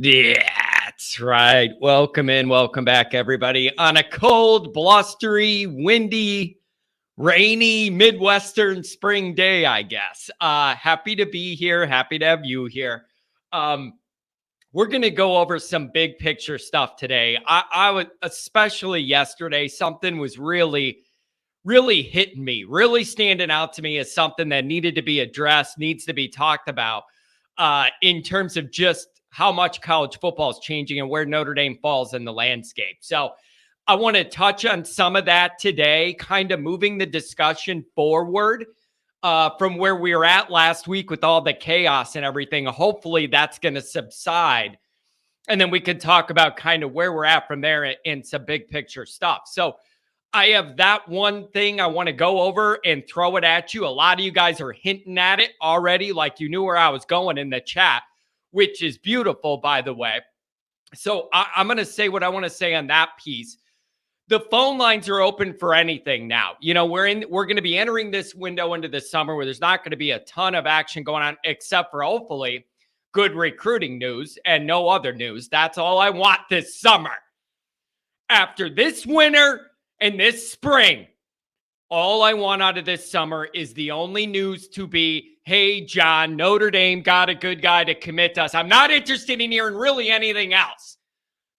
That's right. Welcome in. Welcome back, everybody, on a cold, blustery, windy, rainy Midwestern spring day, I guess. Happy to be here. Happy to have you here. Um, we're going to go over some big picture stuff today. I would, especially yesterday, something was really hitting me, really standing out to me as something that needed to be addressed, needs to be talked about in terms of just how much college football is changing and where Notre Dame falls in the landscape. So I want to touch on some of that today, kind of moving the discussion forward from where we were at last week with all the chaos and everything. Hopefully that's going to subside. And then we can talk about kind of where we're at from there and some big picture stuff. So I have that one thing I want to go over and throw it at you. A lot of you guys are hinting at it already, like you knew where I was going in the chat, which is beautiful, by the way. So I'm going to say what I want to say on that piece. The phone lines are open for anything now. You know, we're going to be entering this window into the summer where there's not going to be a ton of action going on, except for hopefully good recruiting news and no other news. That's all I want this summer. After this winter and this spring, all I want out of this summer is the only news to be, hey, John, Notre Dame got a good guy to commit to us. I'm not interested in hearing really anything else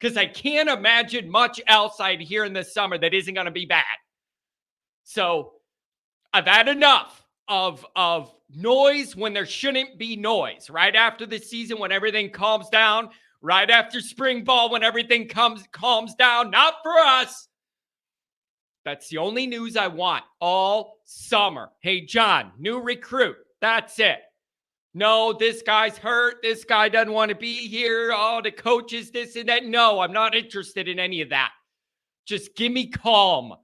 because I can't imagine much else I'd hear in the summer that isn't going to be bad. So I've had enough of noise when there shouldn't be noise. Right after the season when everything calms down, right after spring ball when everything calms down, not for us. That's the only news I want all summer. Hey, John, new recruit. That's it. No, this guy's hurt. This guy doesn't want to be here. Oh, the coaches, this and that. No, I'm not interested in any of that. Just give me calm.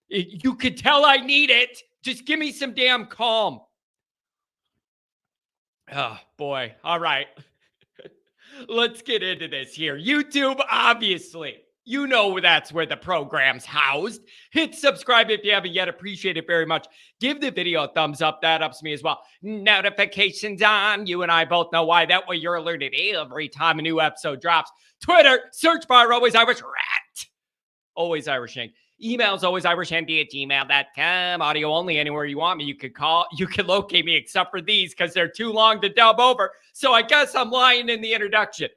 You could tell I need it. Just give me some damn calm. Oh, boy. All right. Let's get into this here. YouTube, obviously. You know that's where the program's housed. Hit subscribe if you haven't yet. Appreciate it very much. Give the video a thumbs up. That helps me as well. Notifications on. You and I both know why. That way you're alerted every time a new episode drops. Twitter, search bar, Always Irish Rat. Always Irish Inc. Emails, alwaysirishnd@gmail.com. Audio only anywhere you want me. You could call. You can locate me except for these because they're too long to dub over. So I guess I'm lying in the introduction.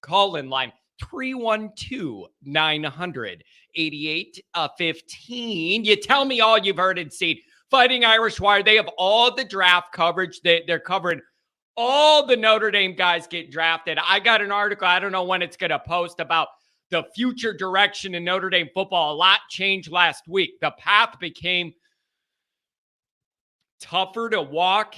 Call in line. 312-900-8815. You tell me all you've heard and seen. Fighting Irish Wire, they have all the draft coverage. They're covering all the Notre Dame guys get drafted. I got an article, I don't know when it's going to post, about the future direction in Notre Dame football. A lot changed last week. The path became tougher to walk,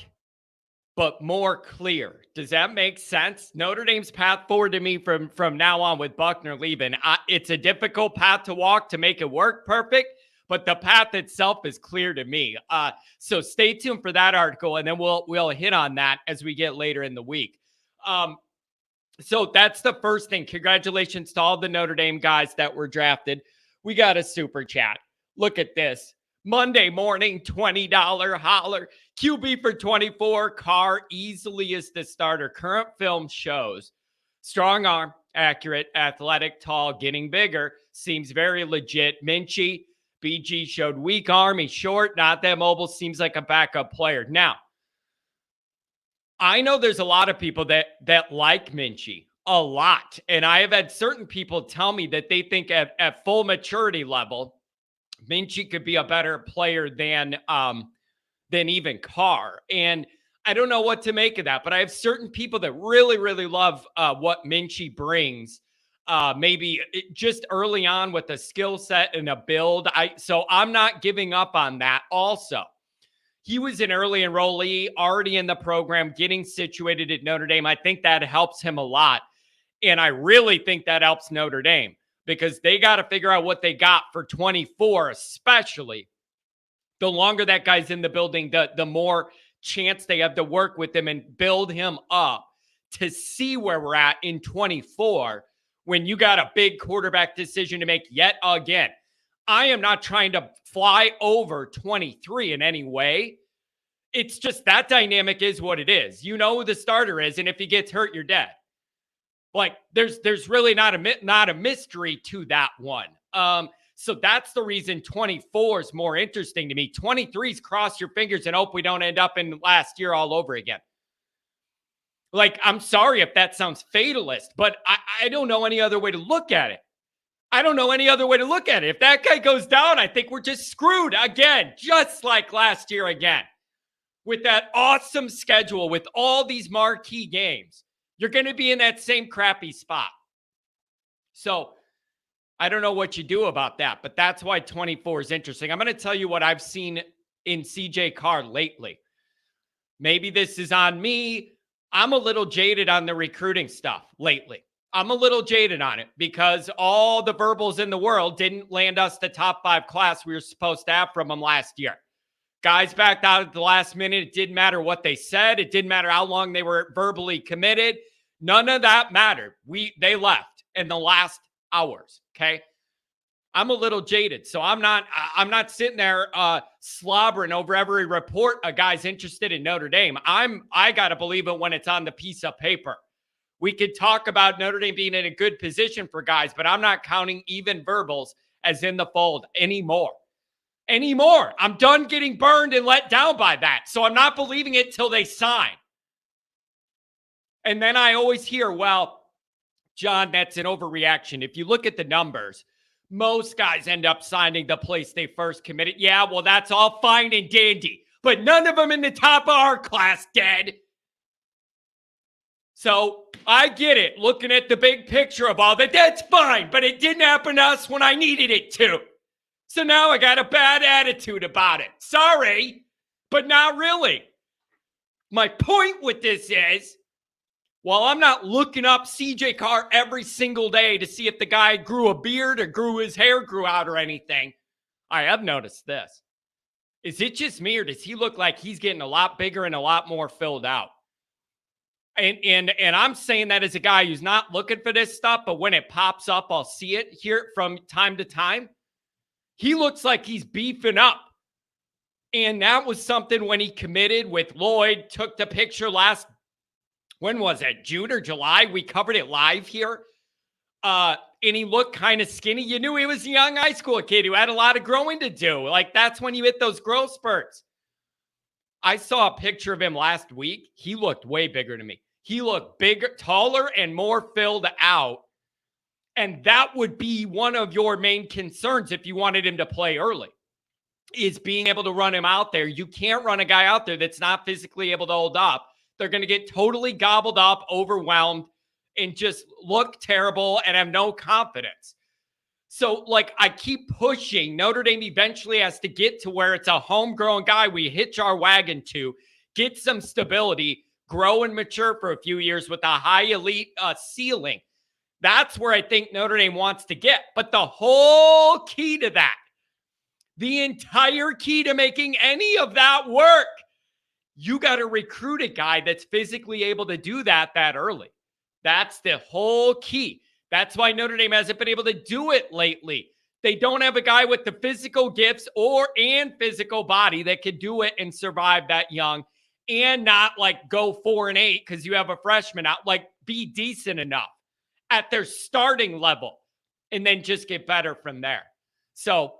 but more clear. Does that make sense? Notre Dame's path forward to me from now on with Buckner leaving. It's a difficult path to walk to make it work perfect, but the path itself is clear to me. So stay tuned for that article, and then we'll hit on that as we get later in the week. So that's the first thing. Congratulations to all the Notre Dame guys that were drafted. We got a super chat. Look at this. Monday morning, $20 holler. QB for 24. Carr easily is the starter. Current film shows strong arm, accurate, athletic, tall, getting bigger. Seems very legit. Minchie, BG showed weak arm. He's short, not that mobile. Seems like a backup player. Now, I know there's a lot of people that like Minchie a lot. And I have had certain people tell me that they think at full maturity level, Minchie could be a better player than even Carr. And I don't know what to make of that, but I have certain people that really, really love what Minchie brings. Maybe just early on with a skill set and a build. So I'm not giving up on that also. He was an early enrollee, already in the program, getting situated at Notre Dame. I think that helps him a lot. And I really think that helps Notre Dame, because they got to figure out what they got for 24, especially. The longer that guy's in the building, the more chance they have to work with him and build him up to see where we're at in 24 when you got a big quarterback decision to make yet again. I am not trying to fly over 23 in any way. It's just that dynamic is what it is. You know who the starter is, and if he gets hurt, you're dead. Like there's really not a mystery to that one. So that's the reason 24 is more interesting to me. 23's cross your fingers and hope we don't end up in last year all over again. Like, I'm sorry if that sounds fatalist, but I don't know any other way to look at it. I don't know any other way to look at it. If that guy goes down, I think we're just screwed again, just like last year again. With that awesome schedule, with all these marquee games, you're going to be in that same crappy spot. So I don't know what you do about that, but that's why 24 is interesting. I'm going to tell you what I've seen in CJ Carr lately. Maybe this is on me. I'm a little jaded on the recruiting stuff lately. I'm a little jaded on it because all the verbals in the world didn't land us the top 5 class we were supposed to have from them last year. Guys backed out at the last minute. It didn't matter what they said. It didn't matter how long they were verbally committed. None of that mattered. They left in the last hours. Okay. I'm a little jaded. So I'm not sitting there slobbering over every report a guy's interested in Notre Dame. I got to believe it when it's on the piece of paper. We could talk about Notre Dame being in a good position for guys, but I'm not counting even verbals as in the fold anymore. I'm done getting burned and let down by that. So I'm not believing it till they sign. And then I always hear, well, John, that's an overreaction. If you look at the numbers, most guys end up signing the place they first committed. Yeah, well, that's all fine and dandy, but none of them in the top of our class did. So I get it. Looking at the big picture of all that, that's fine, but it didn't happen to us when I needed it to. So now I got a bad attitude about it. Sorry, but not really. My point with this is, while I'm not looking up CJ Carr every single day to see if the guy grew a beard or grew his hair grew out or anything, I have noticed this. Is it just me or does he look like he's getting a lot bigger and a lot more filled out? And I'm saying that as a guy who's not looking for this stuff, but when it pops up, I'll see it, hear it from time to time. He looks like he's beefing up. And that was something when he committed with Lloyd, took the picture when was it? June or July? We covered it live here. And he looked kind of skinny. You knew he was a young high school kid who had a lot of growing to do. Like, that's when you hit those growth spurts. I saw a picture of him last week. He looked way bigger to me. He looked bigger, taller, and more filled out. And that would be one of your main concerns if you wanted him to play early, is being able to run him out there. You can't run a guy out there that's not physically able to hold up. They're going to get totally gobbled up, overwhelmed, and just look terrible and have no confidence. So, like, I keep pushing. Notre Dame eventually has to get to where it's a homegrown guy we hitch our wagon to, get some stability, grow and mature for a few years with a high elite ceiling. That's where I think Notre Dame wants to get. But the whole key to that, the entire key to making any of that work, you got to recruit a guy that's physically able to do that early. That's the whole key. That's why Notre Dame hasn't been able to do it lately. They don't have a guy with the physical gifts and physical body that could do it and survive that young and not like go 4-8 because you have a freshman out, like be decent enough at their starting level and then just get better from there. So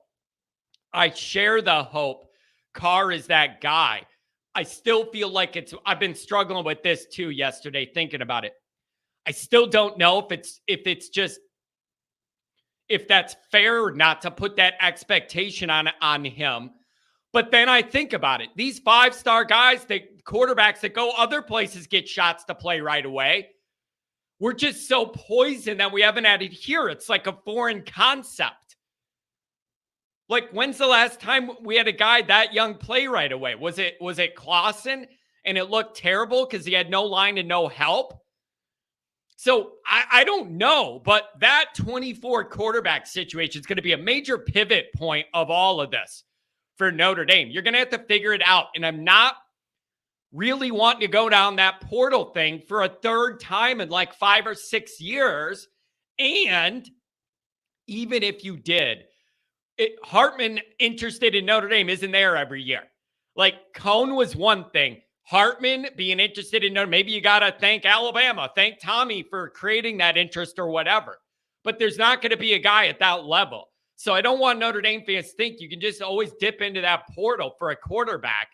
I share the hope Carr is that guy. I still feel like I've been struggling with this too yesterday, thinking about it. I still don't know if that's fair or not to put that expectation on him. But then I think about it. These 5-star guys, the quarterbacks that go other places get shots to play right away. We're just so poisoned that we haven't had it here. It's like a foreign concept. Like, when's the last time we had a guy that young play right away? Was it Clausen and it looked terrible because he had no line and no help? So I don't know, but that 24 quarterback situation is going to be a major pivot point of all of this for Notre Dame. You're going to have to figure it out. And I'm not really wanting to go down that portal thing for a third time in like 5 or 6 years. And even if you did, Hartman interested in Notre Dame isn't there every year. Like, Cone was one thing. Hartman being interested in Notre Dame. Maybe you got to thank Alabama, thank Tommy for creating that interest or whatever. But there's not going to be a guy at that level. So I don't want Notre Dame fans to think you can just always dip into that portal for a quarterback.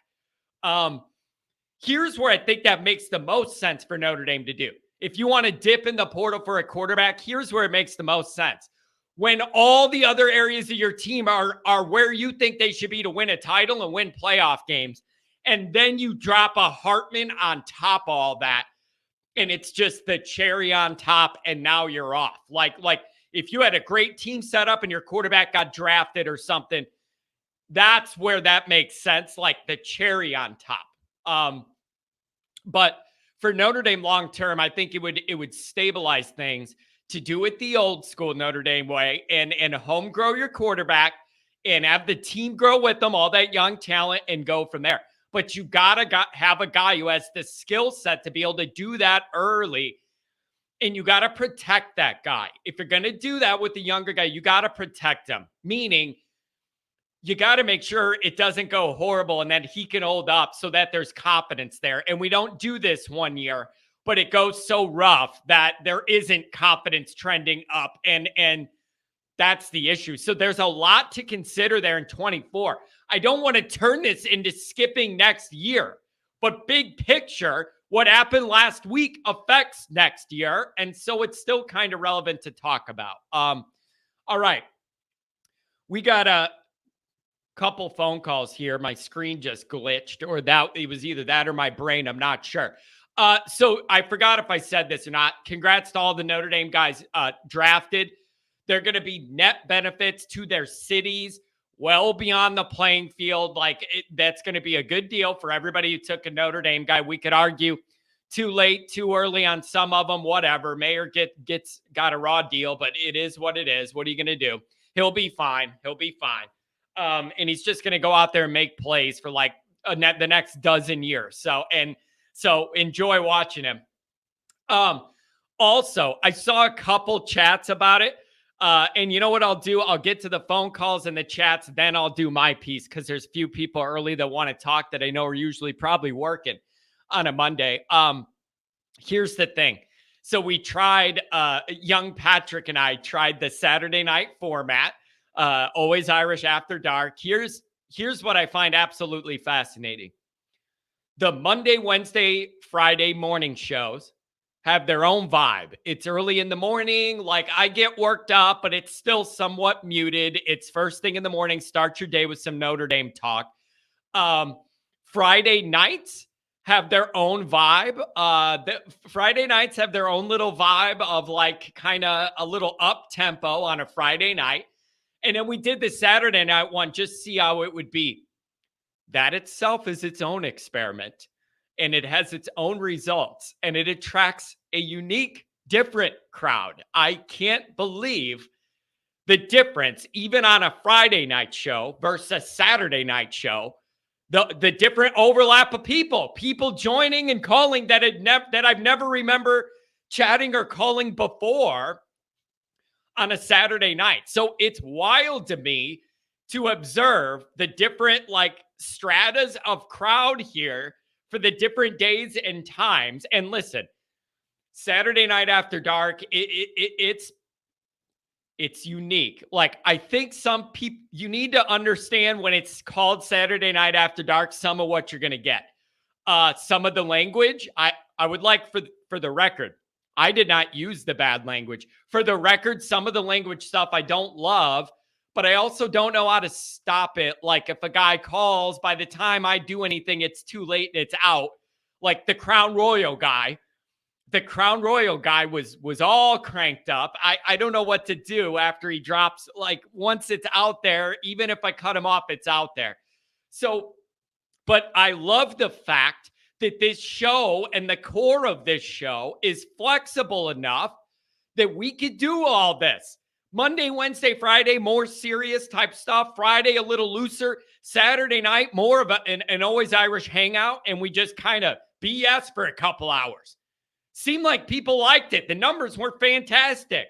Here's where I think that makes the most sense for Notre Dame to do. If you want to dip in the portal for a quarterback, here's where it makes the most sense. When all the other areas of your team are where you think they should be to win a title and win playoff games, and then you drop a Hartman on top of all that, and it's just the cherry on top, and now you're off. Like if you had a great team set up and your quarterback got drafted or something, that's where that makes sense, like the cherry on top. But for Notre Dame long term, I think it would stabilize things to do it the old school Notre Dame way and home grow your quarterback and have the team grow with them, all that young talent, and go from there. But you gotta have a guy who has the skill set to be able to do that early, and you gotta protect that guy. If you're gonna do that with the younger guy, you gotta protect him, meaning you got to make sure it doesn't go horrible and that he can hold up so that there's confidence there. And we don't do this one year, but it goes so rough that there isn't confidence trending up. And that's the issue. So there's a lot to consider there in 24. I don't want to turn this into skipping next year, but big picture, what happened last week affects next year. And so it's still kind of relevant to talk about. All right. We got a couple phone calls here. My screen just glitched, or that it was either that or my brain. I'm not sure. So I forgot if I said this or not. Congrats to all the Notre Dame guys drafted. They're going to be net benefits to their cities well beyond the playing field. That's going to be a good deal for everybody who took a Notre Dame guy. We could argue too late, too early on some of them, whatever. Mayer got a raw deal, but it is what it is. What are you going to do? He'll be fine. He'll be fine. And he's just going to go out there and make plays for the next dozen years. So enjoy watching him. Also, I saw a couple chats about it. And you know what I'll do? I'll get to the phone calls and the chats, then I'll do my piece because there's a few people early that want to talk that I know are usually probably working on a Monday. Here's the thing. So we tried, young Patrick and I tried the Saturday night format. Always Irish After Dark. Here's what I find absolutely fascinating. The Monday, Wednesday, Friday morning shows have their own vibe. It's early in the morning. I get worked up, but it's still somewhat muted. It's first thing in the morning. Start your day with some Notre Dame talk. Friday nights have their own vibe. The Friday nights have their own little vibe of kind of a little up tempo on a Friday night. And then we did the Saturday night one, just see how it would be. That itself is its own experiment, and it has its own results, and it attracts a unique, different crowd. I can't believe the difference, even on a Friday night show versus a Saturday night show, the different overlap of people joining and calling that I've never remember chatting or calling before on a Saturday night. So it's wild to me to observe the different stratas of crowd here for the different days and times. And listen, Saturday night after dark, it's unique. I think some people, you need to understand when it's called Saturday night after dark, some of what you're going to get. Some of the language, I would like for the record, I did not use the bad language. For the record, some of the language stuff I don't love, but I also don't know how to stop it. If a guy calls, by the time I do anything, it's too late and it's out. The Crown Royal guy. The Crown Royal guy was all cranked up. I don't know what to do after he drops. Once it's out there, even if I cut him off, it's out there. So, but I love the fact that this show and the core of this show is flexible enough that we could do all this. Monday, Wednesday, Friday, more serious type stuff. Friday, a little looser. Saturday night, more of an Always Irish hangout, and we just kind of BS for a couple hours. Seemed like people liked it. The numbers were fantastic.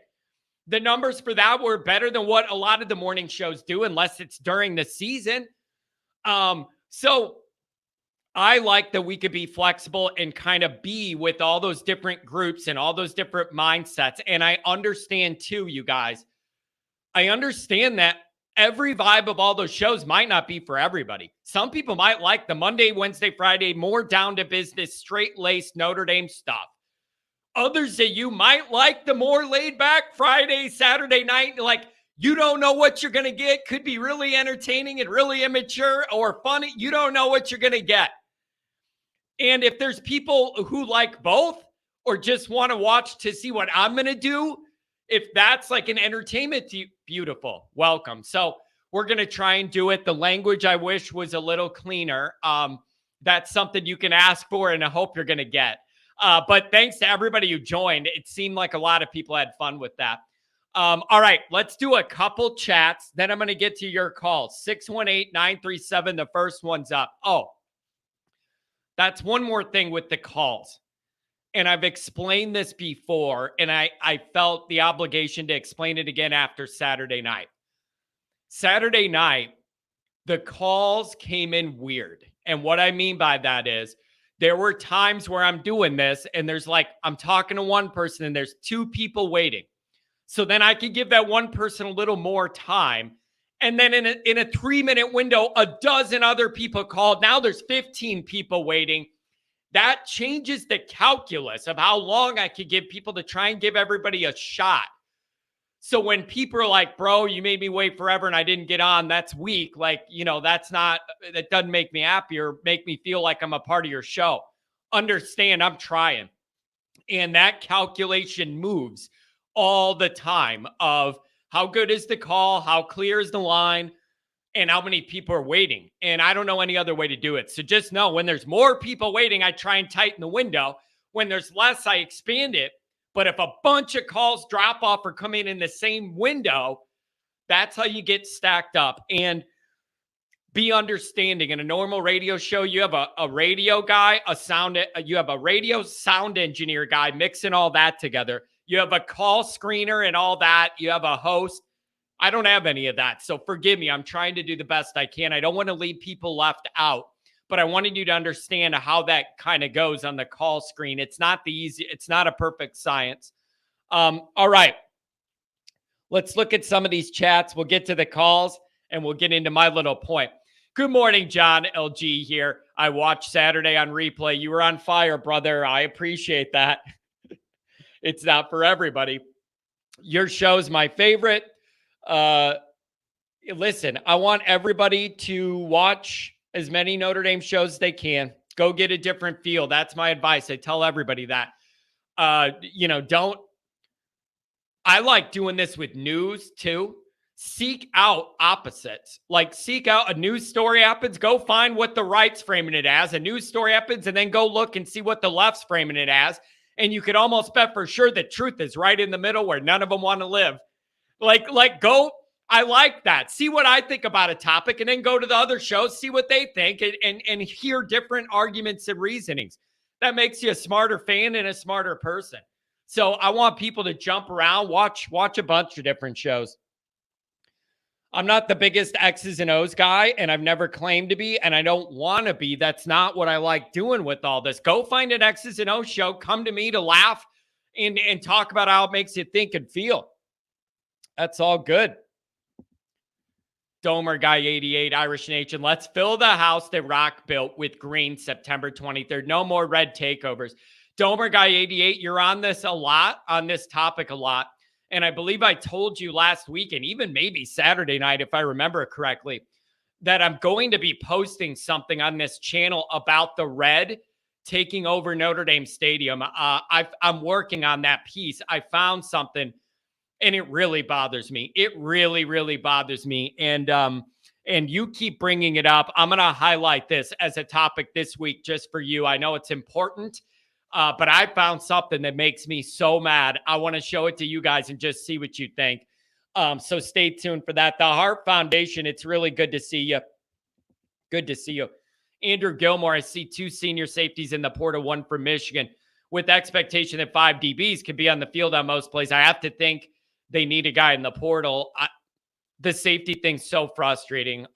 The numbers for that were better than what a lot of the morning shows do, unless it's during the season. So I like that we could be flexible and kind of be with all those different groups and all those different mindsets. And I understand too, you guys, I understand that every vibe of all those shows might not be for everybody. Some people might like the Monday, Wednesday, Friday, more down to business, straight laced Notre Dame stuff. Others of you might like the more laid back Friday, Saturday night. Like, you don't know what you're going to get. Could be really entertaining and really immature or funny. You don't know what you're going to get. And if there's people who like both or just want to watch to see what I'm going to do, if that's like an entertainment, beautiful, welcome. So we're going to try and do it. The language I wish was a little cleaner. That's something you can ask for and I hope you're going to get. But thanks to everybody who joined. It seemed like a lot of people had fun with that. All right, let's do a couple chats. Then I'm going to get to your calls. 618-937. The first one's up. Oh, that's one more thing with the calls. And I've explained this before, and I felt the obligation to explain it again after Saturday night. Saturday night, the calls came in weird. And what I mean by that is there were times where I'm doing this, and there's like, I'm talking to one person, and there's two people waiting. So then I could give that one person a little more time. And then in a 3-minute window, a dozen other people called. Now there's 15 people waiting. That changes the calculus of how long I could give people to try and give everybody a shot. So when people are like, bro, you made me wait forever and I didn't get on, that's weak. Like, that doesn't make me happy or make me feel like I'm a part of your show. Understand, I'm trying. And that calculation moves all the time of how good is the call, how clear is the line, and how many people are waiting. And I don't know any other way to do it. So just know when there's more people waiting, I try and tighten the window. When there's less, I expand it. But if a bunch of calls drop off or come in the same window, that's how you get stacked up. And be understanding. In a normal radio show, you have a radio guy, you have a radio sound engineer guy mixing all that together. You have a call screener and all that. You have a host. I don't have any of that. So forgive me. I'm trying to do the best I can. I don't want to leave people left out, but I wanted you to understand how that kind of goes on the call screen. It's not it's not a perfect science. All right. Let's look at some of these chats. We'll get to the calls and we'll get into my little point. Good morning, John LG here. I watched Saturday on replay. You were on fire, brother. I appreciate that. It's not for everybody. Your show's my favorite. Listen, I want everybody to watch as many Notre Dame shows as they can. Go get a different feel. That's my advice. I tell everybody that. I like doing this with news too. Seek out opposites. Like, seek out a news story happens. Go find what the right's framing it as. A news story happens, and then go look and see what the left's framing it as. And you could almost bet for sure that truth is right in the middle where none of them want to live. Go. I like that. See what I think about a topic and then go to the other shows, see what they think and hear different arguments and reasonings. That makes you a smarter fan and a smarter person. So I want people to jump around, watch a bunch of different shows. I'm not the biggest X's and O's guy, and I've never claimed to be, and I don't want to be. That's not what I like doing with all this. Go find an X's and O's show. Come to me to laugh and talk about how it makes you think and feel. That's all good. Domer Guy 88, Irish Nation. Let's fill the house that Rock built with green September 23rd. No more red takeovers. Domer Guy 88, you're on this topic a lot. And I believe I told you last week and even maybe Saturday night, if I remember correctly, that I'm going to be posting something on this channel about the red taking over Notre Dame Stadium. I'm working on that piece. I found something and it really bothers me. It really, really bothers me. And you keep bringing it up. I'm going to highlight this as a topic this week just for you. I know it's important. But I found something that makes me so mad. I want to show it to you guys and just see what you think. So stay tuned for that. The Hart Foundation, it's really good to see you. Good to see you. Andrew Gilmore, I see 2 senior safeties in the portal, 1 from Michigan. With expectation that 5 DBs can be on the field on most plays, I have to think they need a guy in the portal. The safety thing's so frustrating.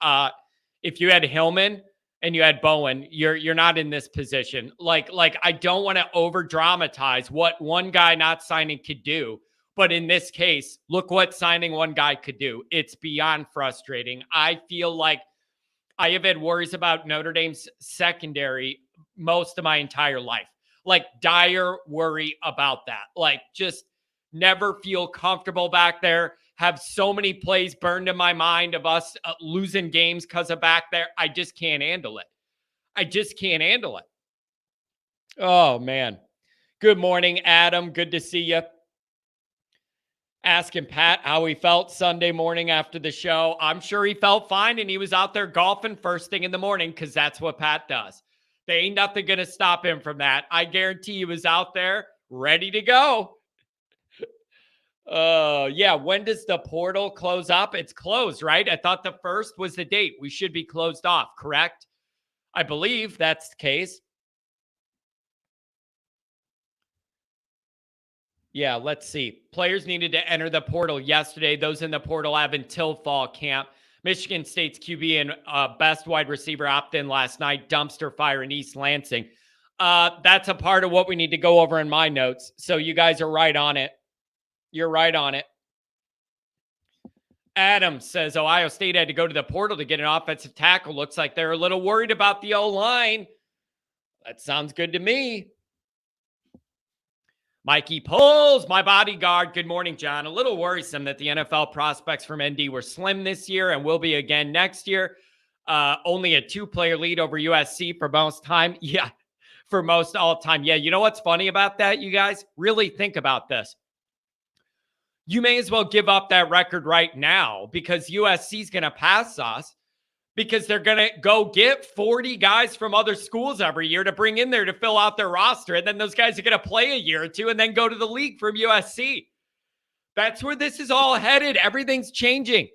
If you had Hillman and you had Bowen, you're not in this position. Like I don't want to over dramatize what one guy not signing could do. But in this case, look what signing one guy could do. It's beyond frustrating. I feel like I have had worries about Notre Dame's secondary most of my entire life. Like dire worry about that. Like just never feel comfortable back there. Have so many plays burned in my mind of us losing games because of back there. I just can't handle it. I just can't handle it. Oh, man. Good morning, Adam. Good to see you. Asking Pat how he felt Sunday morning after the show. I'm sure he felt fine, and he was out there golfing first thing in the morning because that's what Pat does. There ain't nothing going to stop him from that. I guarantee he was out there ready to go. Yeah. When does the portal close up? It's closed, right? I thought the 1st was the date. We should be closed off, correct? I believe that's the case. Yeah, let's see. Players needed to enter the portal yesterday. Those in the portal have until fall camp. Michigan State's QB and best wide receiver opted in last night. Dumpster fire in East Lansing. That's a part of what we need to go over in my notes. So you guys are right on it. You're right on it. Adam says Ohio State had to go to the portal to get an offensive tackle. Looks like they're a little worried about the O-line. That sounds good to me. Mikey Pulls, my bodyguard. Good morning, John. A little worrisome that the NFL prospects from ND were slim this year and will be again next year. Only a 2-player lead over USC for most time. Yeah, for most all time. Yeah, you know what's funny about that, you guys? Really think about this. You may as well give up that record right now because USC is going to pass us because they're going to go get 40 guys from other schools every year to bring in there to fill out their roster. And then those guys are going to play a year or two and then go to the league from USC. That's where this is all headed. Everything's changing.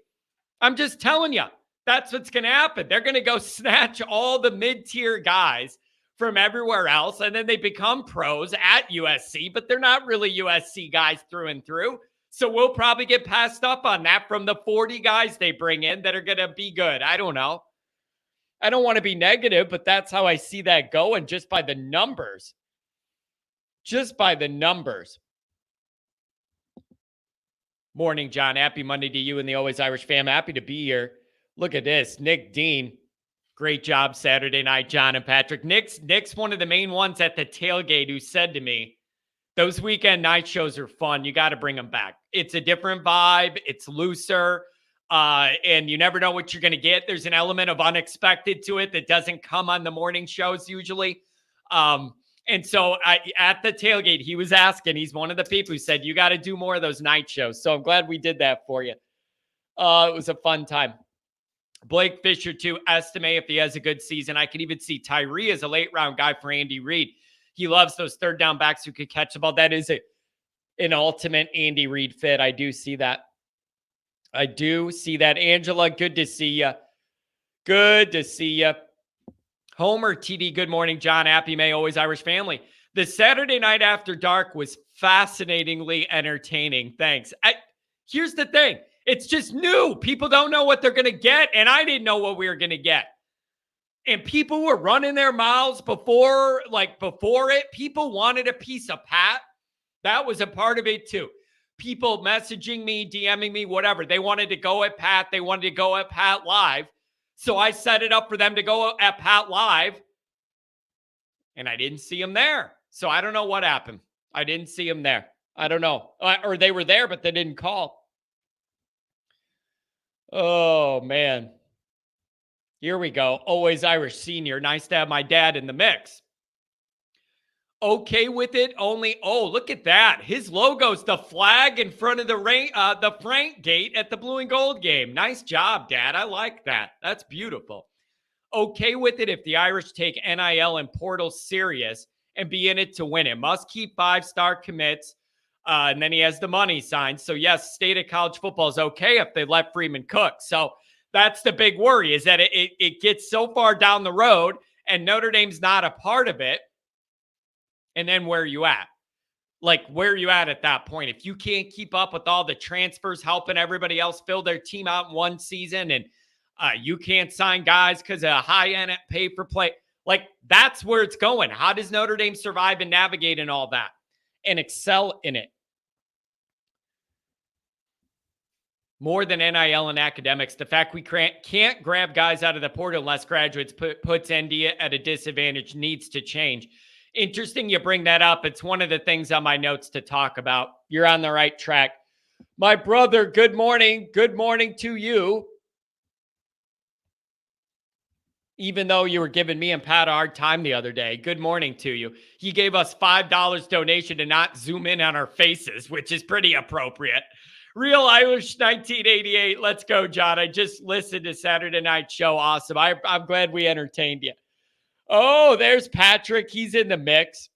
I'm just telling you, that's what's going to happen. They're going to go snatch all the mid-tier guys from everywhere else, and then they become pros at USC, but they're not really USC guys through and through. So we'll probably get passed up on that from the 40 guys they bring in that are going to be good. I don't know. I don't want to be negative, but that's how I see that going just by the numbers. Just by the numbers. Morning, John. Happy Monday to you and the Always Irish fam. Happy to be here. Look at this. Nick Dean. Great job Saturday night, John and Patrick. Nick's one of the main ones at the tailgate who said to me, those weekend night shows are fun. You got to bring them back. It's a different vibe. It's looser. And you never know what you're going to get. There's an element of unexpected to it that doesn't come on the morning shows usually. And so at the tailgate, he was asking, he's one of the people who said, you got to do more of those night shows. So I'm glad we did that for you. It was a fun time. Blake Fisher, too, estimate if he has a good season. I could even see Tyree as a late round guy for Andy Reid. He loves those third down backs who could catch the ball. That is an ultimate Andy Reid fit. I do see that. I do see that. Angela, good to see you. Good to see you. Homer TD, good morning, John. Happy May, Always Irish family. The Saturday night after dark was fascinatingly entertaining. Thanks. Here's the thing. It's just new. People don't know what they're going to get, and I didn't know what we were going to get. And people were running their mouths before it. People wanted a piece of Pat. That was a part of it too. People messaging me, DMing me, whatever. They wanted to go at Pat. They wanted to go at Pat Live. So I set it up for them to go at Pat Live. And I didn't see him there. So I don't know what happened. I didn't see him there. I don't know. Or they were there, but they didn't call. Oh, man. Here we go. Always Irish senior. Nice to have my dad in the mix. Okay with it. Only, oh, look at that. His logo's the flag in front of the Frank gate at the blue and gold game. Nice job, Dad. I like that. That's beautiful. Okay with it if the Irish take NIL and portal serious and be in it to win it. Must keep 5-star commits. And then he has the money signed. So, yes, state of college football is okay if they let Freeman cook. So, that's the big worry is that it gets so far down the road and Notre Dame's not a part of it. And then where are you at? Like, where are you at that point? If you can't keep up with all the transfers helping everybody else fill their team out in one season and You can't sign guys because of high end pay for play. Like, that's where it's going. How does Notre Dame survive and navigate and all that and excel in it? More than NIL and academics, the fact we can't grab guys out of the portal unless graduates puts ND at a disadvantage needs to change. Interesting you bring that up. It's one of the things on my notes to talk about. You're on the right track. My brother, good morning. Good morning to you. Even though you were giving me and Pat a hard time the other day, good morning to you. He gave us $5 donation to not zoom in on our faces, which is pretty appropriate. Real Irish 1988. Let's go, John. I just listened to Saturday Night Show. Awesome. I'm glad we entertained you. Oh, there's Patrick. He's in the mix.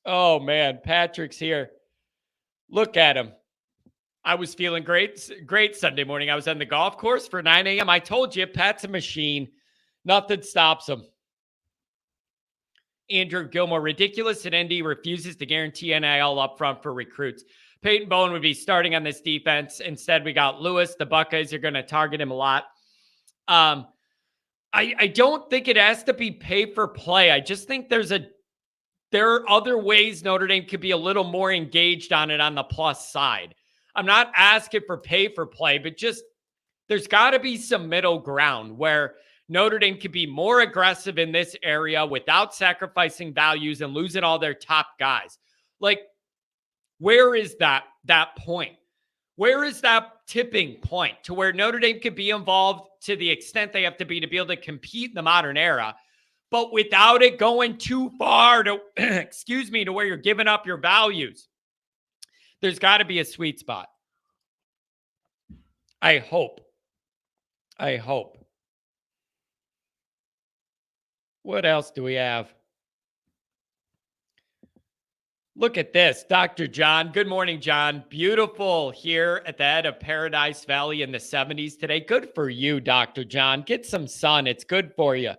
Oh, man. Patrick's here. Look at him. I was feeling great Sunday morning. I was on the golf course for 9 a.m. I told you, Pat's a machine. Nothing stops him. Andrew Gilmore, ridiculous that ND refuses to guarantee NIL up front for recruits. Peyton Bowen would be starting on this defense. Instead, we got Lewis. The Buckeyes are going to target him a lot. I don't think it has to be pay for play. I just think there are other ways Notre Dame could be a little more engaged on it on the plus side. I'm not asking for pay for play, but just there's got to be some middle ground where Notre Dame could be more aggressive in this area without sacrificing values and losing all their top guys. Like, where is that point? Where is that tipping point to where Notre Dame could be involved to the extent they have to be able to compete in the modern era, but without it going too far to, to where you're giving up your values? There's got to be a sweet spot. I hope. What else do we have? Look at this, Dr. John. Good morning, John. Beautiful here at the head of Paradise Valley in the 70s today. Good for you, Dr. John. Get some sun. It's good for you.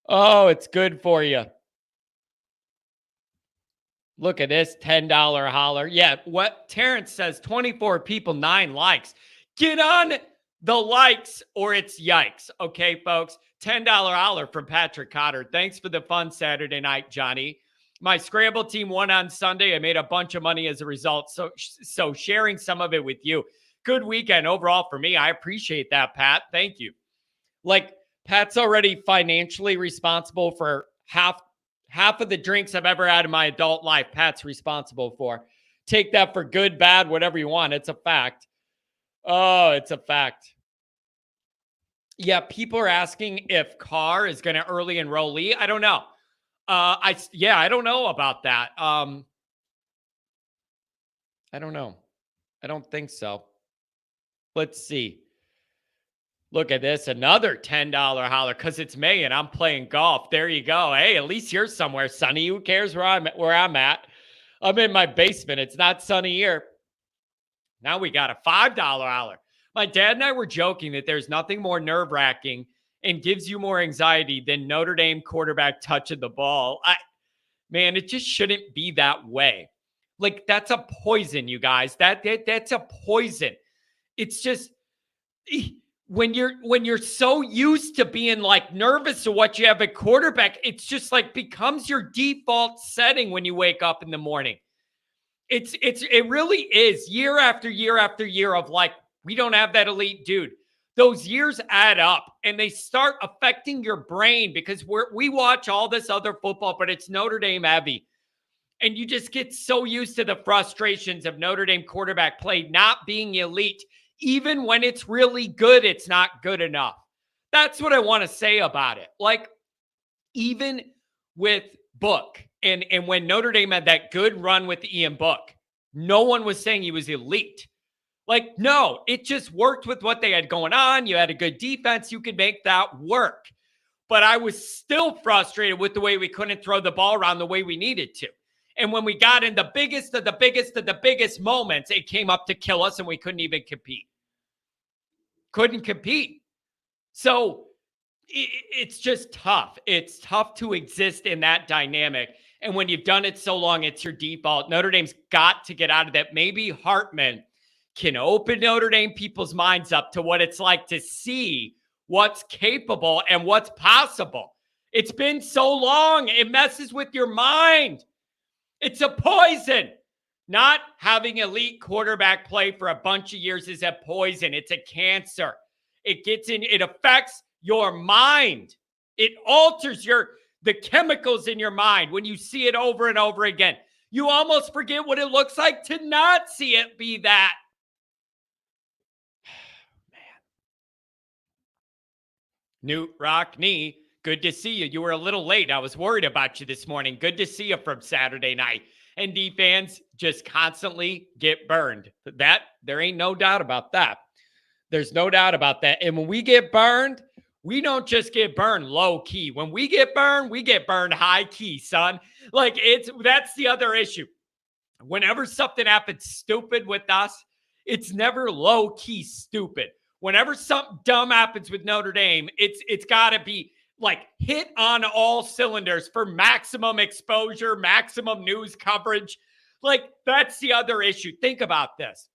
Oh, it's good for you. Look at this $10 holler. Yeah, what Terrence says, 24 people, 9 likes. Get on the likes or it's yikes. Okay, folks. $10 holler from Patrick Cotter. Thanks for the fun Saturday night, Johnny. My scramble team won on Sunday. I made a bunch of money as a result. So sharing some of it with you. Good weekend overall for me. I appreciate that, Pat. Thank you. Like, Pat's already financially responsible for half of the drinks I've ever had in my adult life. Pat's responsible for. Take that for good, bad, whatever you want. It's a fact. Oh, it's a fact. Yeah, people are asking if Carr is going to early enroll Lee. I don't know. I don't know about that. I don't know. I don't think so. Let's see. Look at this. Another $10 holler because it's May and I'm playing golf. There you go. Hey, at least you're somewhere sunny. Who cares where I'm at? I'm in my basement. It's not sunny here. Now we got a $5 holler. My dad and I were joking that there's nothing more nerve-wracking and gives you more anxiety than Notre Dame quarterback touching the ball. Man, it just shouldn't be that way. Like, that's a poison, you guys. That's a poison. It's just when you're so used to being like nervous to what you have at quarterback, it's just like becomes your default setting when you wake up in the morning. It really is year after year after year of like, we don't have that elite dude. Those years add up and they start affecting your brain because we watch all this other football, but it's Notre Dame heavy. And you just get so used to the frustrations of Notre Dame quarterback play not being elite. Even when it's really good, it's not good enough. That's what I want to say about it. Like, even with Book and when Notre Dame had that good run with Ian Book, no one was saying he was elite. Like, no, it just worked with what they had going on. You had a good defense. You could make that work. But I was still frustrated with the way we couldn't throw the ball around the way we needed to. And when we got in the biggest of the biggest moments, it came up to kill us and we couldn't even compete. Couldn't compete. So it's just tough. It's tough to exist in that dynamic. And when you've done it so long, it's your default. Notre Dame's got to get out of that. Maybe Hartman can open Notre Dame people's minds up to what it's like to see what's capable and what's possible. It's been so long. It messes with your mind. It's a poison. Not having elite quarterback play for a bunch of years is a poison. It's a cancer. It affects your mind. It alters the chemicals in your mind when you see it over and over again. You almost forget what it looks like to not see it be that. Newt Rockney, good to see you. You were a little late. I was worried about you this morning. Good to see you from Saturday night. ND fans just constantly get burned. There ain't no doubt about that. There's no doubt about that. And when we get burned, we don't just get burned low key. When we get burned high key, son. Like that's the other issue. Whenever something happens stupid with us, it's never low key stupid. Whenever something dumb happens with Notre Dame, it's got to be like hit on all cylinders for maximum exposure, maximum news coverage. Like that's the other issue. Think about this.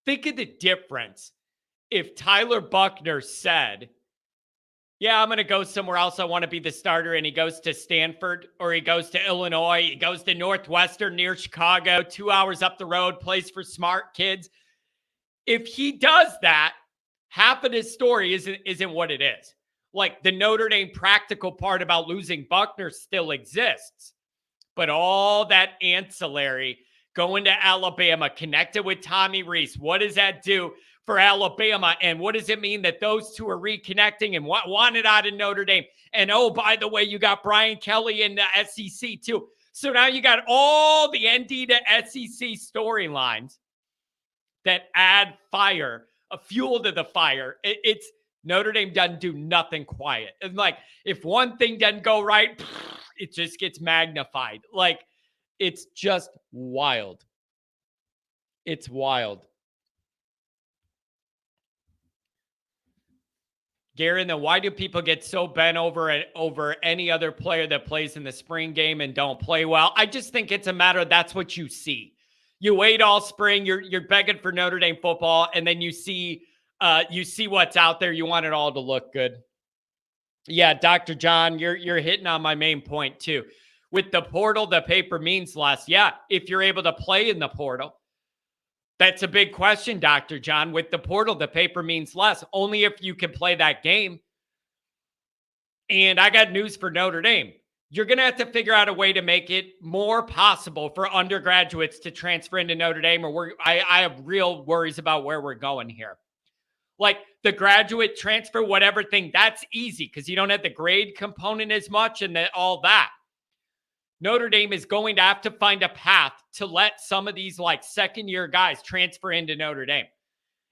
Think of the difference if Tyler Buchner said, yeah, I'm going to go somewhere else. I want to be the starter. And he goes to Stanford or he goes to Illinois. He goes to Northwestern near Chicago, 2 hours up the road, plays for smart kids. If he does that, half of his story isn't what it is. Like the Notre Dame practical part about losing Buchner still exists. But all that ancillary going to Alabama, connected with Tommy Rees, what does that do for Alabama? And what does it mean that those two are reconnecting and wanted out of Notre Dame? And oh, by the way, you got Brian Kelly in the SEC too. So now you got all the ND to SEC storylines that add fire, a fuel to the fire. It's Notre Dame doesn't do nothing quiet. And like, if one thing doesn't go right, it just gets magnified. Like, it's just wild. It's wild. Garen, then why do people get so bent over any other player that plays in the spring game and don't play well? I just think it's a matter of that's what you see. You wait all spring, you're begging for Notre Dame football, and then you see what's out there. You want it all to look good. Yeah, Dr. John, you're hitting on my main point too. With the portal, the paper means less. Yeah, if you're able to play in the portal. That's a big question, Dr. John. With the portal, the paper means less. Only if you can play that game. And I got news for Notre Dame. You're going to have to figure out a way to make it more possible for undergraduates to transfer into Notre Dame, or I have real worries about where we're going here. Like the graduate transfer, whatever thing, that's easy because you don't have the grade component as much and all that. Notre Dame is going to have to find a path to let some of these like second-year guys transfer into Notre Dame.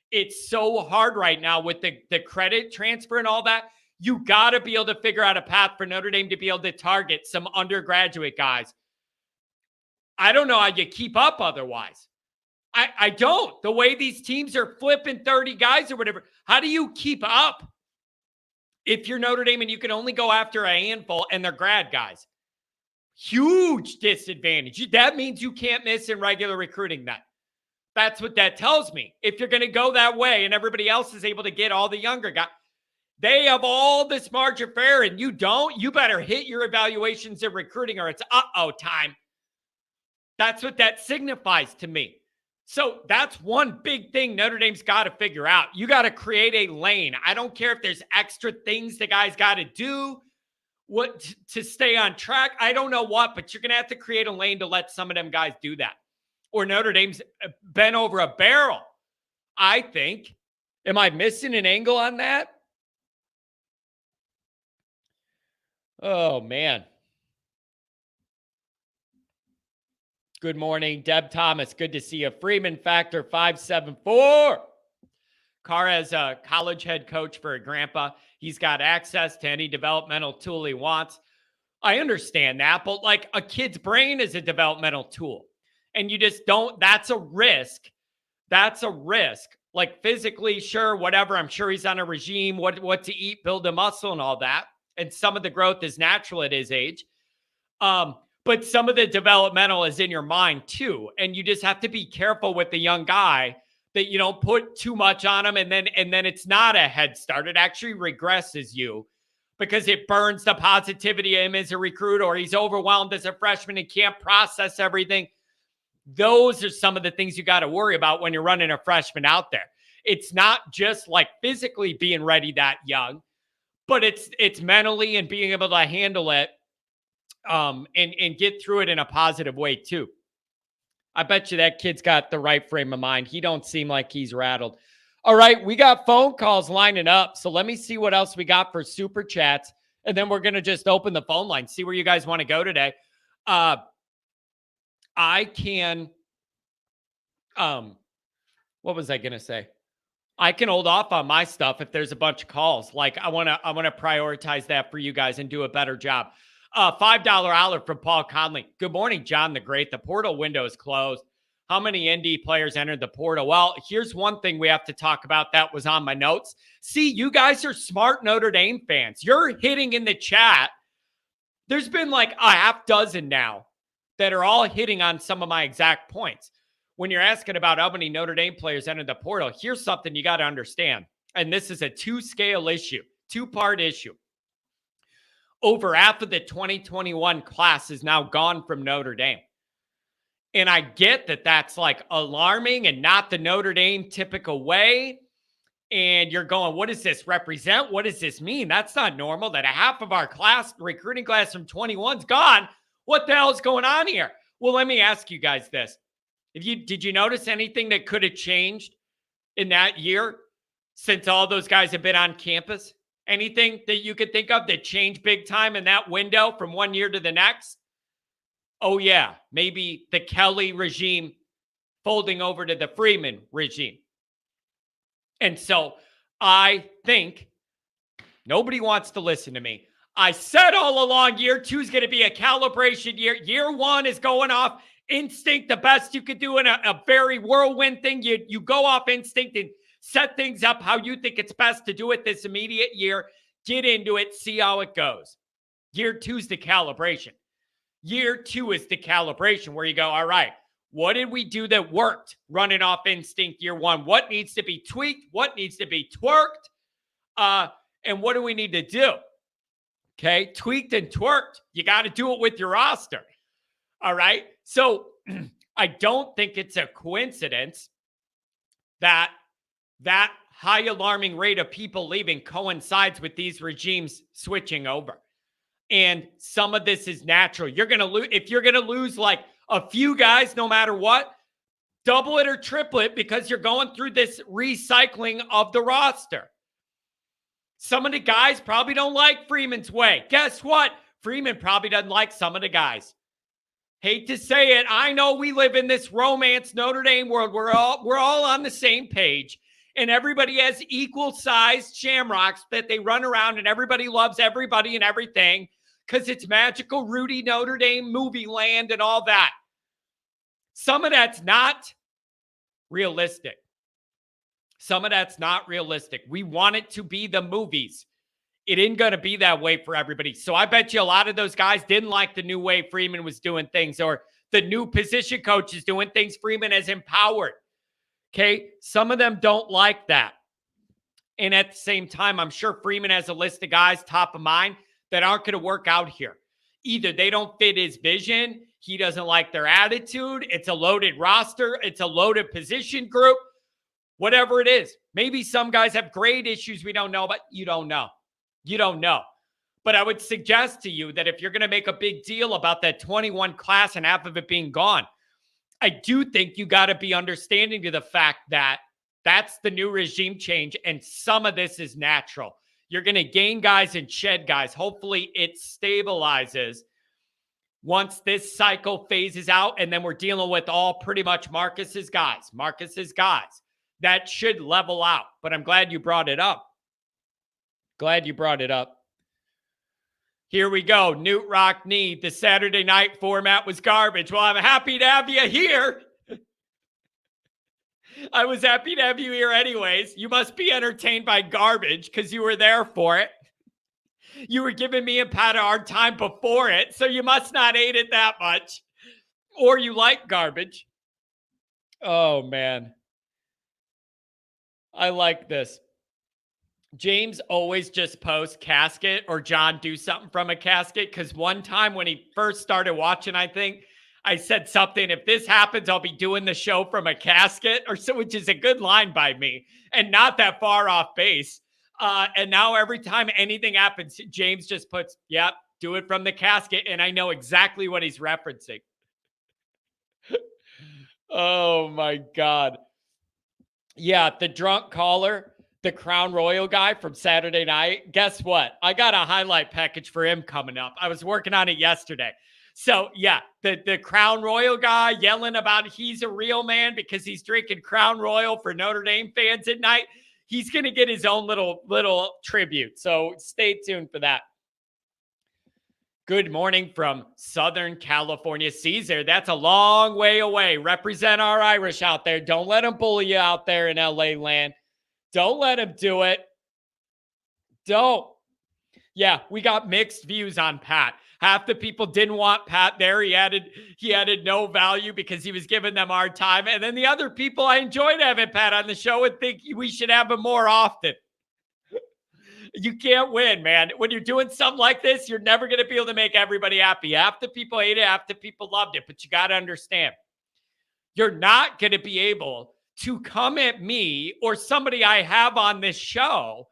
It's so hard right now with the credit transfer and all that. You got to be able to figure out a path for Notre Dame to be able to target some undergraduate guys. I don't know how you keep up otherwise. I don't. The way these teams are flipping 30 guys or whatever, how do you keep up if you're Notre Dame and you can only go after a handful and they're grad guys? Huge disadvantage. That means you can't miss in regular recruiting then. That's what that tells me. If you're going to go that way and everybody else is able to get all the younger guys, they have all this margin for error and you don't, you better hit your evaluations in recruiting or it's time. That's what that signifies to me. So that's one big thing Notre Dame's got to figure out. You got to create a lane. I don't care if there's extra things the guys got to do to stay on track. I don't know what, but you're going to have to create a lane to let some of them guys do that. Or Notre Dame's bent over a barrel, I think. Am I missing an angle on that? Oh, man. Good morning, Deb Thomas. Good to see you. Freeman Factor 574. Carr has a college head coach for a grandpa. He's got access to any developmental tool he wants. I understand that, but like a kid's brain is a developmental tool. And you just don't, that's a risk. That's a risk. Like physically, sure, whatever. I'm sure he's on a regime, what to eat, build a muscle and all that. And some of the growth is natural at his age. but some of the developmental is in your mind too. And you just have to be careful with the young guy that you don't put too much on him. And then it's not a head start. It actually regresses you because it burns the positivity of him as a recruit, or he's overwhelmed as a freshman and can't process everything. Those are some of the things you got to worry about when you're running a freshman out there. It's not just like physically being ready that young, but it's mentally and being able to handle it and get through it in a positive way too. I bet you that kid's got the right frame of mind. He don't seem like he's rattled. All right, we got phone calls lining up. So let me see what else we got for super chats. And then we're going to just open the phone line, see where you guys want to go today. I can, what was I going to say? I can hold off on my stuff if there's a bunch of calls. Like I want to prioritize that for you guys and do a better job. $5 olive from Paul Conley. Good morning, John the Great. The portal window is closed. How many ND players entered the portal? Well, here's one thing we have to talk about that was on my notes. See, you guys are smart Notre Dame fans. You're hitting in the chat. There's been like a half dozen now that are all hitting on some of my exact points. When you're asking about how many Notre Dame players entered the portal, here's something you got to understand. And this is a two-scale issue, two-part issue. Over half of the 2021 class is now gone from Notre Dame. And I get that that's like alarming and not the Notre Dame typical way. And you're going, what does this represent? What does this mean? That's not normal that a half of our class, recruiting class from 21's gone. What the hell is going on here? Well, let me ask you guys this. Did you notice anything that could have changed in that year since all those guys have been on campus? Anything that you could think of that changed big time in that window from one year to the next? Oh, yeah, maybe the Kelly regime folding over to the Freeman regime. And so I think nobody wants to listen to me. I said all along, year 2 is going to be a calibration year. Year 1 is going off instinct, the best you could do in a very whirlwind thing. You go off instinct and set things up how you think it's best to do it this immediate year. Get into it, see how it goes. Year 2 is the calibration. Year 2 is the calibration where you go, all right, what did we do that worked running off instinct year 1? What needs to be tweaked? What needs to be twerked? And what do we need to do? Okay, tweaked and twerked. You got to do it with your roster. All right. So I don't think it's a coincidence that high alarming rate of people leaving coincides with these regimes switching over. And some of this is natural. You're going to lose. If you're going to lose like a few guys, no matter what, double it or triple it because you're going through this recycling of the roster. Some of the guys probably don't like Freeman's way. Guess what? Freeman probably doesn't like some of the guys. Hate to say it. I know we live in this romance Notre Dame world. We're all on the same page. And everybody has equal-sized shamrocks that they run around and everybody loves everybody and everything because it's magical Rudy Notre Dame movie land and all that. Some of that's not realistic. Some of that's not realistic. We want it to be the movies. It ain't going to be that way for everybody. So I bet you a lot of those guys didn't like the new way Freeman was doing things or the new position coach is doing things Freeman has empowered. Okay, some of them don't like that. And at the same time, I'm sure Freeman has a list of guys top of mind that aren't going to work out here. Either they don't fit his vision, he doesn't like their attitude, it's a loaded roster, it's a loaded position group, whatever it is. Maybe some guys have grade issues we don't know, but you don't know. You don't know. But I would suggest to you that if you're going to make a big deal about that 21 class and half of it being gone, I do think you got to be understanding to the fact that that's the new regime change and some of this is natural. You're going to gain guys and shed guys. Hopefully it stabilizes once this cycle phases out and then we're dealing with all pretty much Marcus's guys. That should level out. But I'm glad you brought it up. Here we go. Newt Rockney. The Saturday night format was garbage. Well, I'm happy to have you here. I was happy to have you here anyways. You must be entertained by garbage because you were there for it. You were giving me and Pat a hard time before it, so you must not hate it that much. Or you like garbage. Oh, man. I like this. James always just posts casket or John do something from a casket. Because one time when he first started watching, I think I said something, if this happens, I'll be doing the show from a casket or so, which is a good line by me and not that far off base. And now every time anything happens, James just puts, yep, do it from the casket. And I know exactly what he's referencing. Oh my God. Yeah, the drunk caller, the Crown Royal guy from Saturday night. Guess what? I got a highlight package for him coming up. I was working on it yesterday. So yeah, the Crown Royal guy yelling about he's a real man because he's drinking Crown Royal for Notre Dame fans at night. He's going to get his own little tribute. So stay tuned for that. Good morning from Southern California. Caesar, that's a long way away. Represent our Irish out there. Don't let them bully you out there in LA land. Don't let them do it. Don't. Yeah, we got mixed views on Pat. Half the people didn't want Pat there. He added no value because he was giving them our time. And then the other people, I enjoyed having Pat on the show and think we should have him more often. You can't win, man. When you're doing something like this, you're never going to be able to make everybody happy. Half the people hate it, half the people loved it. But you got to understand, you're not going to be able to come at me or somebody I have on this show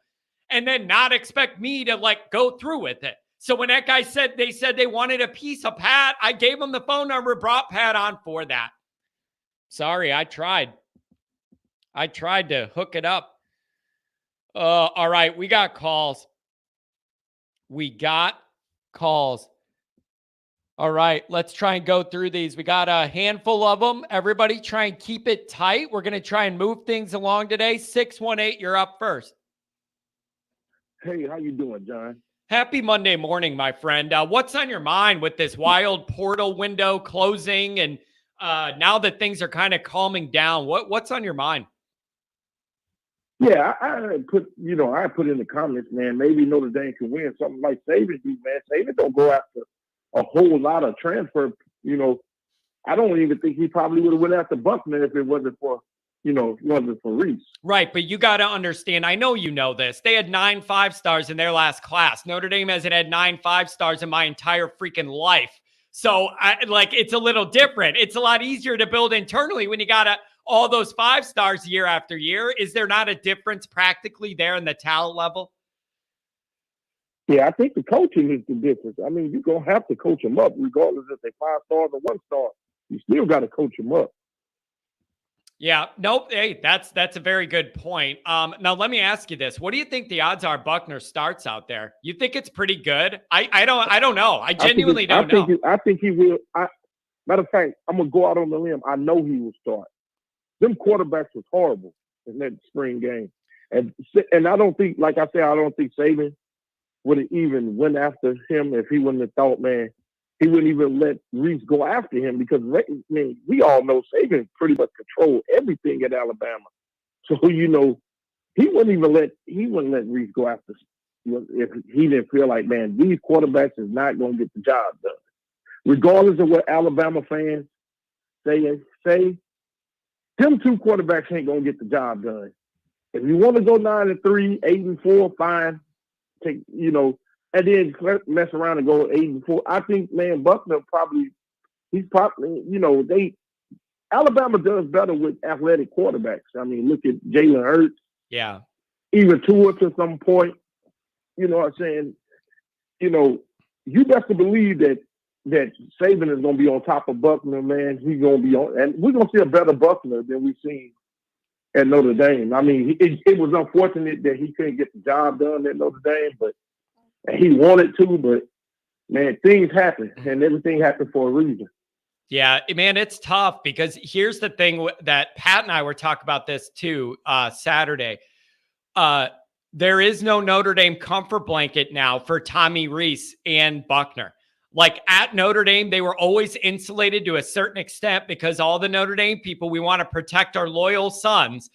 and then not expect me to go through with it. So when that guy said they wanted a piece of Pat, I gave him the phone number, brought Pat on for that. Sorry, I tried. I tried to hook it up. All right, we got calls. All right, let's try and go through these. We got a handful of them. Everybody try and keep it tight. We're going to try and move things along today. 618, you're up first. Hey, how you doing, John? Happy Monday morning, my friend. What's on your mind with this wild portal window closing and now that things are kind of calming down? What's on your mind? Yeah, I put in the comments, man, maybe Notre Dame can win something like Saban do, man. Saban don't go after a whole lot of transfer. I don't even think he probably would have went after Buckner if it wasn't for Reese. Right, but you got to understand, I know you know this. They had 9 5-stars in their last class. Notre Dame hasn't had 9 5-stars in my entire freaking life. So, it's a little different. It's a lot easier to build internally when you got all those 5-stars year after year. Is there not a difference practically there in the talent level? Yeah, I think the coaching is the difference. I mean, you're going to have to coach them up regardless if they're 5 stars or 1 star. You still got to coach them up. Yeah, nope. Hey, that's a very good point. Now let me ask you this: what do you think the odds are Buckner starts out there? You think it's pretty good? I don't know. I genuinely don't know. I think he will. Matter of fact, I'm gonna go out on the limb. I know he will start. Them quarterbacks was horrible in that spring game, and I don't think, like I said, I don't think Saban would have even went after him if he wouldn't have thought, man, he wouldn't even let Reese go after him because, we all know Saban pretty much controlled everything at Alabama. So, he wouldn't let Reese go after if he didn't feel like, man, these quarterbacks is not going to get the job done. Regardless of what Alabama fans say, them 2 quarterbacks ain't going to get the job done. If you want to go 9-3, 8-4, fine. Take, and then mess around and go 8-4. I think, man, Buckner Alabama does better with athletic quarterbacks. I mean, look at Jalen Hurts. Yeah. Even Tua to some point. You know what I'm saying? You best to believe that Saban is going to be on top of Buckner, man. He's going to be on, and we're going to see a better Buckner than we've seen at Notre Dame. I mean, it was unfortunate that he couldn't get the job done at Notre Dame, but he wanted to, but man, things happen and everything happened for a reason. Yeah, man, it's tough because here's the thing that Pat and I were talking about this too Saturday. There is no Notre Dame comfort blanket now for Tommy Rees and Buckner. Like at Notre Dame, they were always insulated to a certain extent because all the Notre Dame people, we want to protect our loyal sons.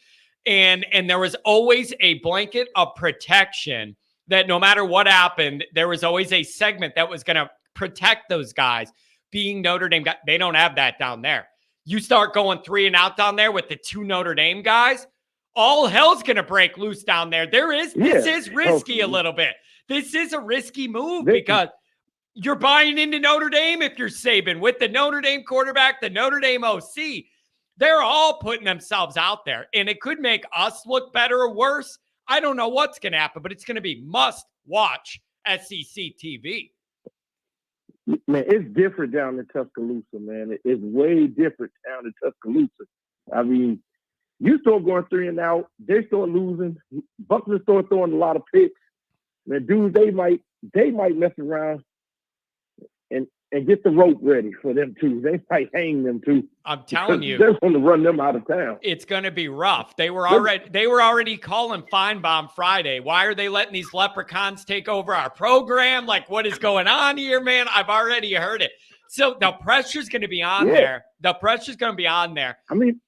And there was always a blanket of protection that no matter what happened, there was always a segment that was going to protect those guys. Being Notre Dame guys, they don't have that down there. You start going 3 and out down there with the 2 Notre Dame guys, all hell's going to break loose down there. This is risky a little bit. This is a risky move because you're buying into Notre Dame if you're Saban with the Notre Dame quarterback, the Notre Dame OC. They're all putting themselves out there, and it could make us look better or worse. I don't know what's going to happen, but it's going to be must-watch SEC TV. Man, it's different down in Tuscaloosa, man. It's way different down in Tuscaloosa. I mean, you start going 3 and out, they start losing. Buckner start throwing a lot of picks. Man, dude, they might mess around and get the rope ready for them too. They might hang them too. I'm telling you, they're going to run them out of town. It's going to be rough. They were already calling Feinbaum Friday. Why are they letting these leprechauns take over our program? Like, what is going on here, man? I've already heard it. So the pressure's going to be on there. The pressure's going to be on there. I mean,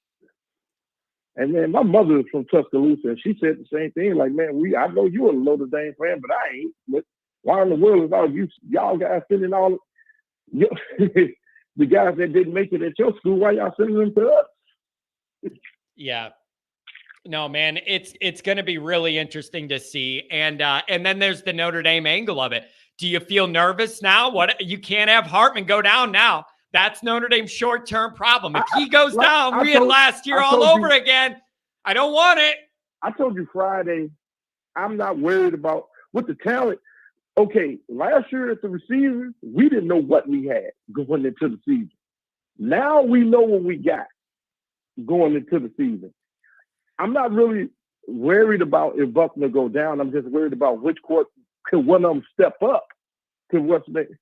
and man, my mother is from Tuscaloosa, and she said the same thing. Like, man, I know you're a Notre Dame fan, but I ain't. But why in the world is all y'all guys sending all the guys that didn't make it at your school? Why y'all sending them to us? Yeah. No, man, it's going to be really interesting to see. And then there's the Notre Dame angle of it. Do you feel nervous now? What, you can't have Hartman go down now. That's Notre Dame's short-term problem. If he goes down, we had last year all over again. I don't want it. I told you Friday, I'm not worried about with the talent. Okay, last year at the receivers, we didn't know what we had going into the season. Now we know what we got going into the season. I'm not really worried about if Buckner go down. I'm just worried about which court can one of them step up to what's next.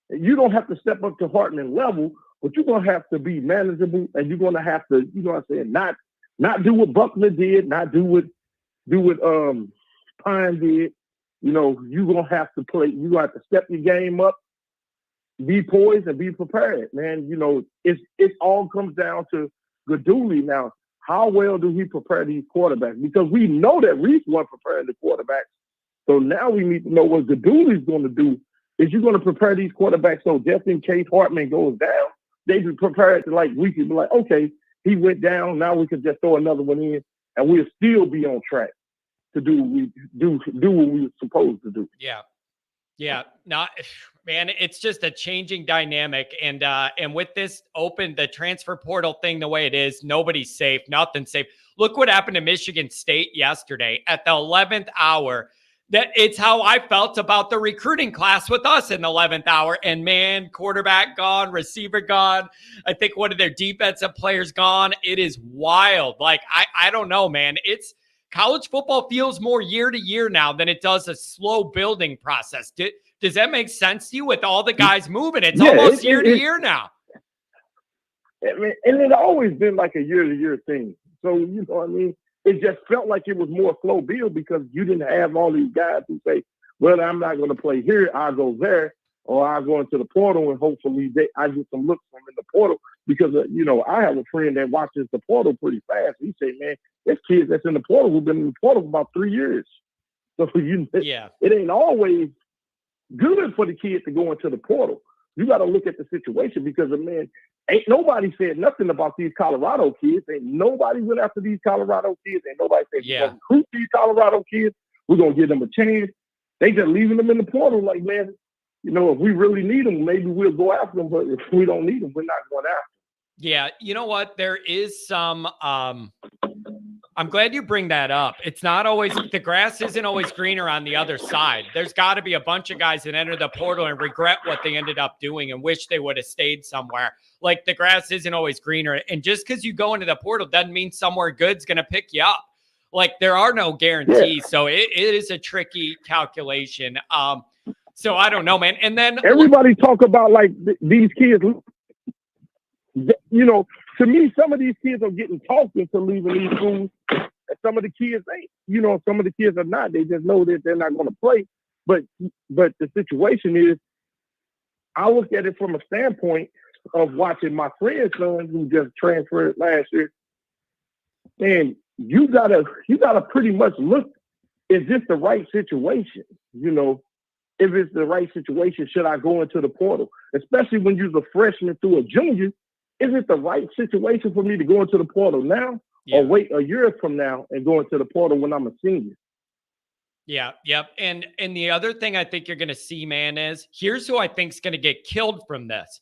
You don't have to step up to Hartman level, but you're going to have to be manageable, and you're going to have to, you know what I'm saying, not do what Buckner did, not do what Pine did. You know, you're going to have to play. You're going to have to step your game up, be poised, and be prepared, man. You know, it all comes down to Gaduli now. How well do he prepare these quarterbacks? Because we know that Reese wasn't preparing the quarterbacks. So now we need to know what Gaduli's going to do. Is you going to prepare these quarterbacks so just in case Hartman goes down, they be prepared to, like, we can be like, okay, he went down. Now we can just throw another one in, and we'll still be on track to do what we were supposed to do. Yeah. Yeah. No, man, it's just a changing dynamic. And with this the transfer portal thing the way it is, nobody's safe, nothing's safe. Look what happened to Michigan State yesterday at the 11th hour. That it's how I felt about the recruiting class with us in the 11th hour. And man, quarterback gone, receiver gone. I think one of their defensive players gone. It is wild. Like, I don't know, man. It's college football feels more year to year now than it does a slow building process. Does that make sense to you with all the guys moving? It's almost year to year now. I mean, and it's always been like a year to year thing. So, you know what I mean? It just felt like it was more slow build because you didn't have all these guys who say, well, I'm not going to play here. I'll go there, or I'll go into the portal and hopefully I get some looks from in the portal because, you know, I have a friend that watches the portal pretty fast. He say, man, there's kids that's in the portal who've been in the portal for about 3 years. So, it ain't always good for the kid to go into the portal. You got to look at the situation because, man, ain't nobody said nothing about these Colorado kids. Ain't nobody went after these Colorado kids. Ain't nobody said, we're going to recruit these Colorado kids. We're going to give them a chance. They just leaving them in the portal like, man, you know, if we really need them, maybe we'll go after them. But if we don't need them, we're not going after them. Yeah, you know what? There is some I'm glad you bring that up. It's not always the grass isn't always greener on the other side. There's got to be a bunch of guys that enter the portal and regret what they ended up doing and wish they would have stayed somewhere. Like the grass isn't always greener. And just because you go into the portal doesn't mean somewhere good's going to pick you up. Like there are no guarantees. Yeah. So it is a tricky calculation. So I don't know, man. And then everybody talk about like these kids, you know, to me, some of these kids are getting talked into leaving these schools, and some of the kids ain't. You know, some of the kids are not. They just know that they're not going to play. But the situation is, I look at it from a standpoint of watching my friend's son who just transferred last year, and you gotta pretty much look is this the right situation? You know, if it's the right situation, should I go into the portal? Especially when you're a freshman through a junior, is it the right situation for me to go into the portal now or wait a year from now and go into the portal when I'm a senior? Yeah, yep. And the other thing I think you're going to see, man, is here's who I think is going to get killed from this.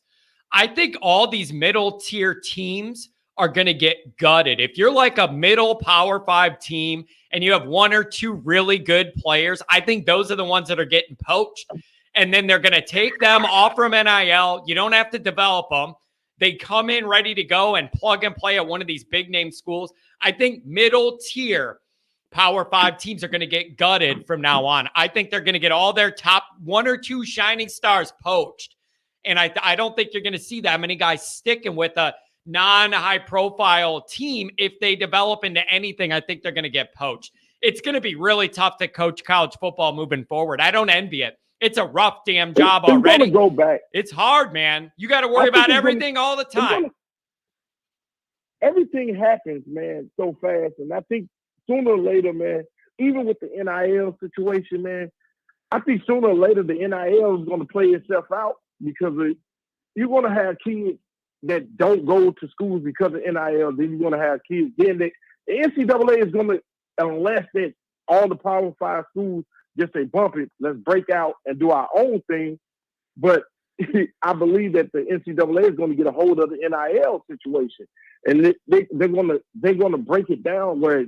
I think all these middle tier teams are going to get gutted. If you're like a middle Power 5 team and you have one or two really good players, I think those are the ones that are getting poached. And then they're going to take them, offer them NIL. You don't have to develop them. They come in ready to go and plug and play at one of these big name schools. I think middle tier Power 5 teams are going to get gutted from now on. I think they're going to get all their top one or two shining stars poached. And I don't think you're going to see that many guys sticking with a non-high profile team. If they develop into anything, I think they're going to get poached. It's going to be really tough to coach college football moving forward. I don't envy it. It's a rough damn job already. It's gonna go back. It's hard, man. You got to worry about everything all the time. Everything happens, man, so fast. And I think sooner or later, man, even with the NIL situation, man, I think sooner or later the NIL is going to play itself out because you're going to have kids that don't go to schools because of NIL. Then you're going to have kids. Then the NCAA is going to, unless that all the Power 5 schools just say, bump it, let's break out and do our own thing. But I believe that the NCAA is going to get a hold of the NIL situation. And they're going to break it down where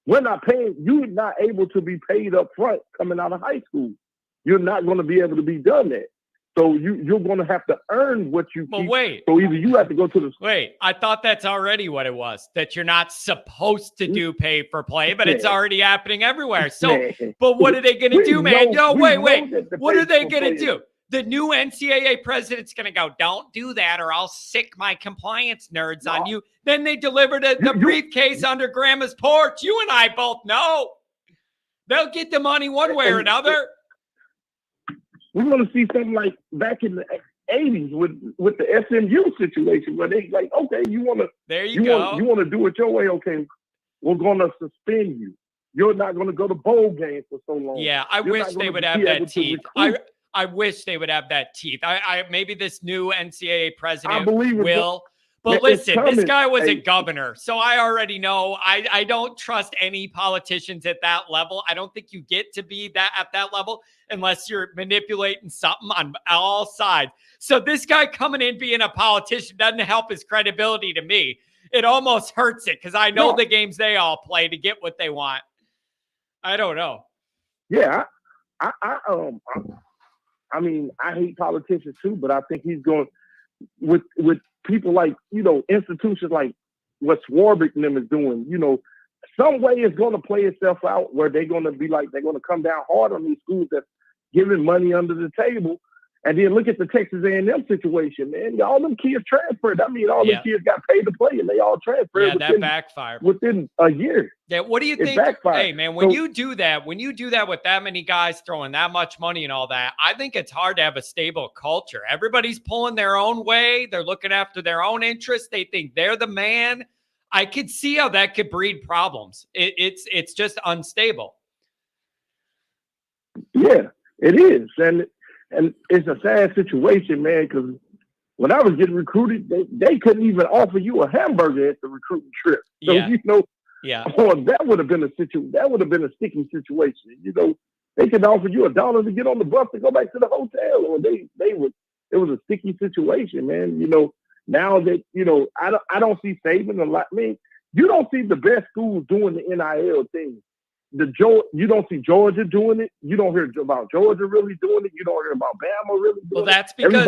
we're not paying. You're not able to be paid up front coming out of high school. You're not going to be able to be done that. So you're going to have to earn what you keep. Wait. So either you have to go to the – Wait, I thought that's already what it was, that you're not supposed to do pay for play, but it's already happening everywhere. So, but what are they going to do, man? Wait. What are they going to do? The new NCAA president's going to go, don't do that or I'll sick my compliance nerds on you. Then they delivered the briefcase under grandma's porch. You and I both know. They'll get the money one way or another. We're going to see something like back in the 80s with the SMU situation where they like, okay, you want to do it your way. Okay, we're going to suspend you. You're not going to go to bowl games for so long. Yeah, I wish they would have that teeth. I wish they would have that teeth. I maybe this new NCAA president will. But listen, this guy was a governor, so I already know. I don't trust any politicians at that level. I don't think you get to be at that level unless you're manipulating something on all sides. So this guy coming in being a politician doesn't help his credibility to me. It almost hurts it because I know the games they all play to get what they want. I don't know. Yeah, I mean, I hate politicians too, but I think he's going with people like, institutions like what Swarbrick and them is doing, some way it's going to play itself out where they're going to be like, they're going to come down hard on these schools that's giving money under the table. And then look at the Texas A&M situation, man. All them kids transferred. I mean, all them kids got paid to play, and they all transferred. Yeah, that backfired within a year. Yeah, what do you think? Hey, man, when you do that with that many guys throwing that much money and all that, I think it's hard to have a stable culture. Everybody's pulling their own way. They're looking after their own interests. They think they're the man. I could see how that could breed problems. It's just unstable. Yeah, it is, and it's a sad situation, man, because when I was getting recruited, they couldn't even offer you a hamburger at the recruiting trip. So, that would have been a sticky situation. They could offer you $1 to get on the bus to go back to the hotel, or it was a sticky situation, man. Now that, I don't see saving a lot. I mean, you don't see the best schools doing the NIL thing. You don't see Georgia doing it. You don't hear about Georgia really doing it. You don't hear about Bama really doing it. Well, that's because,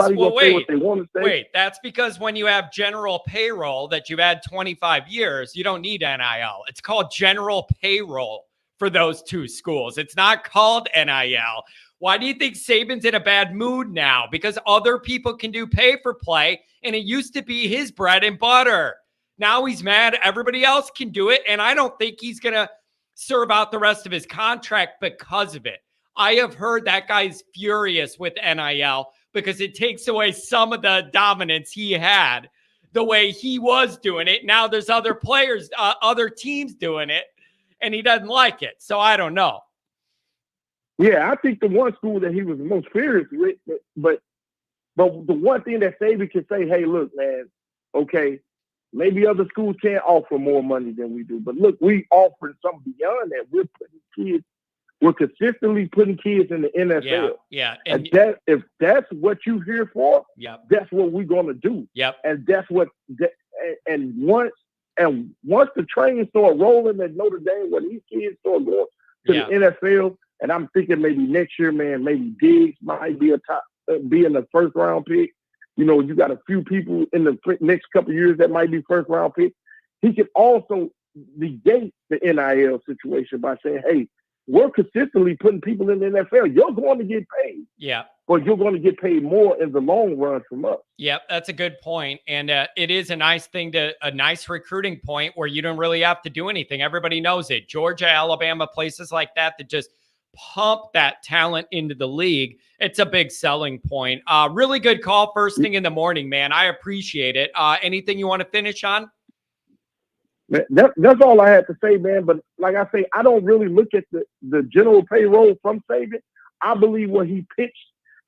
that's because when you have general payroll that you've had 25 years, you don't need NIL. It's called general payroll for those two schools. It's not called NIL. Why do you think Saban's in a bad mood now? Because other people can do pay for play, and it used to be his bread and butter. Now he's mad everybody else can do it, and I don't think he's going to serve out the rest of his contract because of it. I have heard that guy's furious with NIL because it takes away some of the dominance he had the way he was doing it. Now there's other players, other teams doing it. and he doesn't like it. So I don't know. Yeah, I think the one school that he was the most furious with, but the one thing that Saban can say, hey, look, man, okay, maybe other schools can't offer more money than we do, but look, we offering something beyond that. We're consistently putting kids in the NFL. Yeah. And if that's what you're here for, that's what we're gonna do. And that's what. And once the train start rolling at Notre Dame, when these kids start going to the NFL, and I'm thinking maybe next year, man, maybe Diggs might be be in the first round pick. You know, you got a few people in the next couple of years that might be first round pick. He could also negate the NIL situation by saying, hey, we're consistently putting people in the NFL. You're going to get paid. But you're going to get paid more in the long run from us. That's a good point. And it is a nice thing a nice recruiting point where you don't really have to do anything. Everybody knows it. Georgia, Alabama, places like that just pump that talent into the league. It's a big selling point. Really good call first thing in the morning, man. I appreciate it. Anything you want to finish on? That's all I had to say, man. But like I say, I don't really look at the general payroll from Saban. I believe what he pitched,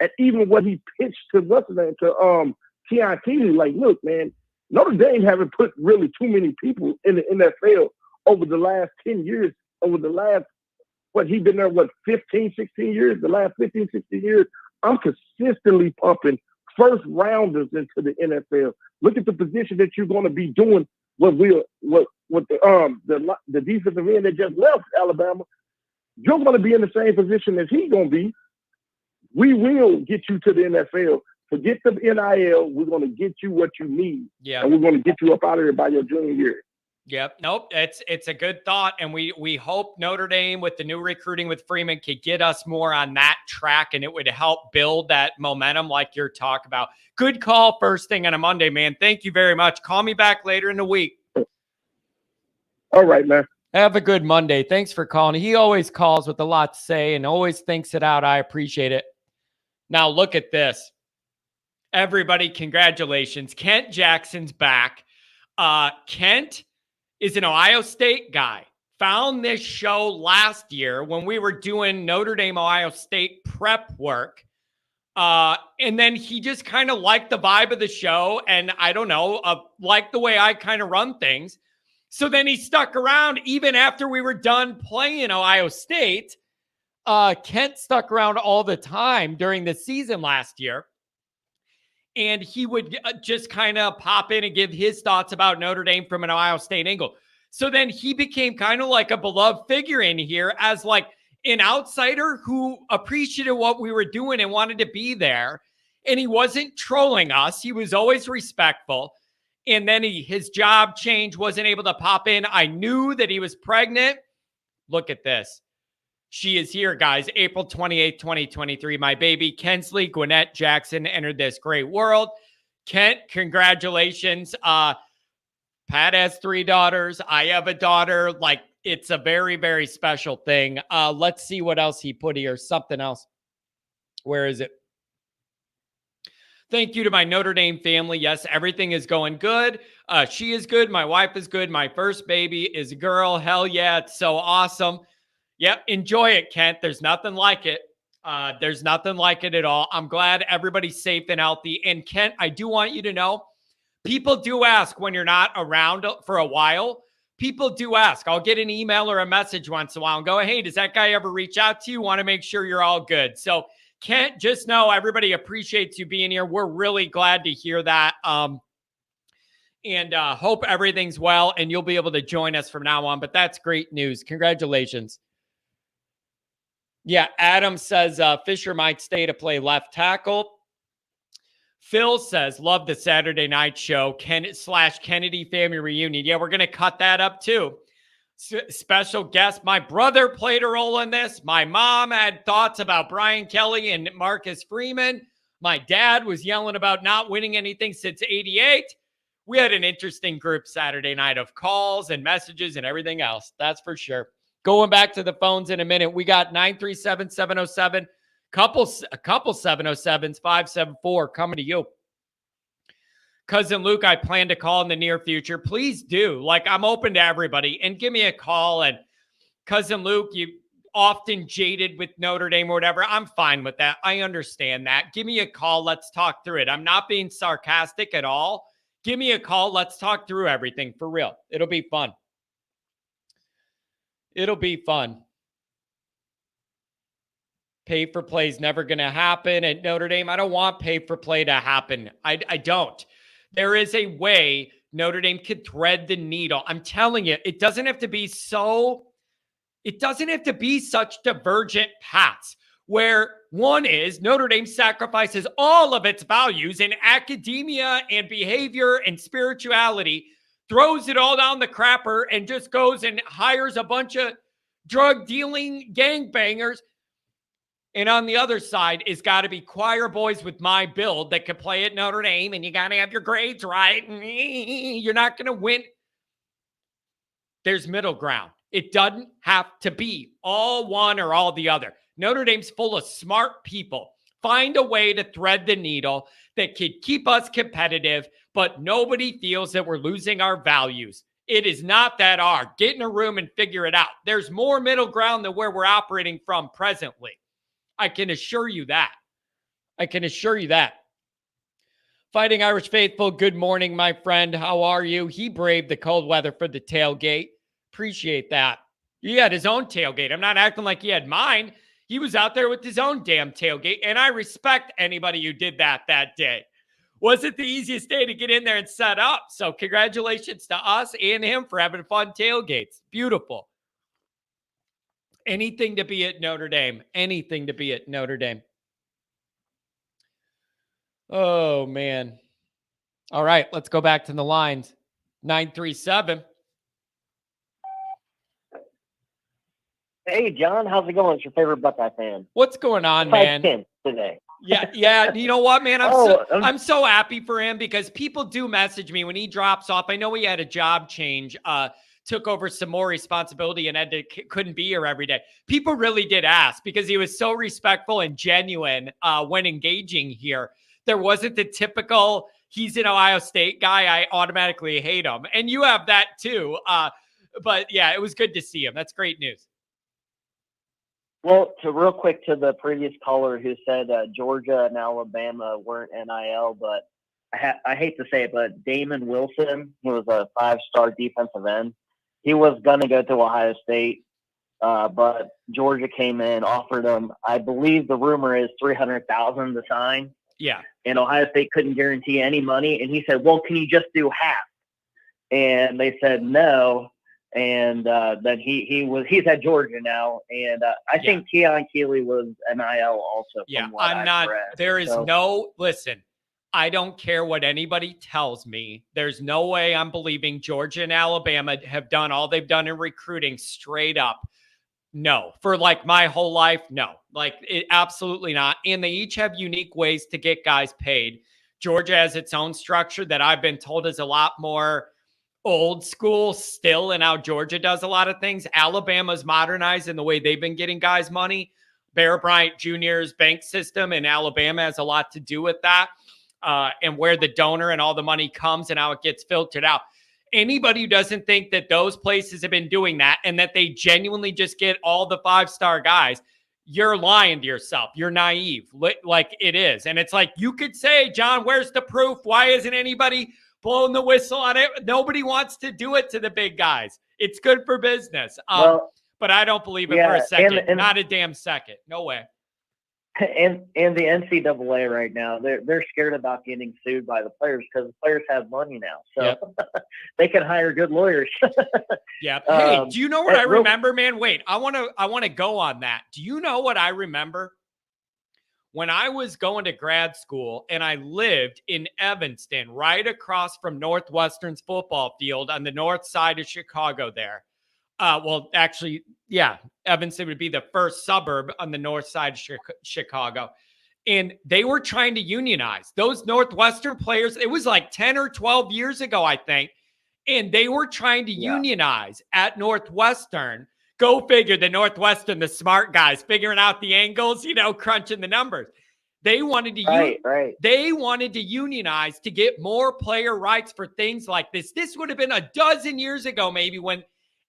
and even what he pitched to Keon Keeley, like, look, man, Notre Dame haven't put really too many people in the NFL over the last 10 years, over the last, he's been there, 15, 16 years, the last 15, 16 years. I'm consistently pumping first rounders into the NFL. Look at the position that you're going to be doing what the defensive end that just left Alabama. You're going to be in the same position as he's going to be. We will get you to the NFL. Forget the NIL. We're going to get you what you need. And we're going to get you up out of there by your junior year. Nope. It's a good thought. And we hope Notre Dame with the new recruiting with Freeman could get us more on that track, and it would help build that momentum like you're talking about. Good call first thing on a Monday, man. Thank you very much. Call me back later in the week. All right, man. Have a good Monday. Thanks for calling. He always calls with a lot to say and always thinks it out. I appreciate it. Now look at this. Everybody, congratulations. Kent Jackson's back. Kent is an Ohio State guy. Found this show last year when we were doing Notre Dame, Ohio State prep work. And then he just kind of liked the vibe of the show. And I don't know, liked the way I kind of run things. So then he stuck around even after we were done playing Ohio State. Kent stuck around all the time during the season last year. And he would just kind of pop in and give his thoughts about Notre Dame from an Ohio State angle. So then he became kind of like a beloved figure in here as like an outsider who appreciated what we were doing and wanted to be there. And he wasn't trolling us. He was always respectful. And then his job change, wasn't able to pop in. I knew that he was pregnant. Look at this. She is here, guys. April 28th, 2023. My baby, Kensley Gwinnett Jackson, entered this great world. Kent, congratulations. Pat has 3 daughters. I have a daughter. Like, it's a very, very special thing. Let's see what else he put here. Something else. Where is it? Thank you to my Notre Dame family. Yes, everything is going good. She is good. My wife is good. My first baby is a girl. Hell yeah. It's so awesome. Yep. Enjoy it, Kent. There's nothing like it. There's nothing like it at all. I'm glad everybody's safe and healthy. And Kent, I do want you to know, people do ask when you're not around for a while. People do ask. I'll get an email or a message once in a while and go, hey, does that guy ever reach out to you? Want to make sure you're all good. So Kent, just know everybody appreciates you being here. We're really glad to hear that. And hope everything's well and you'll be able to join us from now on. But that's great news. Congratulations. Yeah, Adam says Fisher might stay to play left tackle. Phil says, love the Saturday night show, Kennedy family reunion. Yeah, we're going to cut that up too. Special guest. My brother played a role in this. My mom had thoughts about Brian Kelly and Marcus Freeman. My dad was yelling about not winning anything since '88. We had an interesting group Saturday night of calls and messages and everything else. That's for sure. Going back to the phones in a minute. We got 937-707. A couple 707s, 574 coming to you. Cousin Luke, I plan to call in the near future. Please do. Like, I'm open to everybody. And give me a call. And Cousin Luke, you often jaded with Notre Dame or whatever. I'm fine with that. I understand that. Give me a call. Let's talk through it. I'm not being sarcastic at all. Give me a call. Let's talk through everything for real. It'll be fun. It'll be fun. Pay for play is never going to happen at Notre Dame. I don't want pay for play to happen. I don't. There is a way Notre Dame could thread the needle. I'm telling you, it doesn't have to be such divergent paths where one is Notre Dame sacrifices all of its values in academia and behavior and spirituality, throws it all down the crapper and just goes and hires a bunch of drug dealing gangbangers. And on the other side is got to be choir boys with my build that can play at Notre Dame, and you got to have your grades right. You're not going to win. There's middle ground. It doesn't have to be all one or all the other. Notre Dame's full of smart people. Find a way to thread the needle that could keep us competitive, but nobody feels that we're losing our values. It is not that hard. Get in a room and figure it out. There's more middle ground than where we're operating from presently. I can assure you that. Fighting Irish Faithful, good morning, my friend. How are you? He braved the cold weather for the tailgate. Appreciate that. He had his own tailgate. I'm not acting like he had mine. He was out there with his own damn tailgate, and I respect anybody who did that day. Wasn't the easiest day to get in there and set up, so congratulations to us and him for having fun tailgates. Beautiful. Anything to be at Notre Dame. Anything to be at Notre Dame. Oh, man. All right, let's go back to the lines. 937. Hey, John, how's it going? It's your favorite Buckeye fan. What's going on, man? 5'10" today. Yeah. You know what, man? I'm so happy for him because people do message me when he drops off. I know he had a job change, took over some more responsibility and couldn't be here every day. People really did ask because he was so respectful and genuine when engaging here. There wasn't the typical, he's an Ohio State guy, I automatically hate him. And you have that too. But yeah, it was good to see him. That's great news. Well, real quick to the previous caller who said Georgia and Alabama weren't NIL, but I hate to say it, but Damon Wilson, he was a 5-star defensive end. He was going to go to Ohio State, but Georgia came in, offered him, I believe the rumor is $300,000 to sign. Yeah. And Ohio State couldn't guarantee any money. And he said, well, can you just do half? And they said no. And then he's at Georgia now. And I think Keon Keeley was NIL also. Yeah, I'm not. Read. There is no, listen, I don't care what anybody tells me. There's no way I'm believing Georgia and Alabama have done all they've done in recruiting straight up. No, for like my whole life, no, like it, absolutely not. And they each have unique ways to get guys paid. Georgia has its own structure that I've been told is a lot more old school still in how Georgia does a lot of things. Alabama's modernized in the way they've been getting guys money. Bear Bryant Jr.'s bank system in Alabama has a lot to do with that. And where the donor and all the money comes and how it gets filtered out. Anybody who doesn't think that those places have been doing that and that they genuinely just get all the 5-star guys, you're lying to yourself. You're naive, like it is. And it's like, you could say, John, where's the proof? Why isn't anybody blowing the whistle on it? Nobody wants to do it to the big guys. It's good for business. But I don't believe it for a second. Not a damn second. No way. And the NCAA right now, they're scared about getting sued by the players because the players have money now, so they can hire good lawyers. Yeah. Hey, do you know what I remember, man? Wait, I want to go on that. Do you know what I remember? When I was going to grad school and I lived in Evanston, right across from Northwestern's football field on the north side of Chicago there. Well, actually, yeah, Evanston would be the first suburb on the north side of Chicago. And they were trying to unionize those Northwestern players. It was like 10 or 12 years ago, I think. And they were trying to unionize at Northwestern. Go figure, the Northwestern, the smart guys, figuring out the angles, crunching the numbers. They wanted to They wanted to unionize to get more player rights for things like this. This would have been a dozen years ago, maybe, when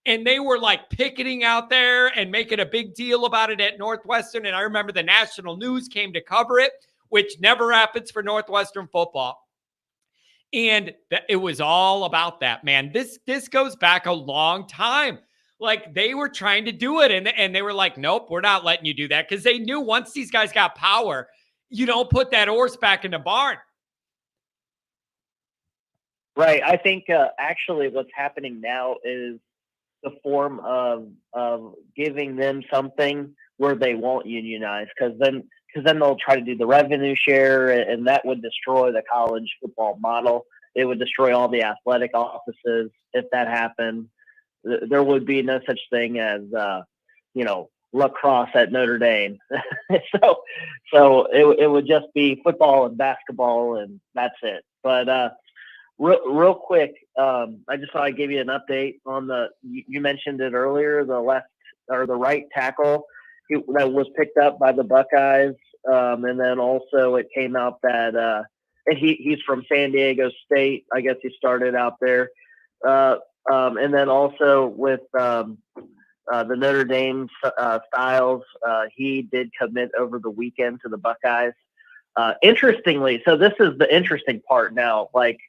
And they were like picketing out there and making a big deal about it at Northwestern. And I remember the national news came to cover it, which never happens for Northwestern football. And it was all about that, man. This goes back a long time. Like they were trying to do it and they were like, nope, we're not letting you do that. Because they knew once these guys got power, you don't put that horse back in the barn. Right. I think actually what's happening now is the form of giving them something where they won't unionize, because then they'll try to do the revenue share, and that would destroy the college football model. It would destroy all the athletic offices if that happened. There would be no such thing as lacrosse at Notre Dame. so it would just be football and basketball, and that's it. But real quick, I just thought I'd give you an update on you mentioned it earlier, the left or the right tackle that was picked up by the Buckeyes. And then also it came out that and he's from San Diego State. I guess he started out there. And then also with the Notre Dame Styles, he did commit over the weekend to the Buckeyes. Interestingly, so this is the interesting part now, like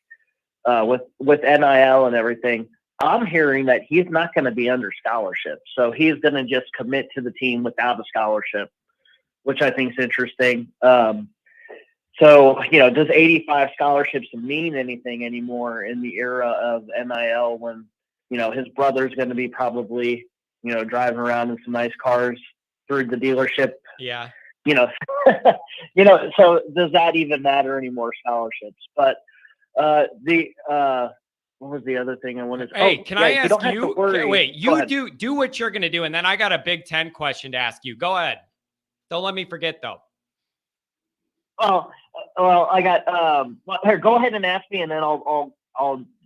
with NIL and everything, I'm hearing that he's not going to be under scholarship. So he's going to just commit to the team without a scholarship, which I think is interesting. So, does 85 scholarships mean anything anymore in the era of NIL when, his brother's going to be probably, driving around in some nice cars through the dealership? Yeah. So does that even matter anymore, scholarships? But what was the other thing I wanted to Hey, can I ask you? Wait, you do what you're going to do. And then I got a Big Ten question to ask you. Go ahead. Don't let me forget though. Oh, well, I got, here, go ahead and ask me and then I'll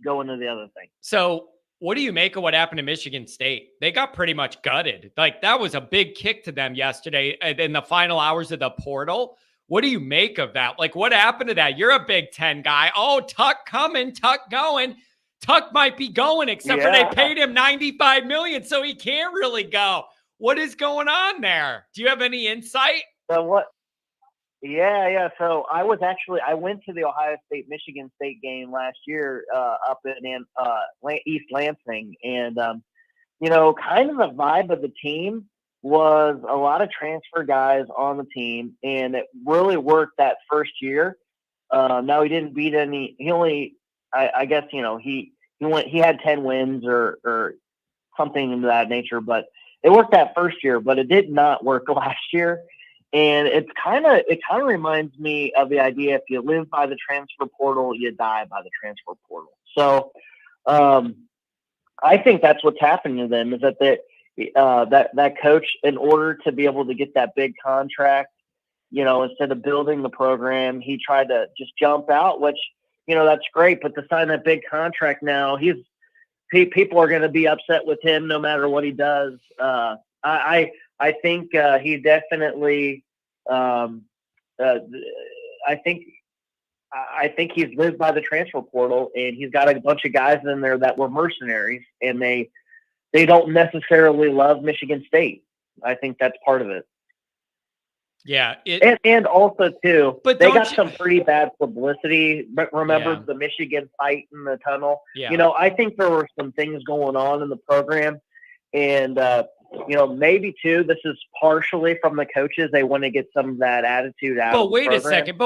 go into the other thing. So what do you make of what happened to Michigan State? They got pretty much gutted. Like that was a big kick to them yesterday in the final hours of the portal. What do you make of that? Like what happened to that? You're a Big Ten guy. Oh, Tuck coming, Tuck going. Tuck might be going, except for they paid him $95 million, so he can't really go. What is going on there? Do you have any insight? So what? Yeah. So I went to the Ohio State Michigan State game last year up in East Lansing, and kind of the vibe of the team was a lot of transfer guys on the team, and it really worked that first year. Now he didn't beat any. He only, I guess, he had 10 wins or something of that nature, but it worked that first year. But it did not work last year, and it kind of reminds me of the idea: if you live by the transfer portal, you die by the transfer portal. So I think that's what's happening to them, is that that coach, in order to be able to get that big contract, instead of building the program, he tried to just jump out, which, that's great. But to sign that big contract now, people are going to be upset with him no matter what he does. I think he definitely, I think he's lived by the transfer portal, and he's got a bunch of guys in there that were mercenaries, and they don't necessarily love Michigan State. I think that's part of it. Yeah. And also, too, but they got some pretty bad publicity. Remember the Michigan fight in the tunnel? Yeah. I think there were some things going on in the program. And, maybe, too, this is partially from the coaches. They want to get some of that attitude out of the program. A second.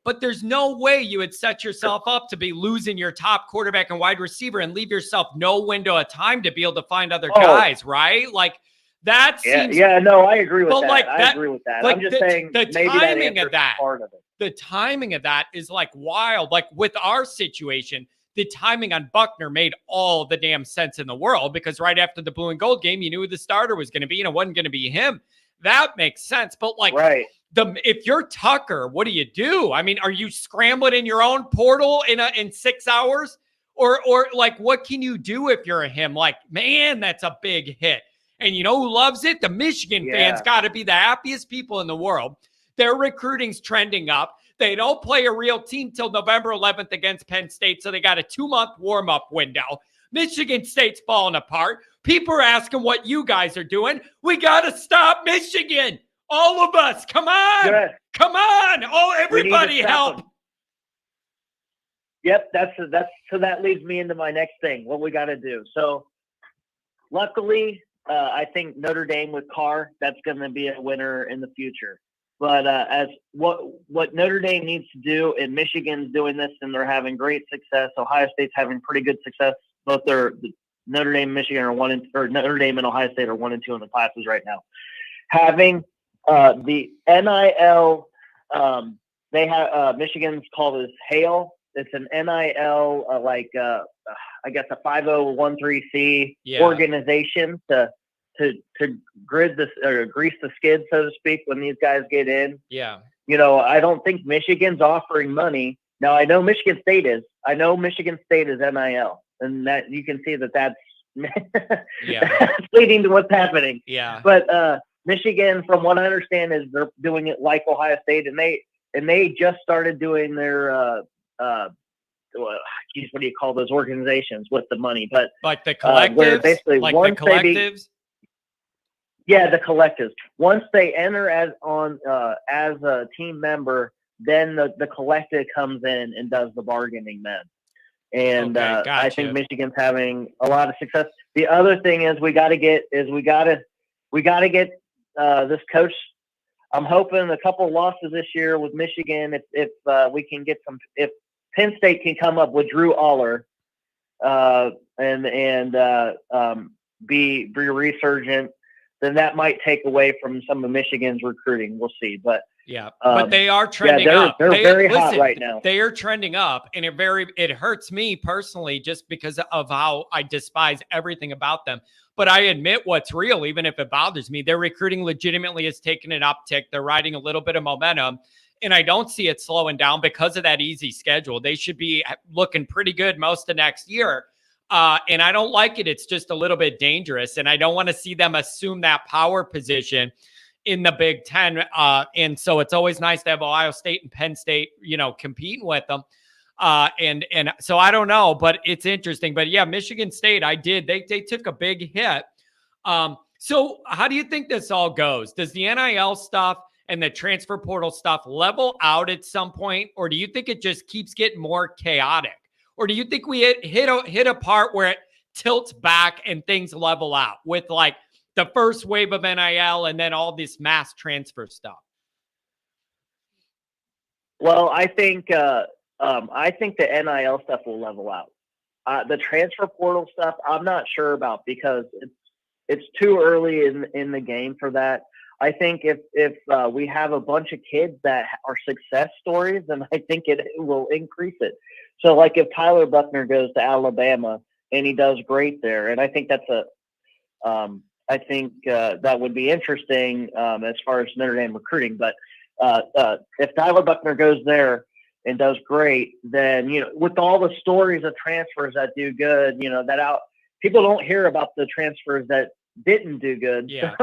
But there's no way you would set yourself up to be losing your top quarterback and wide receiver and leave yourself no window of time to be able to find other guys, right? Like that seems. Yeah, no, I agree with that. I agree with that. Like I'm just saying the maybe timing of that. Part of it. The timing of that is like wild. Like with our situation, the timing on Buckner made all the damn sense in the world, because right after the blue and gold game, you knew who the starter was going to be, and it wasn't going to be him. That makes sense. But like, if you're Tucker, what do you do? I mean, are you scrambling in your own portal in 6 hours? Or like, what can you do if you're him? Like, man, that's a big hit. And you know who loves it? The Michigan fans got to be the happiest people in the world. Their recruiting's trending up. They don't play a real team till November 11th against Penn State, so they got a 2-month warm-up window. Michigan State's falling apart. People are asking what you guys are doing. We got to stop Michigan. All of us. Come on. Good. Come on. Oh, everybody help. Them. Yep, so that leads me into my next thing, what we got to do. So luckily, I think Notre Dame with Carr, that's going to be a winner in the future. But as what Notre Dame needs to do, and Michigan's doing this, and they're having great success. Ohio State's having pretty good success. Both Notre Dame, Michigan or Notre Dame and Ohio State are 1 and 2 in the classes right now. Having the NIL, they have Michigan's called as HAIL. It's an NIL, I guess a 5013C organization to grid this or grease the skid, so to speak, when these guys get in. Yeah. I don't think Michigan's offering money. Now, I know Michigan State is. I know Michigan State is NIL, and that you can see that's leading to what's happening. Yeah. But Michigan, from what I understand, is they're doing it like Ohio State, and they just started doing their what do you call those organizations with the money? But like the collectives, basically like the collectives. The collectives. Once they enter as a team member, then the collective comes in and does the bargaining then. And gotcha. I think Michigan's having a lot of success. The other thing is we got to get this coach. I'm hoping a couple of losses this year with Michigan. If we can get if Penn State can come up with Drew Aller and be resurgent, then that might take away from some of Michigan's recruiting. We'll see, but but they are trending up. They're very hot right now. They are trending up, and it hurts me personally just because of how I despise everything about them. But I admit what's real, even if it bothers me. Their recruiting legitimately has taken an uptick. They're riding a little bit of momentum, and I don't see it slowing down because of that easy schedule. They should be looking pretty good most of next year. And I don't like it. It's just a little bit dangerous, and I don't want to see them assume that power position in the Big Ten. And so it's always nice to have Ohio State and Penn State, competing with them. And so I don't know, but it's interesting. But yeah, Michigan State, they took a big hit. So how do you think this all goes? Does the NIL stuff and the transfer portal stuff level out at some point? Or do you think it just keeps getting more chaotic? Or do you think we hit a part where it tilts back and things level out with like the first wave of NIL and then all this mass transfer stuff? Well, I think the NIL stuff will level out. The transfer portal stuff, I'm not sure about because it's too early in the game for that. I think if we have a bunch of kids that are success stories, then I think it will increase it. So, like if Tyler Buckner goes to Alabama and he does great there, and I think that's that would be interesting as far as Notre Dame recruiting. But if Tyler Buckner goes there and does great, then with all the stories of transfers that do good, people don't hear about the transfers that didn't do good. Yeah,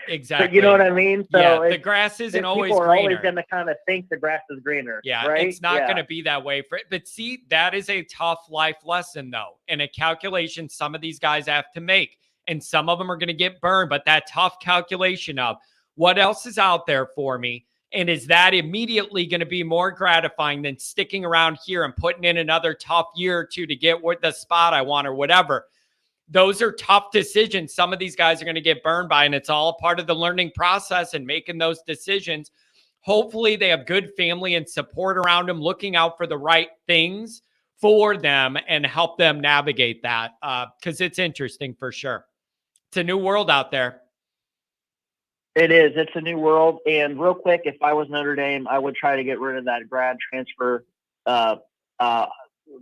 exactly. So, you know what I mean? So the grass isn't always greener. People are always going to kind of think the grass is greener. Yeah, right? It's not going to be that way for it. But see, that is a tough life lesson, though, and a calculation some of these guys have to make. And some of them are going to get burned. But that tough calculation of what else is out there for me, and is that immediately going to be more gratifying than sticking around here and putting in another tough year or two to get the spot I want or whatever? Those are tough decisions. Some of these guys are going to get burned by, and it's all part of the learning process and making those decisions. Hopefully they have good family and support around them, looking out for the right things for them and help them navigate that because it's interesting for sure. It's a new world out there. It is. It's a new world. And real quick, if I was Notre Dame, I would try to get rid of that grad transfer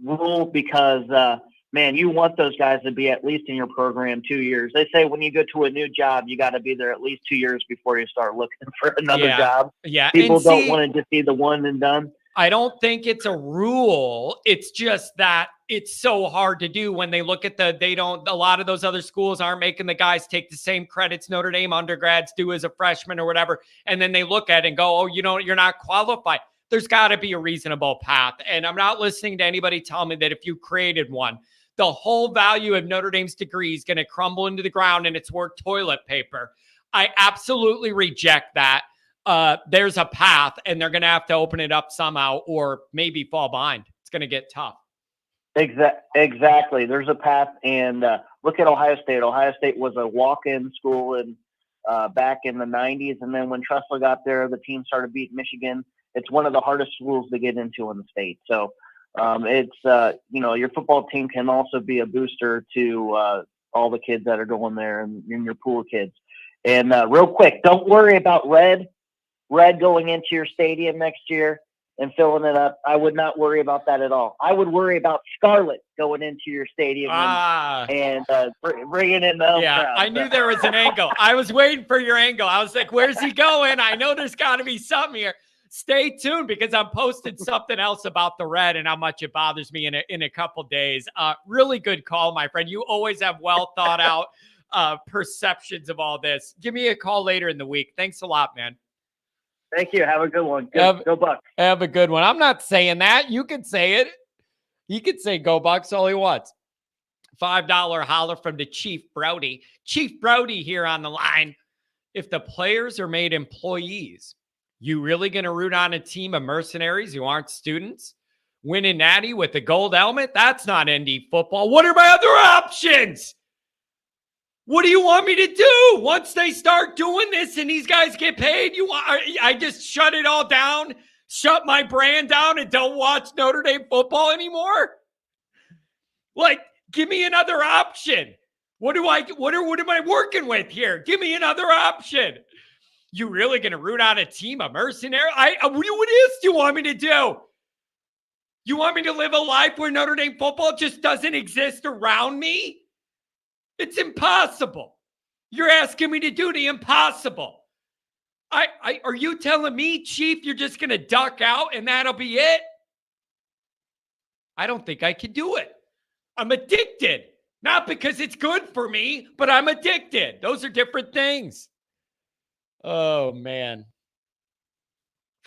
rule because man, you want those guys to be at least in your program 2 years. They say when you go to a new job, you got to be there at least 2 years before you start looking for another job. Yeah. People don't want to just be the one and done. I don't think it's a rule. It's just that it's so hard to do when they look at a lot of those other schools aren't making the guys take the same credits Notre Dame undergrads do as a freshman or whatever. And then they look at it and go, oh, you're not qualified. There's got to be a reasonable path. And I'm not listening to anybody tell me that if you created one, the whole value of Notre Dame's degree is going to crumble into the ground and it's worth toilet paper. I absolutely reject that. There's a path, and they're going to have to open it up somehow or maybe fall behind. It's going to get tough. Exactly. There's a path. And look at Ohio State. Ohio State was a walk-in school back in the 90s. And then when Tressler got there, the team started beating Michigan. It's one of the hardest schools to get into in the state. So your football team can also be a booster to all the kids that are going there and in your pool of kids. And real quick, don't worry about red going into your stadium next year and filling it up. I would not worry about that at all. I would worry about scarlet going into your stadium and bringing in the crowd. I knew there was an angle. I was waiting for your angle. I was like, where's he going? I know there's got to be something here. Stay tuned because I'm posting something else about the red and how much it bothers me in a couple days. Really good call, my friend. You always have well thought out perceptions of all this. Give me a call later in the week. Thanks a lot, man. Thank you. Have a good one. Go Bucks. Have a good one. I'm not saying that. You could say it. He could say go Bucks all he wants. $5 holler from the Chief Brody. Chief Brody here on the line. If the players are made employees, you really going to root on a team of mercenaries who aren't students? Winning natty with a gold helmet? That's not ND football. What are my other options? What do you want me to do? Once they start doing this and these guys get paid, I just shut it all down, shut my brand down and don't watch Notre Dame football anymore? Like, give me another option. What am I working with here? Give me another option. You really going to root on a team of mercenaries? What else do you want me to do? You want me to live a life where Notre Dame football just doesn't exist around me? It's impossible. You're asking me to do the impossible. Are you telling me, Chief, you're just going to duck out and that'll be it? I don't think I can do it. I'm addicted. Not because it's good for me, but I'm addicted. Those are different things. Oh, man.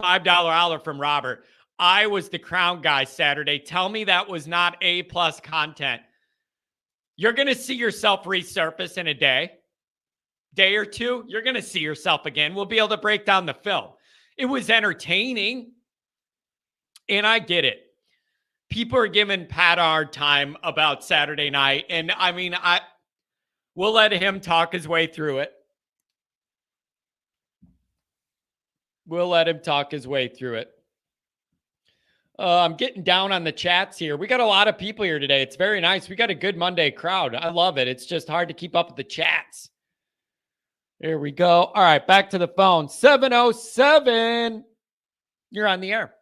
$5 holler from Robert. I was the crown guy Saturday. Tell me that was not A+ content. You're going to see yourself resurface in a day or two. You're going to see yourself again. We'll be able to break down the film. It was entertaining. And I get it. People are giving Pat a hard time about Saturday night. And I mean, we'll let him talk his way through it. I'm getting down on the chats here. We got a lot of people here today. It's very nice. We got a good Monday crowd. I love it. It's just hard to keep up with the chats. There we go. All right, back to the phone. 707. You're on the air.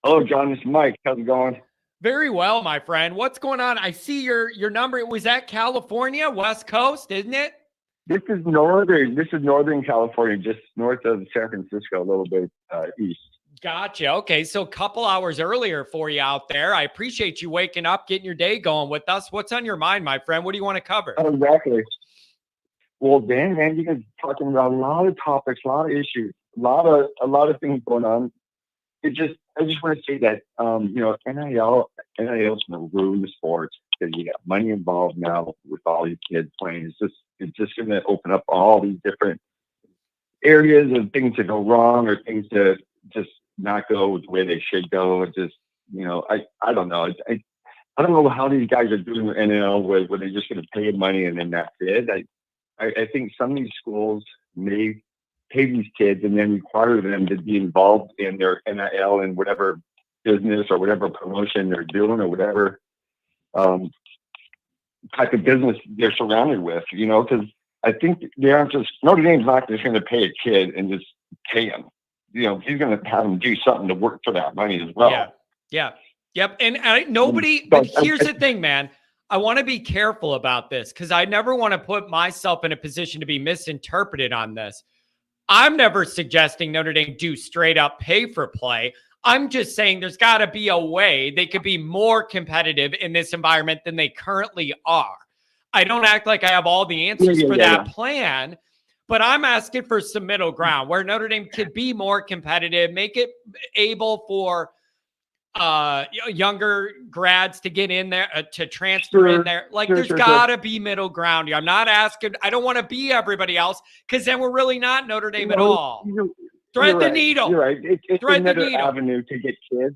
Hello, John. This is Mike. How's it going? Very well, my friend. What's going on? I see your number. It was at California, West Coast, isn't it? This is Northern California, just north of San Francisco, a little bit east. Gotcha. Okay, so a couple hours earlier for you out there. I appreciate you waking up, getting your day going with us. What's on your mind, my friend? What do you want to cover? Oh, exactly. Well, Dan, man, you guys are talking about a lot of topics, a lot of issues, a lot of things going on. I just want to say that NIL is going to ruin the sports because you got money involved now with all these kids playing. It's just going to open up all these different areas of things to go wrong or things to just not go the way they should go. It just, I don't know. I don't know how these guys are doing with NIL where they're just going to pay money and then that's it. I think some of these schools may pay these kids and then require them to be involved in their NIL and whatever business or whatever promotion they're doing or whatever type of business they're surrounded with, because I think they aren't just, Notre Dame's not just going to pay a kid and just pay him. He's going to have him do something to work for that money as well. Yeah. Yep. And but here's the thing, man. I want to be careful about this because I never want to put myself in a position to be misinterpreted on this. I'm never suggesting Notre Dame do straight up pay for play. I'm just saying there's got to be a way they could be more competitive in this environment than they currently are. I don't act like I have all the answers for that plan, But I'm asking for some middle ground where Notre Dame could be more competitive, make it able for younger grads to get in there, to transfer in there. Like there's gotta be middle ground here. I'm not asking, I don't want to be everybody else, because then we're really not Notre Dame at all. Thread the needle. You're right. It's Thread the another needle. avenue to get kids.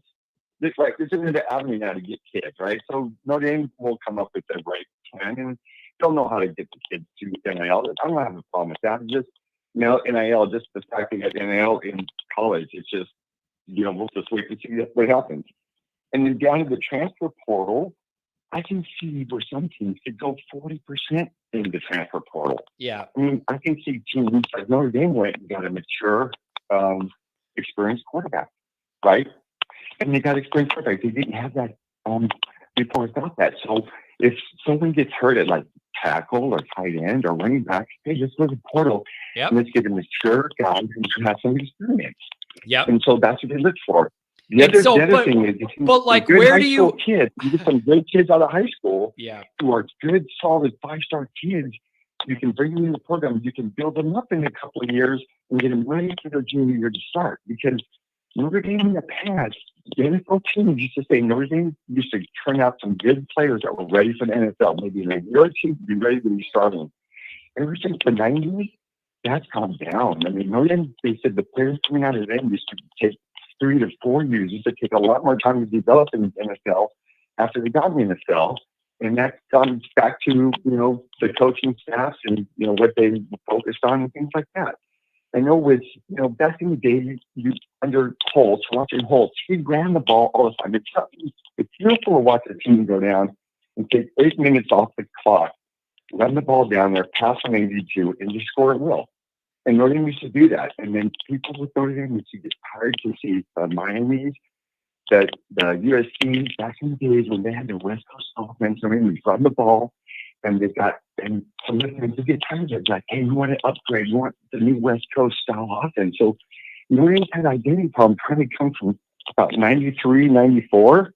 It's right. It's another avenue now to get kids, right? So Notre Dame will come up with the right plan, and they'll know how to get the kids to NIL. I don't have a problem with that. Just NIL, just the fact that NIL in college, it's just we'll just wait to see what happens. And then down to the transfer portal, I can see where some teams could go 40% in the transfer portal. Yeah. I mean, I can see teams like Notre Dame went and got a mature, experienced quarterback, right? And they got experienced quarterback. They didn't have that before without that. So if someone gets hurt at like tackle or tight end or running back, hey, just go to the portal. Yep. And let's get a mature guy who has some experience. Yep. And so that's what they look for. The other thing is, but like, where do you kids? You get some good kids out of high school, yeah, who are good, solid 5-star kids. You can bring them in the program. You can build them up in a couple of years and get them ready for their junior year to start. Because Notre Dame in the past, the NFL team used to say Notre Dame used to turn out some good players that were ready for the NFL. Maybe in a year or two, be ready to be starting. Ever since the 90s, that's gone down. I mean, Notre Dame, they said the players coming out of them used to take 3 to 4 years. Used to take a lot more time to develop in the NFL after they got in the NFL. And that comes back to, the coaching staffs and, what they focused on and things like that. I know with, back in the day, under Holtz, watching Holtz, he ran the ball all the time. It's beautiful to watch a team go down and take 8 minutes off the clock, run the ball down there, pass on 82, and just score at will. And Notre Dame used to do that. And then people with Notre Dame used to get tired to see the Miami's, the USC, back in the days when they had the West Coast offense. I mean, we run the ball, and some listeners to get tired of it. Like, hey, you want to upgrade? You want the new West Coast style offense? So Notre Dame had an identity problem trying to come from about 93, 94,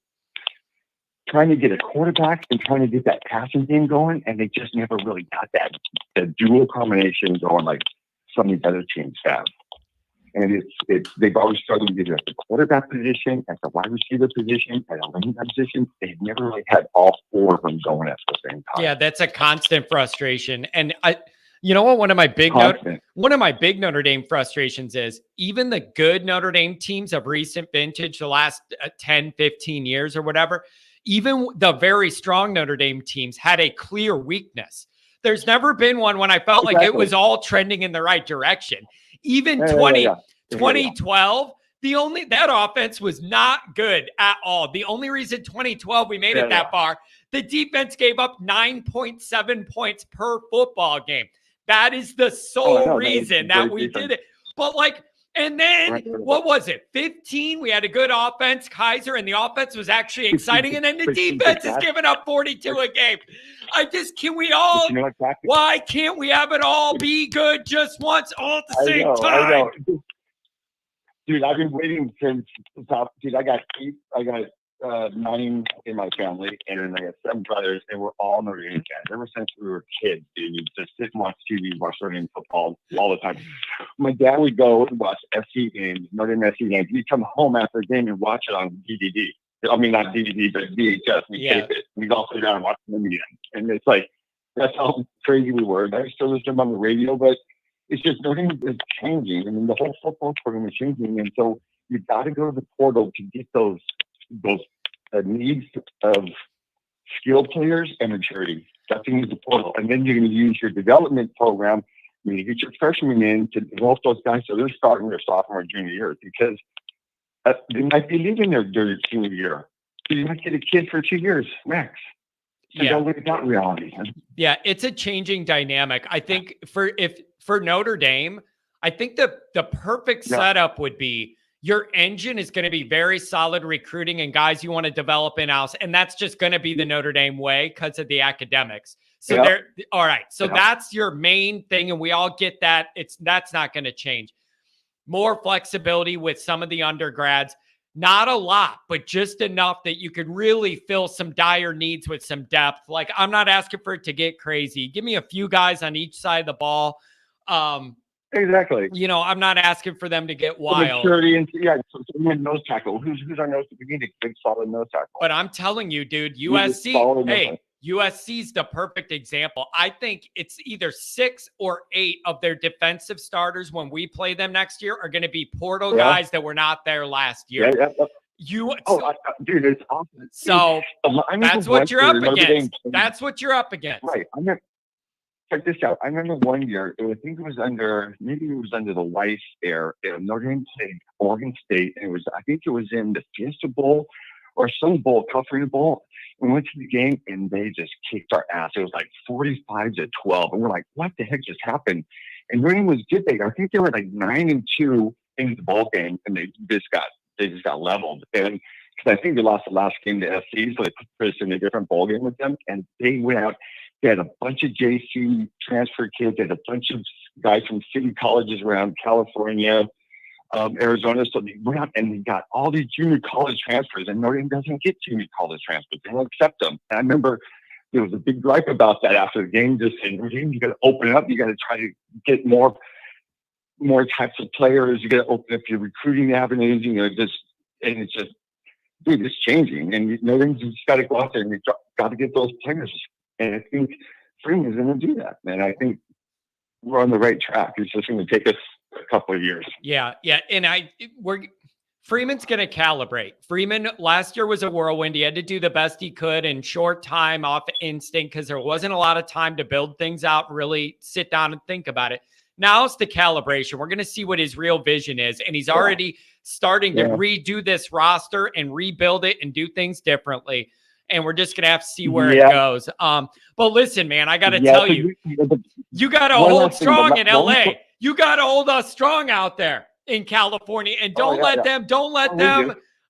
trying to get a quarterback and trying to get that passing game going, and they just never really got the dual combination going like some of these other teams have. And they've always struggled to get at the quarterback position, at the wide receiver position, at a running back position. They've never really had all 4 of them going at the same time. Yeah, that's a constant frustration. And one of my big Notre Dame frustrations is even the good Notre Dame teams of recent vintage, the last 10, 15 years or whatever, even the very strong Notre Dame teams had a clear weakness. There's never been one when I felt like it was all trending in the right direction. Even 2012, that offense was not good at all. The only reason 2012 we made it that far, the defense gave up 9.7 points per football game. That is the sole reason that we did it. But and then what was it? 15, we had a good offense, Kaiser, and the offense was actually exciting. And then the defense is giving up 42 a game. Why can't we have it all be good just once all at the same time? I know. Dude, I've been waiting since the top. Dude, I got 9 in my family, and then I got 7 brothers, and we're all Notre Dame fans. Ever since we were kids, dude, we just sit and watch TV, watch Notre Dame football all the time. My dad would go and watch SC games, Notre Dame SC games. He'd come home after a game and watch it on DVD. I mean, not DVD, but VHS. We tape it. We'd all sit down and watch them again. And it's like, that's how crazy we were. I still listen on the radio, but it's just Notre Dame is changing. I mean, the whole football program is changing. And so you got to go to the portal to get those needs of skilled players and maturity. That's the portal. And then you're going to use your development program. You get your freshmen in to develop those guys so they're starting their sophomore or junior year, because they might be leaving their senior year. So you might get a kid for 2 years max. So don't look at that reality. Yeah, it's a changing dynamic. I think for Notre Dame, I think the perfect setup would be your engine is going to be very solid recruiting and guys you want to develop in-house. And that's just going to be the Notre Dame way because of the academics. So all right. So that's your main thing. And we all get that. That's not going to change. More flexibility with some of the undergrads, not a lot, but just enough that you could really fill some dire needs with some depth. Like, I'm not asking for it to get crazy. Give me a few guys on each side of the ball. Exactly. You know, I'm not asking for them to get The wild. maturity and so we need nose tackle. Who's our nose? We need a good solid nose tackle. But I'm telling you, dude, We need a solid nose tackle. USC's the perfect example. I think it's either 6 or 8 of their defensive starters when we play them next year are going to be portal guys that were not there last year. Dude, it's awesome. So that's what you're up against. That's what you're up against. Right. Check this out. I remember one year, maybe it was under the Weiss era. Notre Dame played Oregon State, and I think it was in the Fiesta Bowl or some bowl, California Bowl. We went to the game, and they just kicked our ass. It was like 45-12, and we're like, "What the heck just happened?" And Notre Dame was good. I think they were like 9-2 in the bowl game, and they just got leveled. And because I think they lost the last game to SC, so they put us in a different bowl game with them, and they went out. They had a bunch of JC transfer kids. They had a bunch of guys from city colleges around California, Arizona. So they went out and they got all these junior college transfers. And Notre Dame doesn't get junior college transfers. They don't accept them. And I remember there was a big gripe about that after the game. Just saying, Notre Dame, you got to open it up. You got to try to get more types of players. You got to open up your recruiting avenues. And it's just, dude, it's changing. And Notre Dame just got to go out there and you got to get those players. And I think Freeman is going to do that, man. I think we're on the right track. It's just going to take us a couple of years. Yeah. And Freeman's going to calibrate. Freeman last year was a whirlwind. He had to do the best he could in short time off instinct because there wasn't a lot of time to build things out, really sit down and think about it. Now it's the calibration. We're going to see what his real vision is. And he's already starting to redo this roster and rebuild it and do things differently. And we're just going to have to see where it goes. But listen, man, I got to tell you, you got to hold strong in LA. You got to hold us strong out there in California. And don't let them,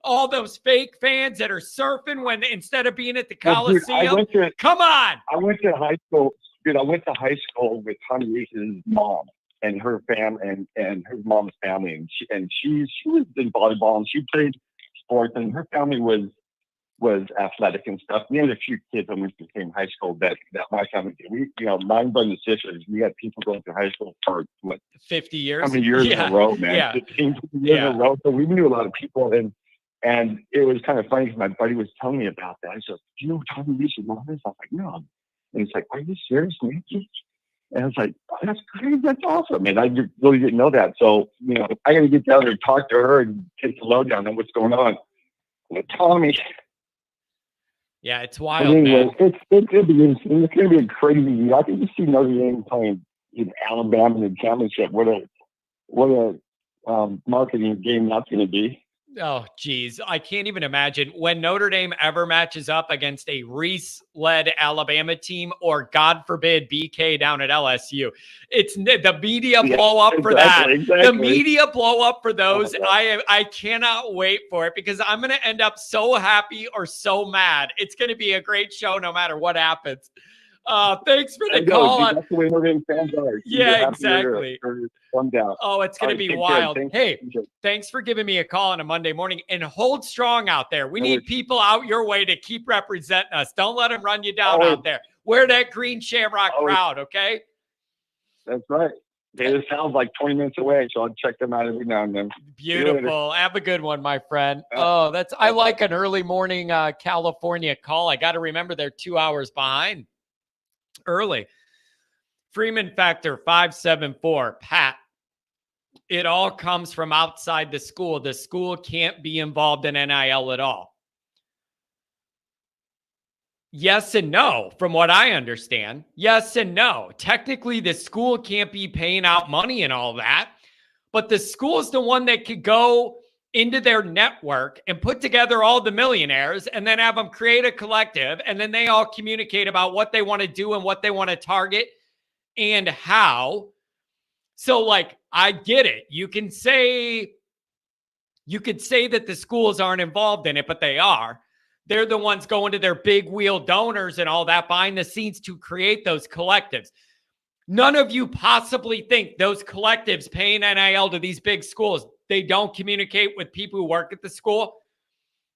all those fake fans that are surfing when instead of being at the Coliseum. Come on. I went to high school. Dude, I went to high school with Tommy Reese's mom and her family and her mom's family. And she was in volleyball and she played sports and her family was athletic and stuff. We had a few kids when we became high school that my family did. We, my brothers and sisters, we had people going to high school for 50 years? How many years in a row, man? 15 years in a row. So we knew a lot of people and it was kind of funny because my buddy was telling me about that. I said, "Do you know Tommy Reese's mom is?" I was like, "No." And he's like, "Are you serious, man?" And I was like, "Oh, that's great. That's awesome." And I really didn't know that. So, I got to get down there and talk to her and take the lowdown on what's going on with Tommy. Yeah, it's wild, anyway, man. It's going to be a crazy year. I can just see Notre Dame playing in Alabama in the championship. What a marketing game that's going to be. Oh, geez. I can't even imagine when Notre Dame ever matches up against a Reese-led Alabama team or, God forbid, BK down at LSU. It's the media blow up for that. Exactly. The media blow up for those. I cannot wait for it because I'm going to end up so happy or so mad. It's going to be a great show no matter what happens. Thanks for the call. Dude, that's the way Notre Dame fans are. Yeah, exactly. Oh, it's going to be wild. Hey, thanks for giving me a call on a Monday morning and hold strong out there. We need people out your way to keep representing us. Don't let them run you down out there. Wear that green shamrock proud, okay? That's right. It sounds like 20 minutes away, so I'll check them out every now and then. Beautiful. Have a good one, my friend. I like an early morning California call. I got to remember they're 2 hours behind. Early. Freeman factor 574. Pat, it all comes from outside the school. The school can't be involved in NIL at all. Yes and no, from what I understand. Yes and no. Technically, the school can't be paying out money and all that, but the school is the one that could go into their network and put together all the millionaires and then have them create a collective. And then they all communicate about what they want to do and what they want to target and how. So I get it. You could say that the schools aren't involved in it, but they are. They're the ones going to their big wheel donors and all that behind the scenes to create those collectives. None of you possibly think those collectives paying NIL to these big schools, they don't communicate with people who work at the school?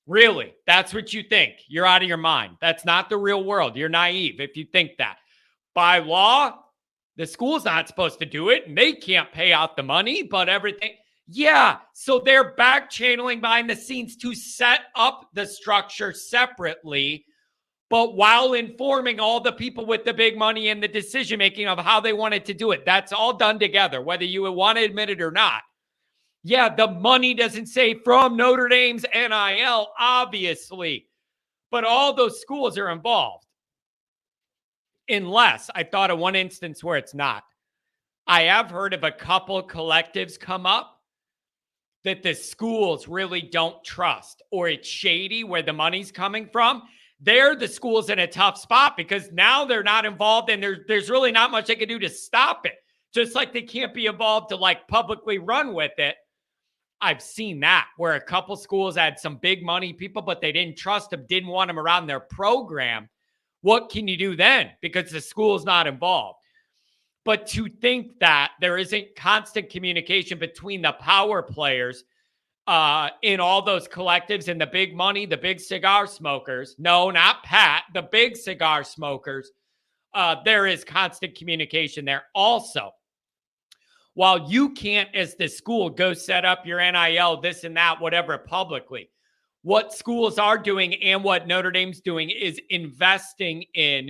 Really? That's what you think? You're out of your mind. That's not the real world. You're naive if you think that. By law, The school's not supposed to do it, and they can't pay out the money, but everything. Yeah, so they're back channeling behind the scenes to set up the structure separately, but while informing all the people with the big money and the decision-making of how they wanted to do it. That's all done together, whether you would want to admit it or not. Yeah, the money doesn't say from Notre Dame's NIL, obviously, but all those schools are involved. Unless I thought of one instance where it's not. I have heard of a couple collectives come up that the schools really don't trust, or it's shady where the money's coming from. They're the schools in a tough spot because now they're not involved and there's really not much they can do to stop it. Just like they can't be involved to like publicly run with it. I've seen that where a couple schools had some big money people, but they didn't trust them, didn't want them around their program. What can you do then? Because the school's not involved. But to think that there isn't constant communication between the power players in all those collectives and the big money, the big cigar smokers. No, not Pat, the big cigar smokers. There is constant communication there. Also, while you can't, as the school, go set up your NIL, this and that, whatever, publicly, what schools are doing and what Notre Dame's doing is investing in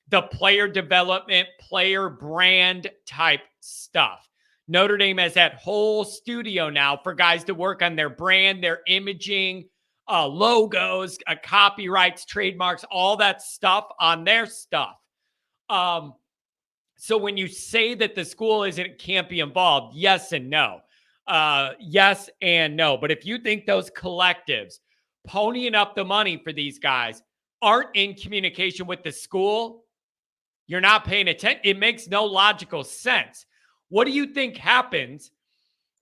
the player development, player brand type stuff. Notre Dame has that whole studio now for guys to work on their brand, their imaging, logos, copyrights, trademarks, all that stuff on their stuff. So when you say that the school can't be involved, yes and no. Yes and no. But if you think those collectives ponying up the money for these guys aren't in communication with the school, you're not paying attention. It makes no logical sense. What do you think happens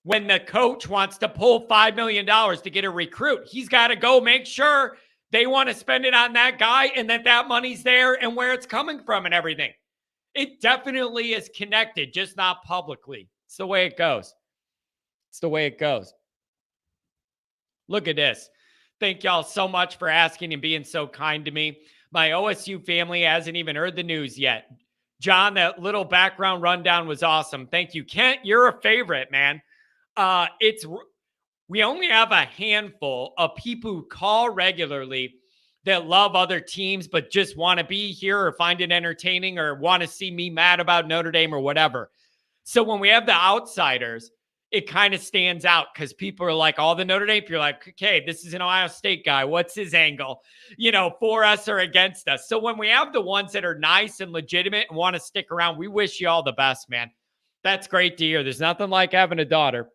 when the coach wants to pull $5 million to get a recruit? He's got to go make sure they want to spend it on that guy and that money's there and where it's coming from and everything. It definitely is connected, just not publicly. It's the way it goes. It's the way it goes. Look at this. Thank y'all so much for asking and being so kind to me. My OSU family hasn't even heard the news yet. John, that little background rundown was awesome. Thank you. Kent, you're a favorite, man. We only have a handful of people who call regularly that love other teams but just want to be here or find it entertaining or want to see me mad about Notre Dame or whatever. So when we have the outsiders, it kind of stands out because people are like, all the Notre Dame, you're like, okay, this is an Ohio State guy. What's his angle? For us or against us. So when we have the ones that are nice and legitimate and want to stick around, we wish you all the best, man. That's great to hear. There's nothing like having a daughter.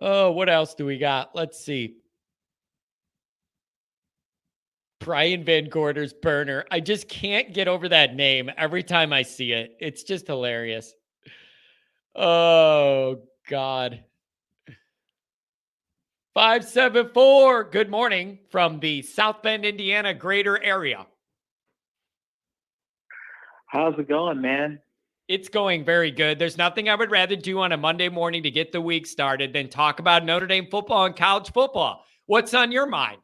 Oh, what else do we got? Let's see. Brian Van Gorder's burner. I just can't get over that name every time I see it. It's just hilarious. Oh, God. 574. Good morning from the South Bend, Indiana greater area. How's it going, man? It's going very good. There's nothing I would rather do on a Monday morning to get the week started than talk about Notre Dame football and college football. What's on your mind?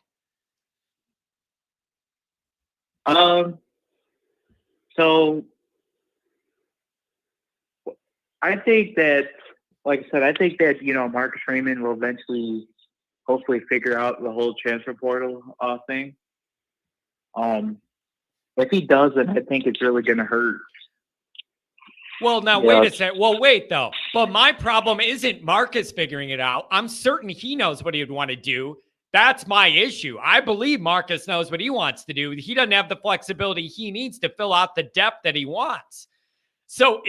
So I think that, like I said, I think that, Marcus Raymond will eventually, hopefully figure out the whole transfer portal thing. If he doesn't, I think it's really going to hurt. Well, now, wait a second. Well, wait, though. But my problem isn't Marcus figuring it out. I'm certain he knows what he would want to do. That's my issue. I believe Marcus knows what he wants to do. He doesn't have the flexibility he needs to fill out the depth that he wants. So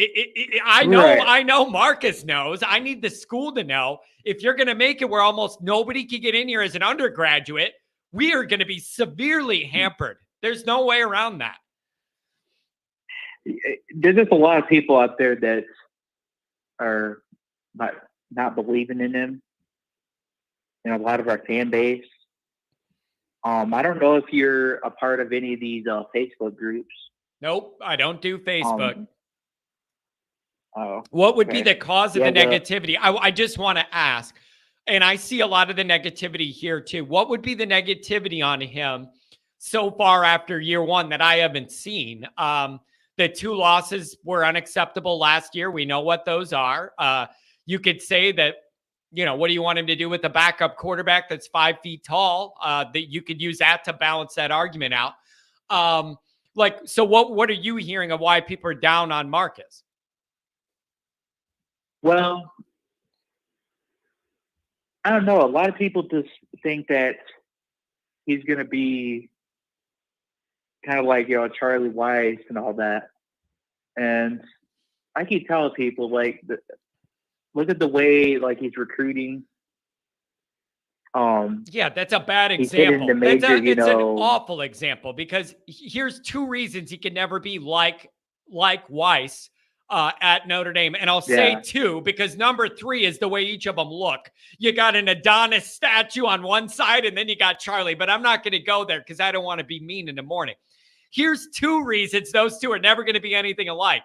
I know Marcus knows. I need the school to know. If you're going to make it where almost nobody can get in here as an undergraduate, we are going to be severely hampered. There's no way around that. There's just a lot of people out there that are not believing in him. A lot of our fan base. I don't know if you're a part of any of these Facebook groups. Nope, I don't do Facebook. Oh, what would be the cause of the negativity? I just want to ask, and I see a lot of the negativity here too. What would be the negativity on him so far after year one that I haven't seen? The 2 losses were unacceptable last year. We know what those are. You could say that, what do you want him to do with a backup quarterback that's 5 feet tall? That you could use that to balance that argument out. So what are you hearing of why people are down on Marcus? Well, I don't know. A lot of people just think that he's going to be kind of like, Charlie Weiss and all that. And I keep telling people, like, look at the way, like, he's recruiting. Yeah, that's a bad he's hitting example. the major, It's an awful example, because here's 2 reasons he can never be like Weiss at Notre Dame. And I'll say 2, because number 3 is the way each of them look. You got an Adonis statue on one side, and then you got Charlie. But I'm not going to go there because I don't want to be mean in the morning. Here's 2 reasons those 2 are never going to be anything alike: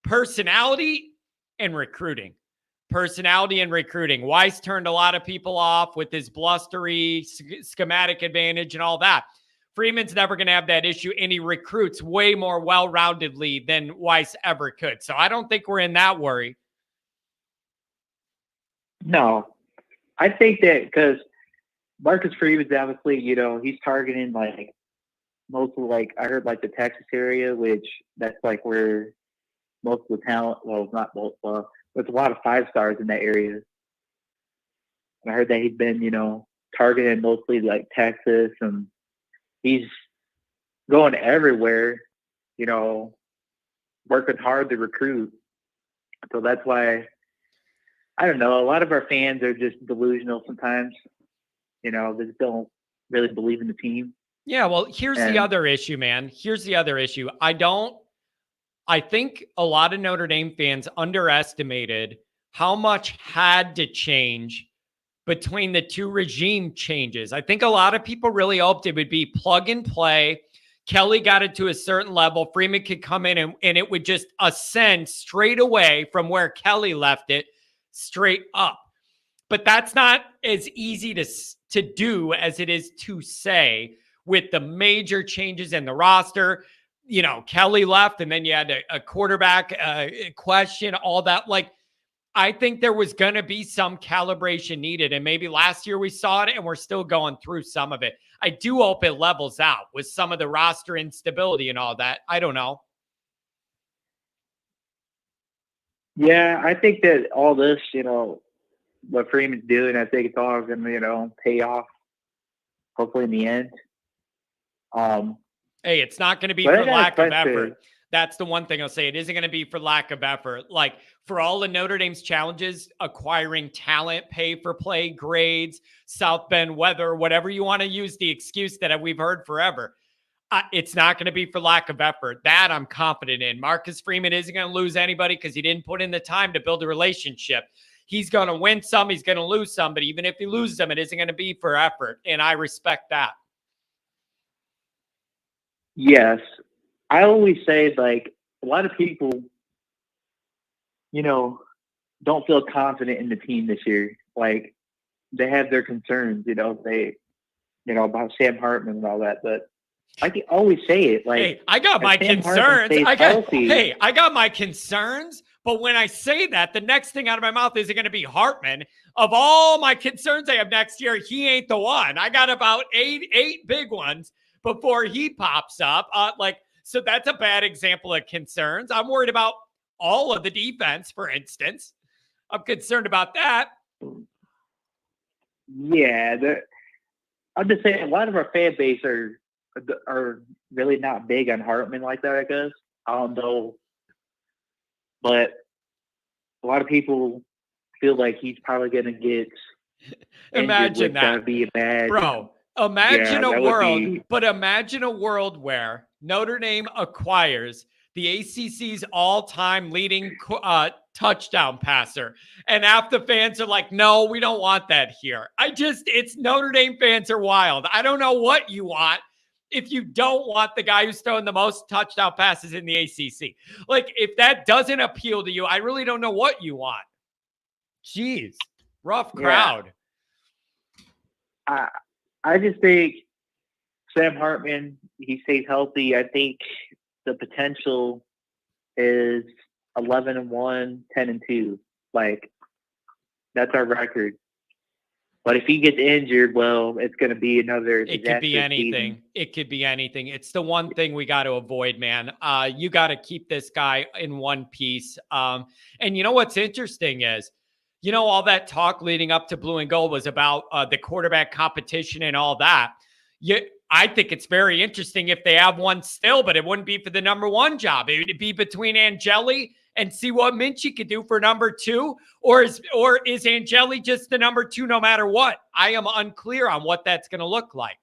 personality and recruiting. Personality and recruiting. Weiss turned a lot of people off with his blustery schematic advantage and all that. Freeman's never going to have that issue, and he recruits way more well-roundedly than Weiss ever could. So I don't think we're in that worry. No. I think that because Marcus Freeman's obviously, he's targeting, like, mostly, like, I heard, like, the Texas area, which that's, like, where most of the talent, well, not most, there's a lot of 5-stars in that area. And I heard that he'd been, targeting mostly, like, Texas, and he's going everywhere, working hard to recruit. So that's why, I don't know, a lot of our fans are just delusional sometimes. They just don't really believe in the team. Yeah, well, here's the other issue, man. Here's the other issue. I think a lot of Notre Dame fans underestimated how much had to change between the 2 regime changes. I think a lot of people really hoped it would be plug and play. Kelly got it to a certain level. Freeman could come in and it would just ascend straight away from where Kelly left it, straight up. But that's not as easy to do as it is to say, with the major changes in the roster. Kelly left, and then you had a quarterback question, all that. Like, I think there was going to be some calibration needed, and maybe last year we saw it, and we're still going through some of it. I do hope it levels out with some of the roster instability and all that. I don't know. Yeah, I think that all this, what Freeman's doing, I think it's all going to, pay off, hopefully in the end. Hey, it's not going to be for lack of effort. That's the one thing I'll say. It isn't going to be for lack of effort. Like, for all of Notre Dame's challenges, acquiring talent, pay for play, grades, South Bend weather, whatever you want to use the excuse that we've heard forever, it's not going to be for lack of effort. That I'm confident in. Marcus Freeman isn't going to lose anybody because he didn't put in the time to build a relationship. He's going to win some. He's going to lose some. But even if he loses them, it isn't going to be for effort. And I respect that. Yes. I always say, like, a lot of people, don't feel confident in the team this year. Like, they have their concerns, about Sam Hartman and all that. But I can always say it. Like, hey, I got my concerns. I got my concerns. But when I say that, the next thing out of my mouth isn't going to be Hartman. Of all my concerns I have next year, he ain't the one. I got about eight big ones before he pops up. So that's a bad example of concerns. I'm worried about all of the defense, for instance. I'm concerned about that. Yeah. I'm just saying, a lot of our fan base are really not big on Hartman like that, I guess. I don't know. But a lot of people feel like he's probably going to get imagine that. Be a bad, bro. Imagine imagine a world where Notre Dame acquires the ACC's all-time leading touchdown passer, and half the fans are like, no, we don't want that here. It's Notre Dame fans are wild. I don't know what you want if you don't want the guy who's throwing the most touchdown passes in the ACC. Like, if that doesn't appeal to you, I really don't know what you want. Jeez, rough crowd. Yeah. I just think Sam Hartman, he stays healthy. I think the potential is 11-1, 10-2. Like, that's our record. But if he gets injured, well, it's going to be another. It could be anything. Season. It could be anything. It's the one thing we got to avoid, man. You got to keep this guy in one piece. And you know what's interesting is, all that talk leading up to blue and gold was about the quarterback competition and all that. I think it's very interesting if they have one still, but it wouldn't be for the number one job. It would be between Angeli and see what Minchie could do for number two, or is Angeli just the number two no matter what? I am unclear on what that's going to look like.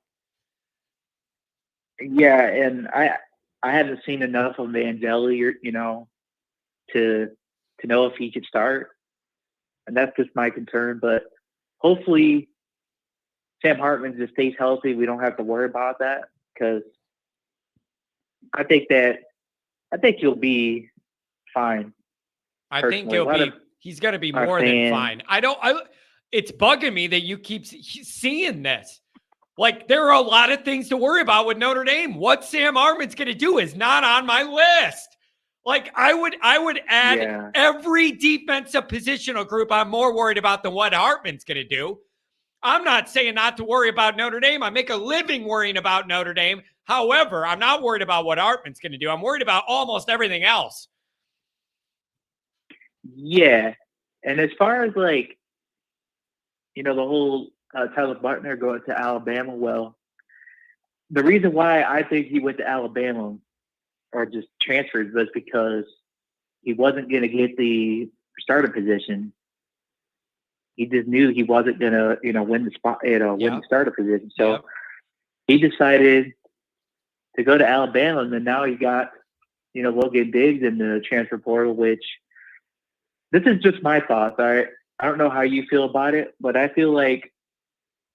Yeah, and I haven't seen enough of Angeli, to know if he could start, and that's just my concern. But hopefully, Sam Hartman just stays healthy. We don't have to worry about that, because I think he'll be fine. I think he's going to be more than fine. It's bugging me that you keep seeing this. Like, there are a lot of things to worry about with Notre Dame. What Sam Hartman's going to do is not on my list. Like, I would add every defensive positional group I'm more worried about than what Hartman's going to do. I'm not saying not to worry about Notre Dame. I make a living worrying about Notre Dame. However, I'm not worried about what Hartman's going to do. I'm worried about almost everything else. Yeah. And as far as, the whole Tyler Buckner going to Alabama, well, the reason why I think he went to Alabama or just transferred was because he wasn't going to get the starter position. He just knew he wasn't going to, win the spot, win the starter position. So he decided to go to Alabama, and then now he got, Logan Diggs in the transfer portal, which this is just my thoughts. I don't know how you feel about it, but I feel like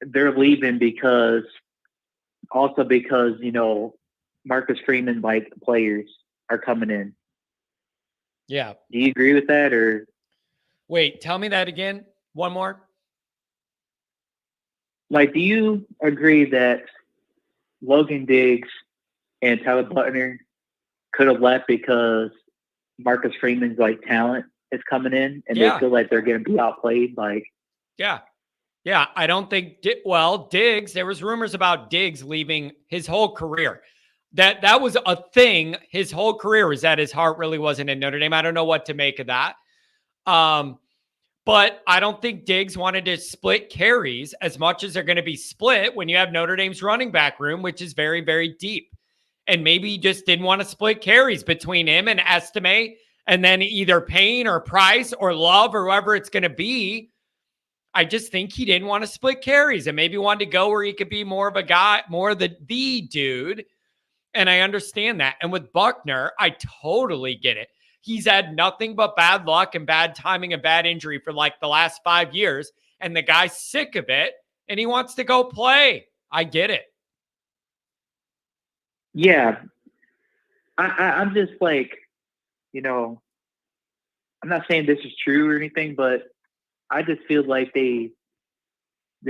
they're leaving because Marcus Freeman players are coming in. Yeah. Do you agree with that, or? Wait, tell me that again. One more. Do you agree that Logan Diggs and Tyler Buckner could have left because Marcus Freeman's talent is coming in, and they feel like they're going to be outplayed? Yeah, I don't think. Diggs. There was rumors about Diggs leaving his whole career. That was a thing. His whole career was that his heart really wasn't in Notre Dame. I don't know what to make of that. But I don't think Diggs wanted to split carries as much as they're going to be split when you have Notre Dame's running back room, which is very, very deep. And maybe he just didn't want to split carries between him and Estime, and then either Payne or Price or Love or whoever it's going to be. I just think he didn't want to split carries and maybe wanted to go where he could be more of a guy, more of the dude. And I understand that. And with Buckner, I totally get it. He's had nothing but bad luck and bad timing and bad injury for the last 5 years. And the guy's sick of it and he wants to go play. I get it. Yeah. I'm just I'm not saying this is true or anything, but I just feel like the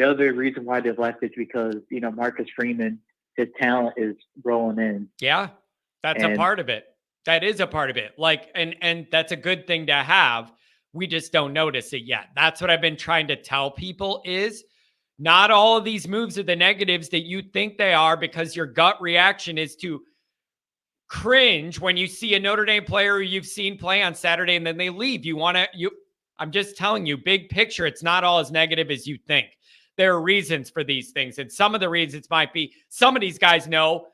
other reason why they've left is because, Marcus Freeman, his talent is rolling in. Yeah, that's a part of it. That is a part of it. And that's a good thing to have. We just don't notice it yet. That's what I've been trying to tell people is not all of these moves are the negatives that you think they are, because your gut reaction is to cringe when you see a Notre Dame player who you've seen play on Saturday and then they leave. I'm just telling you, big picture, it's not all as negative as you think. There are reasons for these things. And some of the reasons might be some of these guys know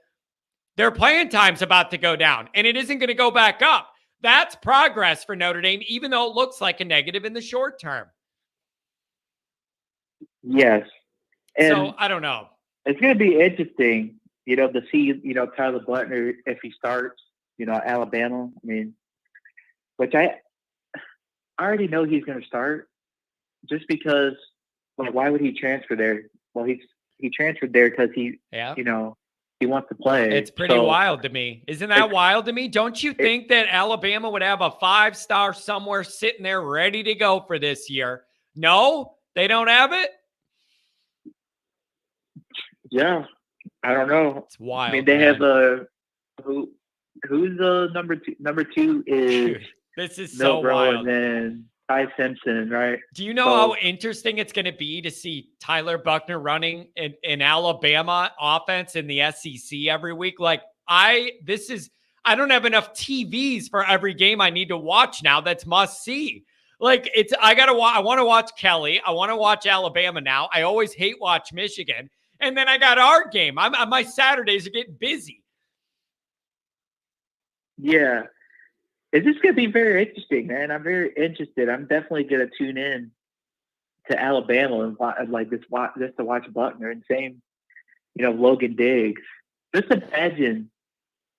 their playing time's about to go down and it isn't going to go back up. That's progress for Notre Dame, even though it looks like a negative in the short term. Yes. And so I don't know. It's going to be interesting, to see, Tyler Buckner, if he starts, Alabama. I mean, which I already know he's going to start just because, why would he transfer there? Well, he transferred there because he wants to play. It's pretty wild to me. Isn't that wild to me? Don't you think that Alabama would have a 5-star somewhere sitting there ready to go for this year? No, they don't have it? Yeah. I don't know. It's wild. I mean, they have who's the number two? Number two is Dude, this is so Milbro, wild. and then Ty Simpson, right? Do you know So- how interesting it's going to be to see Tyler Buckner running in Alabama offense in the SEC every week? Like I don't have enough TVs for every game I need to watch now. That's must see. Like I want to watch Kelly. I want to watch Alabama now. I always hate watch Michigan. And then I got our game. My Saturdays are getting busy. Yeah. It's just going to be very interesting, man. I'm very interested. I'm definitely going to tune in to Alabama and like just to watch Buckner, and same, Logan Diggs. Just imagine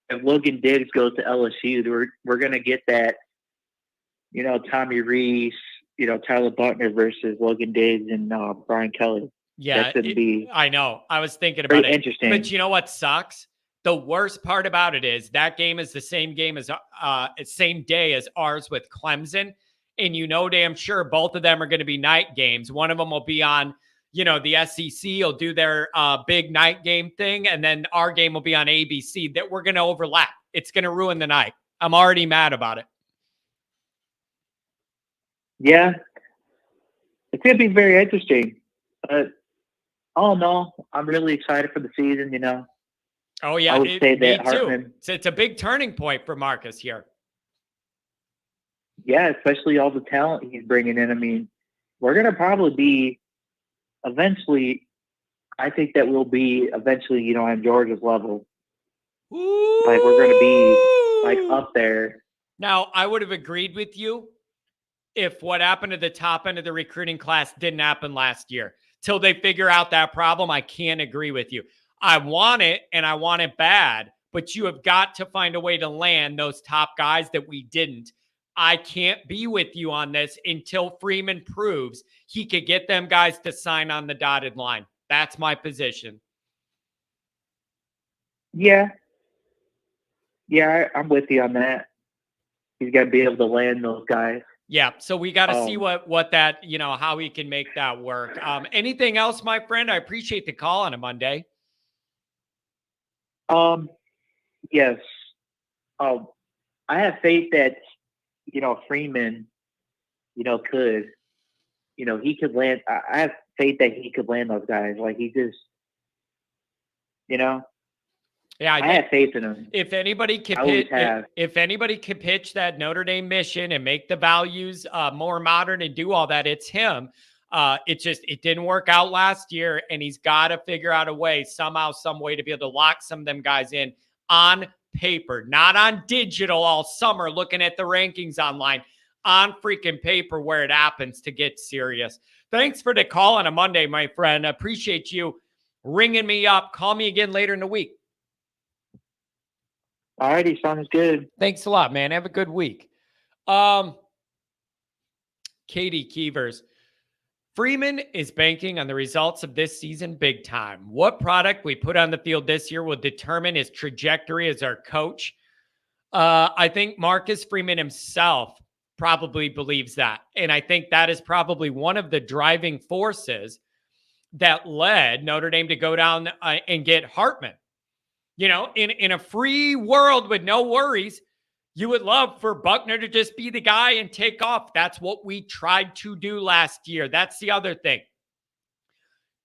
if Logan Diggs goes to LSU, we're going to get that, Tommy Rees, Tyler Buckner versus Logan Diggs and Brian Kelly. Yeah, That's going to be I know. I was thinking about it. interesting. But you know what sucks? The worst part about it is that game is the same day as ours with Clemson. And damn sure both of them are going to be night games. One of them will be on, the SEC will do their big night game thing. And then our game will be on ABC. That we're going to overlap. It's going to ruin the night. I'm already mad about it. Yeah. It's going to be very interesting. But all in all, I'm really excited for the season, Oh, yeah. I would say that me too. Hartman. It's a big turning point for Marcus here. Yeah, especially all the talent he's bringing in. I mean, we're going to probably be eventually, I think that we'll be eventually, on Georgia's level. Ooh. Like, we're going to be, like, up there. Now, I would have agreed with you if what happened at the top end of the recruiting class didn't happen last year. Till they figure out that problem, I can't agree with you. I want it, and I want it bad, but you have got to find a way to land those top guys that we didn't. I can't be with you on this until Freeman proves he could get them guys to sign on the dotted line. That's my position. Yeah. Yeah, I'm with you on that. He's got to be able to land those guys. Yeah, so we got to see what that, how he can make that work. Anything else, my friend? I appreciate the call on a Monday. Yes. I have faith that, Freeman, could, he could land. I have faith that he could land those guys. Like, he just, yeah, I have faith in him. If anybody could pitch that Notre Dame mission and make the values more modern and do all that, it's him. It didn't work out last year, and he's got to figure out a way, somehow, some way to be able to lock some of them guys in on paper, not on digital all summer, looking at the rankings online, on freaking paper where it happens to get serious. Thanks for the call on a Monday, my friend. I appreciate you ringing me up. Call me again later in the week. All righty, sounds good. Thanks a lot, man. Have a good week. Katie Keevers. Freeman is banking on the results of this season big time. What product we put on the field this year will determine his trajectory as our coach. I think Marcus Freeman himself probably believes that. And I think that is probably one of the driving forces that led Notre Dame to go down and get Hartman. In a free world with no worries, you would love for Buckner to just be the guy and take off. That's what we tried to do last year. That's the other thing.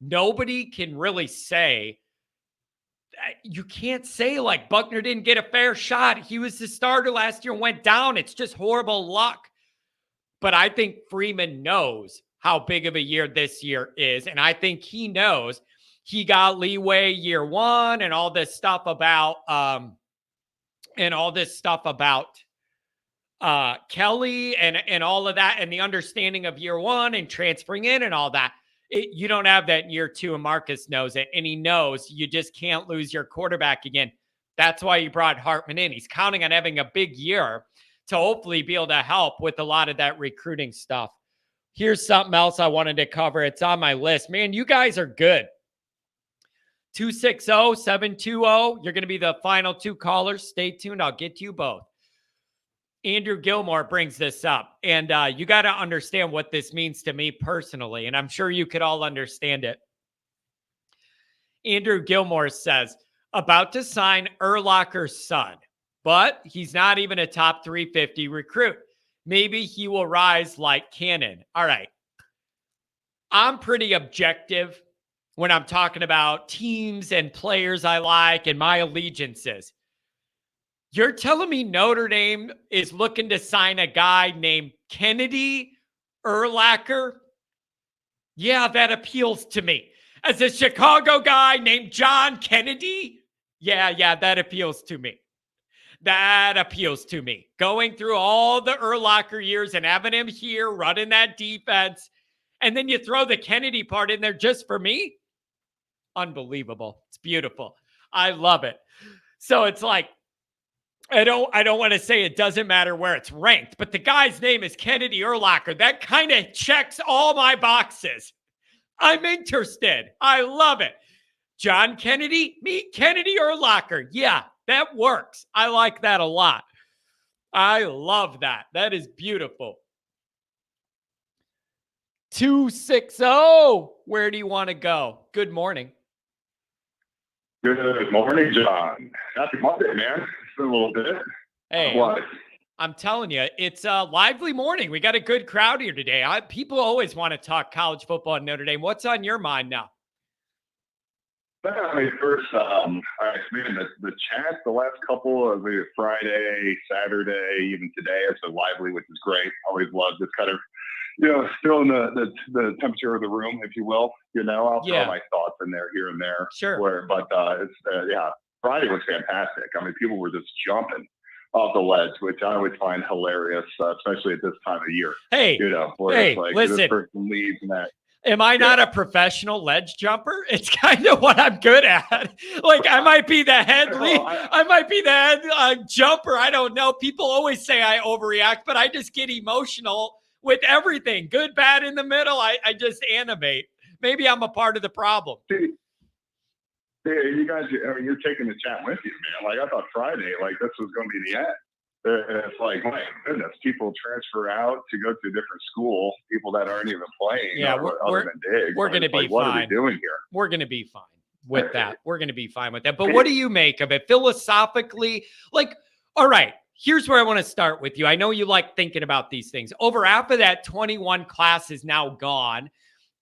Nobody can really say, you can't say like Buckner didn't get a fair shot. He was the starter last year and went down. It's just horrible luck. But I think Freeman knows how big of a year this year is. And I think he knows he got leeway year one and all this stuff about Kelly and all of that, and the understanding of year one and transferring in and all that. You don't have that in year two, and Marcus knows it, and he knows you just can't lose your quarterback again. That's why you brought Hartman in. He's counting on having a big year to hopefully be able to help with a lot of that recruiting stuff. Here's something else I wanted to cover. It's on my list. Man, you guys are good. 260-720. You're going to be the final two callers. Stay tuned. I'll get to you both. Andrew Gilmore brings this up, and you got to understand what this means to me personally, and I'm sure you could all understand it. Andrew Gilmore says, about to sign Urlacher's son. but he's not even a top 350 recruit. Maybe he will rise like Cannon. All right. I'm pretty objective when I'm talking about teams and players I like and my allegiances. You're telling me Notre Dame is looking to sign a guy named Kennedy Urlacher? Yeah, that appeals to me. As a Chicago guy named John Kennedy, yeah, that appeals to me. That appeals to me. Going through all the Urlacher years and having him here running that defense, and then you throw the Kennedy part in there just for me? Unbelievable. It's beautiful. I love it. So it's like, I don't want to say it doesn't matter where it's ranked, but the guy's name is Kennedy Urlacher. That kind of checks all my boxes. I'm interested. I love it. John Kennedy, meet Kennedy Urlacher. Yeah, that works. I like that a lot. I love that. That is beautiful. 260. Where do you want to go? Good morning. Good morning, John. Happy Monday, man. It's been a little bit. Hey, I'm telling you, it's a lively morning. We got a good crowd here today. People always want to talk college football in Notre Dame. What's on your mind now? I mean, first, man, the chat, the last couple of Friday, Saturday, even today, it's been lively, which is great. Always love this kind of, feeling the temperature of the room, if you will. I'll throw my thoughts in there here and there. Sure. Friday was fantastic. I mean, people were just jumping off the ledge, which I always find hilarious, especially at this time of year. Hey, it's like listen. This person leads and that. Am I not a professional ledge jumper? It's kind of what I'm good at. Like I might be the head lead. I might be the head jumper. I don't know. People always say I overreact, but I just get emotional with everything. Good, bad, in the middle. I just animate. Maybe I'm a part of the problem. You guys, you're taking the chat with you, man. Like I thought Friday, like this was going to be the end. It's like, my goodness, people transfer out to go to a different school, people that aren't even playing. Yeah, other than Diggs. We're going to be fine. What are we doing here? We're going to be fine with that. We're going to be fine with that. But what do you make of it philosophically? Like, all right, here's where I want to start with you. I know you like thinking about these things. Over half of that 21 class is now gone.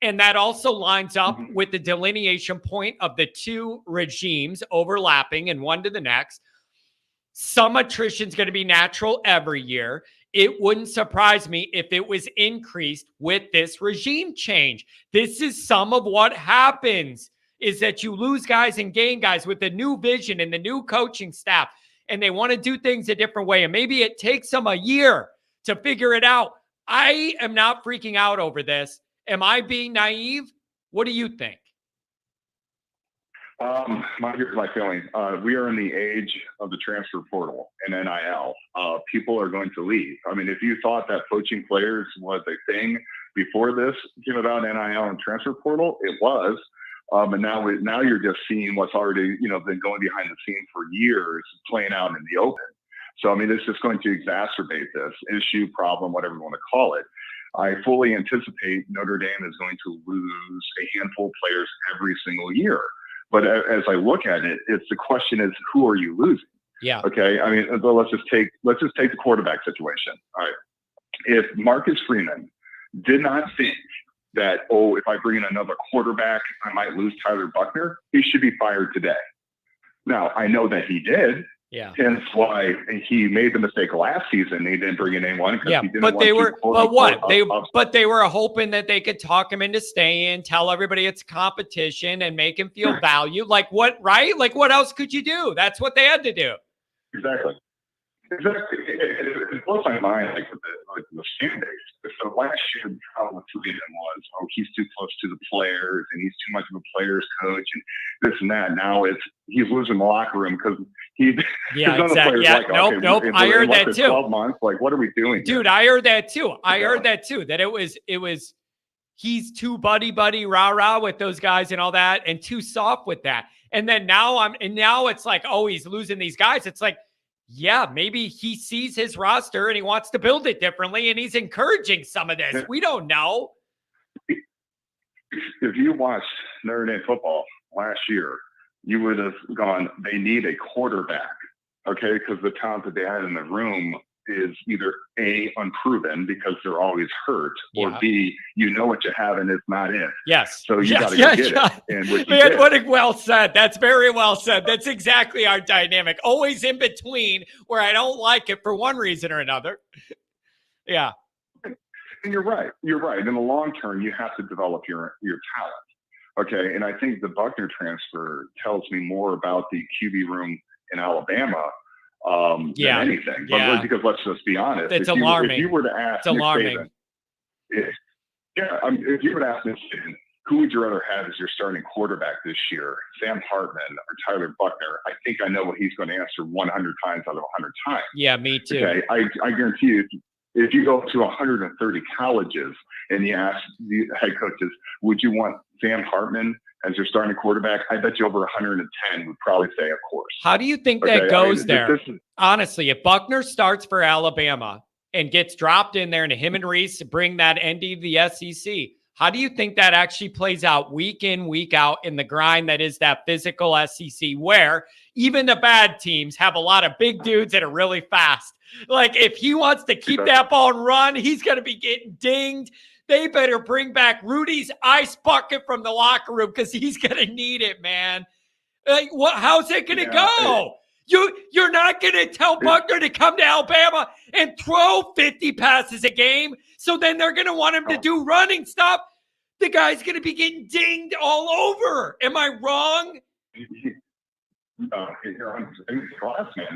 And that also lines up with the delineation point of the two regimes overlapping and one to the next. Some attrition is going to be natural every year. It wouldn't surprise me if it was increased with this regime change. This is some of what happens, is that you lose guys and gain guys with the new vision and the new coaching staff, and they want to do things a different way. And maybe it takes them a year to figure it out. I am not freaking out over this. Am I being naive? What do you think? Here's my feeling. We are in the age of the transfer portal and NIL. People are going to leave. I mean, if you thought that poaching players was a thing before this came about, NIL and transfer portal, it was. And now you're just seeing what's already, been going behind the scenes for years playing out in the open. So, I mean, this is going to exacerbate this issue, problem, whatever you want to call it. I fully anticipate Notre Dame is going to lose a handful of players every single year. But as I look at it, the question is, who are you losing? Yeah. Okay. I mean, let's just take the quarterback situation. All right. If Marcus Freeman did not think that, if I bring in another quarterback, I might lose Tyler Buchner, he should be fired today. Now, I know that he did. Yeah. Hence why he made the mistake last season. He didn't bring in anyone. Yeah, but they were, but they were hoping that they could talk him into staying, tell everybody it's competition and make him feel valued. Like what, right? Like what else could you do? That's what they had to do. Exactly. It blows my mind, like the fan base. So last year, the problem with Freeman was, he's too close to the players and he's too much of a players coach and this and that. Now he's losing the locker room because exactly. Yeah, like, nope. I heard that too. 12 months, like what are we doing, dude? Here? I heard that too. That it was he's too buddy rah with those guys and all that, and too soft with that. And then now it's like, he's losing these guys. It's like, yeah, maybe he sees his roster and he wants to build it differently and he's encouraging some of this. We don't know. If you watched Notre Dame football last year, you would have gone, they need a quarterback okay, because the talent that they had in the room is either A, unproven because they're always hurt, or Yeah. B, you know what you have and it's not it. Yes. So you Yes, got to yes, go get yes. it. And what you Man, did. what a well said. That's very well said. That's exactly our dynamic. Always in between where I don't like it for one reason or another. Yeah. And you're right. You're right. In the long term, you have to develop your talent. Okay. And I think the Buckner transfer tells me more about the QB room in Alabama than anything. Yeah. But because let's just be honest. It's if alarming. You were to ask It's alarming. Nick Saban, if you were to ask Nick Saban, who would you rather have as your starting quarterback this year, Sam Hartman or Tyler Buckner? I think I know what he's going to answer 100 times out of 100 times. Yeah, me too. Okay. I guarantee you, if you go to 130 colleges and you ask the head coaches, would you want Sam Hartman as your starting quarterback? I bet you over 110 would probably say, of course. How do you think that goes there? Honestly, if Buckner starts for Alabama and gets dropped in there and him and Reese bring that ND to the SEC, how do you think that actually plays out week in, week out in the grind that is that physical SEC where even the bad teams have a lot of big dudes that are really fast? Like if he wants to keep that ball and run, he's going to be getting dinged. They better bring back Rudy's ice bucket from the locker room because he's going to need it, man. Like, how's it going to go? You're not going to tell Buckner to come to Alabama and throw 50 passes a game, so then they're going to want him to do running stuff. The guy's going to be getting dinged all over. Am I wrong? You're on class, man.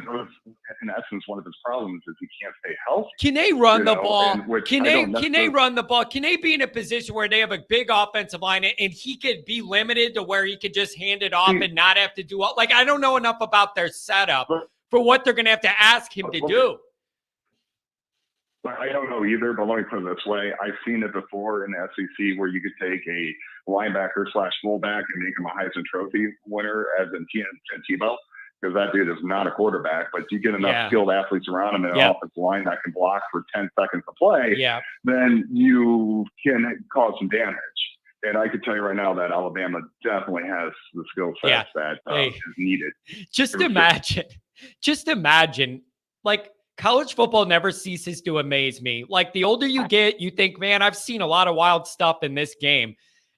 In essence, one of his problems is he can't stay healthy. Can they run the ball? Can they run the ball? Can they be in a position where they have a big offensive line and he could be limited to where he could just hand it off and not have to do all? Like, I don't know enough about their setup for what they're going to have to ask him to do. I don't know either, but let me put it this way. I've seen it before in the SEC where you could take a linebacker / fullback and make him a Heisman Trophy winner as in Tim Tebow, because that dude is not a quarterback, but you get enough skilled athletes around him in an offensive line that can block for 10 seconds to play, then you can cause some damage. And I can tell you right now that Alabama definitely has the skill sets that is needed. Just imagine, like, college football never ceases to amaze me. Like, the older you get, you think, man, I've seen a lot of wild stuff in this game.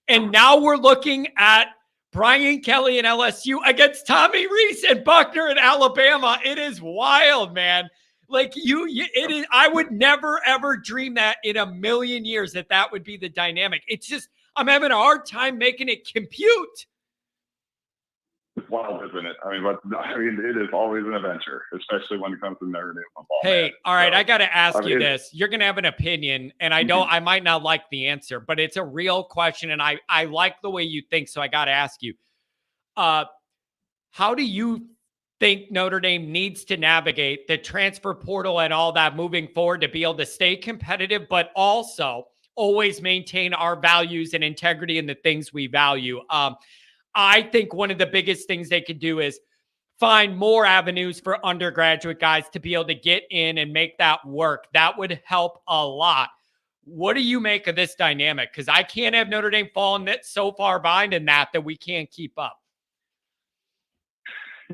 And now we're looking at Brian Kelly and LSU against Tommy Reese and Buckner in Alabama. It is wild, man. Like, it is. I would never, ever dream that in a million years that would be the dynamic. It's just, I'm having a hard time making it compute. It's wild, isn't it? I mean, it is always an adventure, especially when it comes to Notre Dame football. Hey, all right, I got to ask you this. You're going to have an opinion, and I might not like the answer, but it's a real question, and I like the way you think, so I got to ask you. How do you think Notre Dame needs to navigate the transfer portal and all that moving forward to be able to stay competitive, but also always maintain our values and integrity in the things we value? I think one of the biggest things they could do is find more avenues for undergraduate guys to be able to get in and make that work. That would help a lot. What do you make of this dynamic? Because I can't have Notre Dame falling so far behind in that we can't keep up.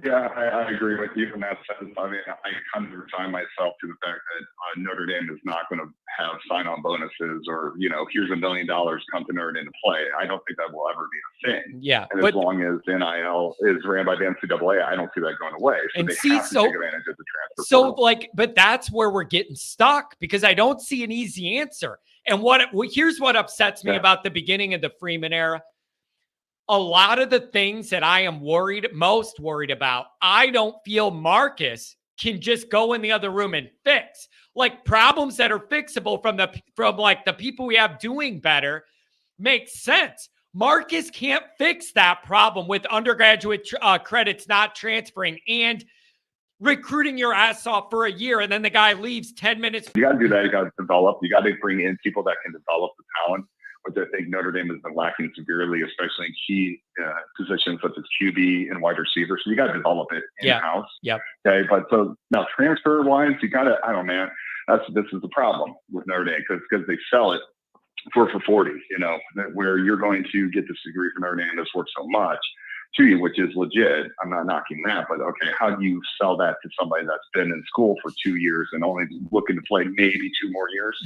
Yeah, I agree with you in that sense. I mean, I kind of resign myself to the fact that Notre Dame is not going to have sign-on bonuses or, here's $1 million, come to Notre Dame to play. I don't think that will ever be a thing. Yeah. And as long as NIL is ran by the NCAA, I don't see that going away. So they have to take advantage of the transfer portal. But that's where we're getting stuck because I don't see an easy answer. And here's what upsets me about the beginning of the Freeman era. A lot of the things that I am most worried about, I don't feel Marcus can just go in the other room and fix. Like, problems that are fixable from the people we have doing better makes sense. Marcus can't fix that problem with undergraduate credits not transferring and recruiting your ass off for a year and then the guy leaves 10 minutes. You got to do that. You got to develop. You got to bring in people that can develop the talent, which I think Notre Dame has been lacking severely, especially in key positions such as QB and wide receiver. So you got to develop it in-house. Yep. Okay. But so now transfer-wise, you got to, I don't know, man, this is the problem with Notre Dame because they sell it for 40, where you're going to get this degree from Notre Dame that's worth so much. to you, which is legit. I'm not knocking that, but okay, how do you sell that to somebody that's been in school for 2 years and only looking to play maybe 2 more years?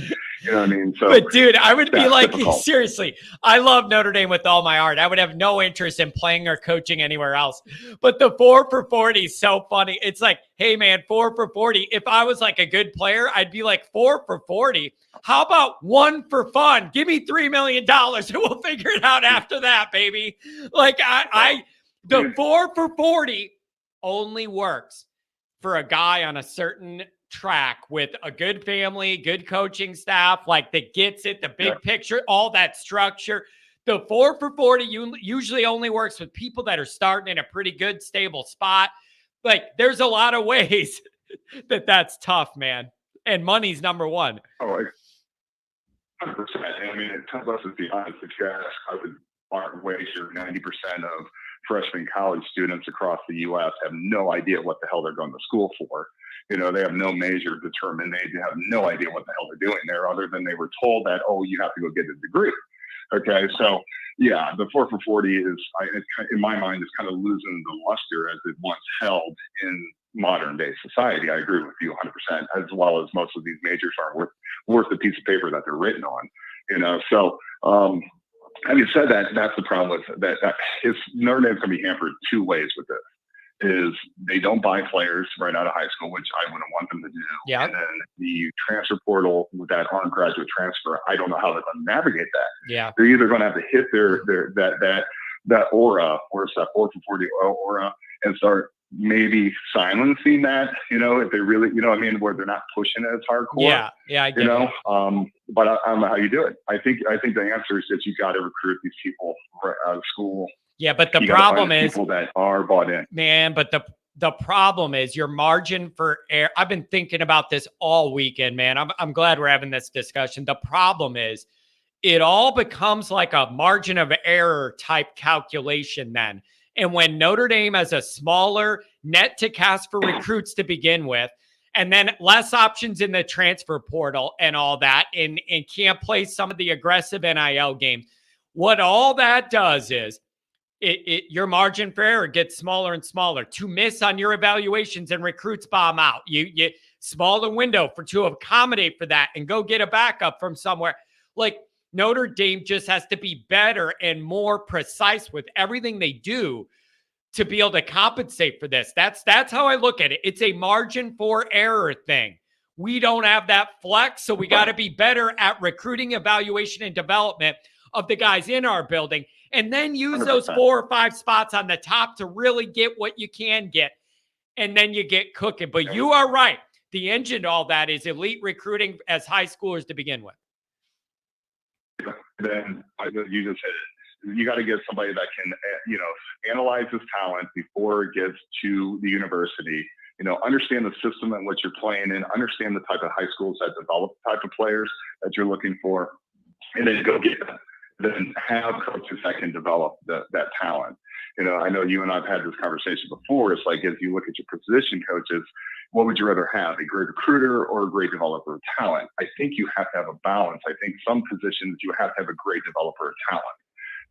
You know what I mean? So, but dude, I would be like, difficult. seriously, I love Notre Dame with all my heart. I would have no interest in playing or coaching anywhere else. But the 4 for 40 is so funny. It's like, hey man, 4 for 40. If I was like a good player, I'd be like 4 for 40. How about 1 for fun? Give me $3 million and we'll figure it out after that, baby. Like the 4 for 40 only works for a guy on a certain track with a good family, good coaching staff, like that gets it, the big picture, all that structure. The 4 for 40 usually only works with people that are starting in a pretty good, stable spot. Like there's a lot of ways that's tough, man. And money's number one. Oh, 100%. I mean, let's be honest. If you ask, I would wager 90% of freshman college students across the U.S. have no idea what the hell they're going to school for. You know, they have no major determined. They have no idea what the hell they're doing there, other than they were told that, oh, you have to go get a degree. Okay, so yeah, the 4 for 40 is, in my mind, is kind of losing the luster as it once held in modern day society. I agree with you 100%, as well as most of these majors aren't worth the piece of paper that they're written on. You know, so having said that, that's the problem with that. Notre Dame's going to be hampered 2 ways with this. Is they don't buy players right out of high school, which I wouldn't want them to do. Yeah. And then the transfer portal with that on graduate transfer, I don't know how they're going to navigate that. Yeah. They're either going to have to hit that aura, or it's that 4 for 40 aura, and start maybe silencing that, you know, if they really, you know what I mean, where they're not pushing it as hardcore. Yeah, I get you know, it. But I don't know how you do it. I think the answer is that you got to recruit these people right out of school. Yeah, but the problem is people that are bought in. Man, but the problem is your margin for error. I've been thinking about this all weekend, man. I'm glad we're having this discussion. The problem is it all becomes like a margin of error type calculation then. And when Notre Dame has a smaller net to cast for recruits to begin with, and then less options in the transfer portal and all that, and can't play some of the aggressive NIL games, what all that does is your margin for error gets smaller and smaller. To miss on your evaluations and recruits bomb out. You smaller window to accommodate for that and go get a backup from somewhere. Like Notre Dame just has to be better and more precise with everything they do to be able to compensate for this. That's how I look at it. It's a margin for error thing. We don't have that flex, so we got to be better at recruiting, evaluation, and development of the guys in our building, and then use 100%. Those 4 or 5 spots on the top to really get what you can get, and then you get cooking. But you are right. The engine to all that is elite recruiting as high schoolers to begin with. Then you just said it. You got to get somebody that can, you know, analyze his talent before it gets to the university. You know, understand the system and what you're playing in. Understand the type of high schools that develop the type of players that you're looking for, and then go get them. Then have coaches that can develop that talent. You know, I know you and I've had this conversation before. It's like, as you look at your position coaches, what would you rather have, a great recruiter or a great developer of talent? I think you have to have a balance. I think some positions you have to have a great developer of talent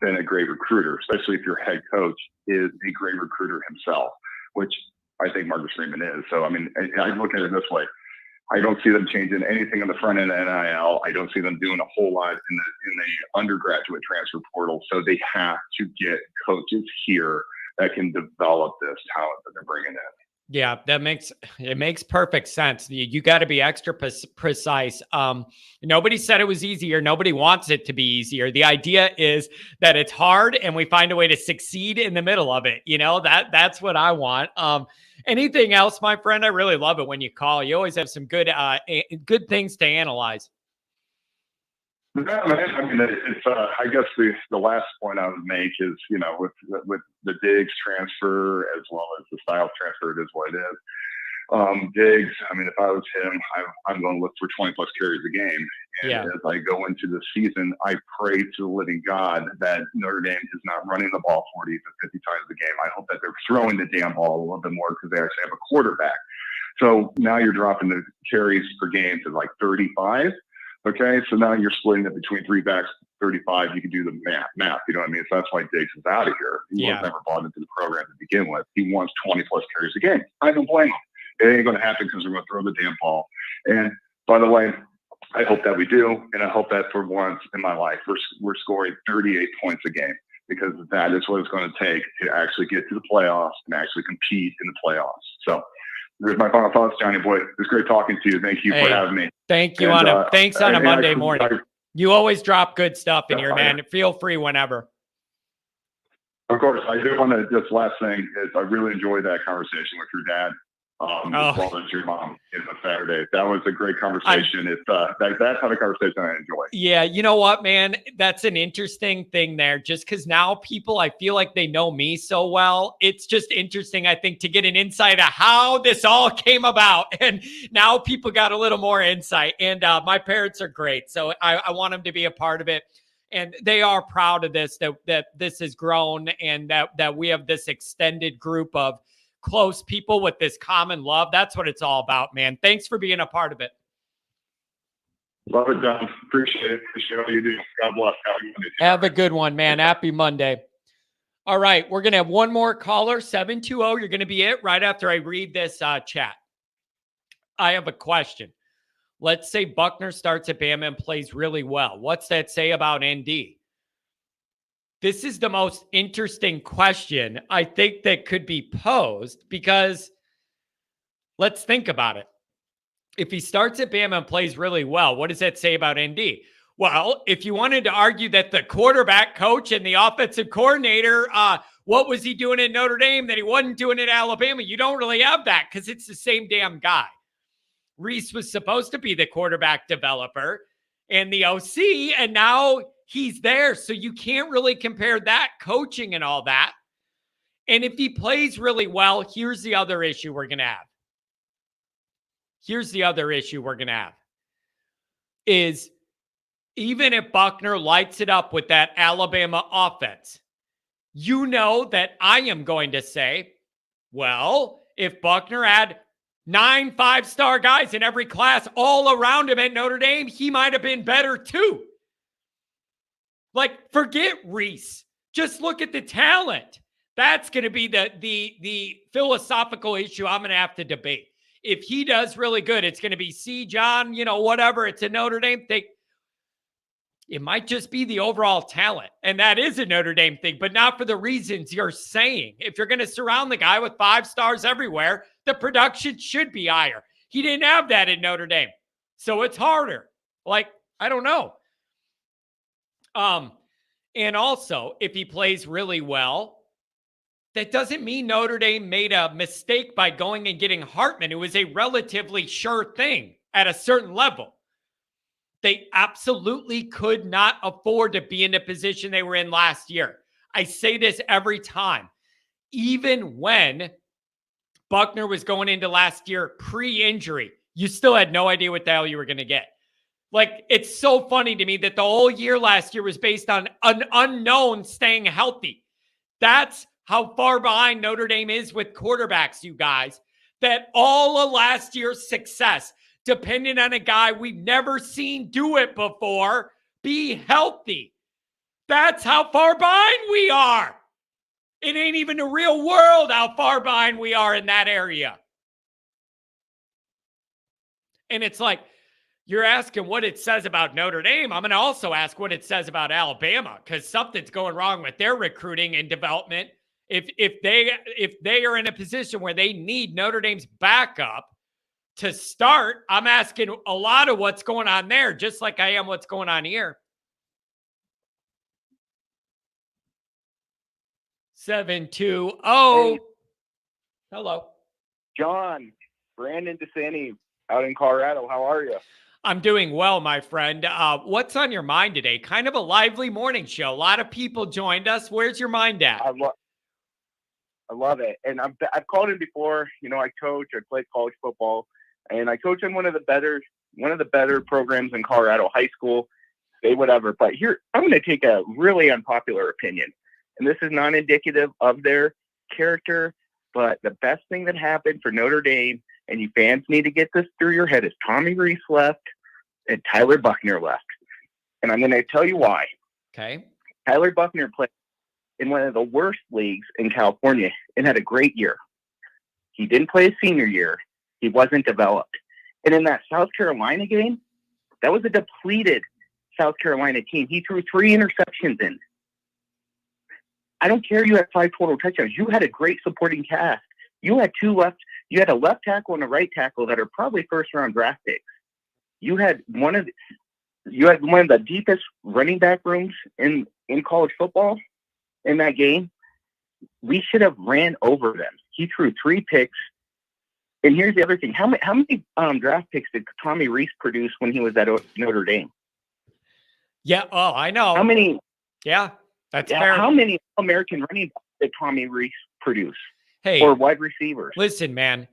than a great recruiter, especially if your head coach is a great recruiter himself, which I think Marcus Freeman is. So, I mean, I look at it this way. I don't see them changing anything on the front end of NIL. I don't see them doing a whole lot in the undergraduate transfer portal. So they have to get coaches here that can develop this talent that they're bringing in. Yeah, it makes perfect sense. You got to be extra precise. Nobody said it was easier. Nobody wants it to be easier. The idea is that it's hard and we find a way to succeed in the middle of it. You know, that's what I want. Anything else, my friend? I really love it when you call. You always have some good things to analyze. Yeah, man. I mean, it's. I guess the last point I would make is, you know, with the Diggs transfer as well as the Styles transfer, it is what it is. Diggs. I mean, if I was him, I'm going to look for 20+ carries a game. And as I go into the season, I pray to the living God that Notre Dame is not running the ball 40 to 50 times a game. I hope that they're throwing the damn ball a little bit more because they actually have a quarterback. So now you're dropping the carries per game to like 35. Okay, so now you're splitting it between 3 backs 35, you can do the math. You know what I mean? So that's why Diggs is out of here. He was never bought into the program to begin with. He wants 20 plus carries a game. I don't blame him. It ain't going to happen because we're going to throw the damn ball. And by the way, I hope that we do, and I hope that for once in my life we're scoring 38 points a game, because that is what it's going to take to actually get to the playoffs and actually compete in the playoffs. So there's my final thoughts, Johnny boy. It was great talking to you. Thank you for having me. Thank you. Thanks on a Monday morning. You always drop good stuff in here, man. Feel free whenever. Of course. I do want to, just last thing is I really enjoyed that conversation with your dad. As well as your mom on Saturday. That was a great conversation. That kind of conversation I enjoy. Yeah, you know what, man? That's an interesting thing there. Just because now people, I feel like they know me so well. It's just interesting, I think, to get an insight of how this all came about. And now people got a little more insight. And my parents are great, so I want them to be a part of it. And they are proud of this, that this has grown, and that we have this extended group of close people with this common love. That's what it's all about, man. Thanks for being a part of it. Love it, John. Appreciate it. Appreciate all you do. God bless. Have a good one, man. Happy Monday. All right, we're going to have one more caller, 720. You're going to be it right after I read this chat. I have a question. Let's say Buckner starts at Bama and plays really well. What's that say about ND? This is the most interesting question I think that could be posed, because let's think about it. If he starts at Bama and plays really well, what does that say about ND? Well, if you wanted to argue that the quarterback coach and the offensive coordinator, what was he doing in Notre Dame that he wasn't doing in Alabama? You don't really have that, because it's the same damn guy. Reese was supposed to be the quarterback developer and the OC, and now he's there. So you can't really compare that coaching and all that. And if he plays really well, here's the other issue we're going to have. Is even if Buckner lights it up with that Alabama offense, you know that I am going to say, well, if Buckner had 9 5-star guys in every class all around him at Notre Dame, he might have been better too. Like, forget Reese. Just look at the talent. That's going to be the philosophical issue I'm going to have to debate. If he does really good, it's going to be, see, John, whatever. It's a Notre Dame thing. It might just be the overall talent. And that is a Notre Dame thing, but not for the reasons you're saying. If you're going to surround the guy with 5 stars everywhere, the production should be higher. He didn't have that in Notre Dame. So it's harder. Like, I don't know. And also, if he plays really well, that doesn't mean Notre Dame made a mistake by going and getting Hartman. It was a relatively sure thing at a certain level. They absolutely could not afford to be in the position they were in last year. I say this every time. Even when Buckner was going into last year pre-injury, you still had no idea what the hell you were going to get. Like, it's so funny to me that the whole year last year was based on an unknown staying healthy. That's how far behind Notre Dame is with quarterbacks, you guys. That all of last year's success depending on a guy we've never seen do it before be healthy. That's how far behind we are. It ain't even the real world how far behind we are in that area. And it's like, you're asking what it says about Notre Dame. I'm going to also ask what it says about Alabama, because something's going wrong with their recruiting and development. If they are in a position where they need Notre Dame's backup to start, I'm asking a lot of what's going on there, just like I am what's going on here. 720. Hey. Hello. John, Brandon DeSanti out in Colorado. How are you? I'm doing well, my friend. What's on your mind today? Kind of a lively morning show. A lot of people joined us. Where's your mind at? I love it. And I've called in before. You know, I played college football, and I coach in one of the better programs in Colorado, high school, say whatever. But here, I'm going to take a really unpopular opinion. And this is not indicative of their character, but the best thing that happened for Notre Dame, and you fans need to get this through your head, is Tommy Reese left and Tyler Buckner left. And I'm going to tell you why. Okay. Tyler Buckner played in one of the worst leagues in California and had a great year. He didn't play his senior year. He wasn't developed. And in that South Carolina game, that was a depleted South Carolina team. He threw 3 interceptions in. I don't care you had 5 total touchdowns. You had a great supporting cast. You had a left tackle and a right tackle that are probably first-round draft picks. You had one of the deepest running back rooms in college football in that game. We should have ran over them. He threw 3 picks. And here's the other thing. How many draft picks did Tommy Reese produce when he was at Notre Dame? Yeah. Oh, I know. How many? Yeah, that's fair. How many American running backs did Tommy Reese produce? Hey, or wide receivers? Listen, man.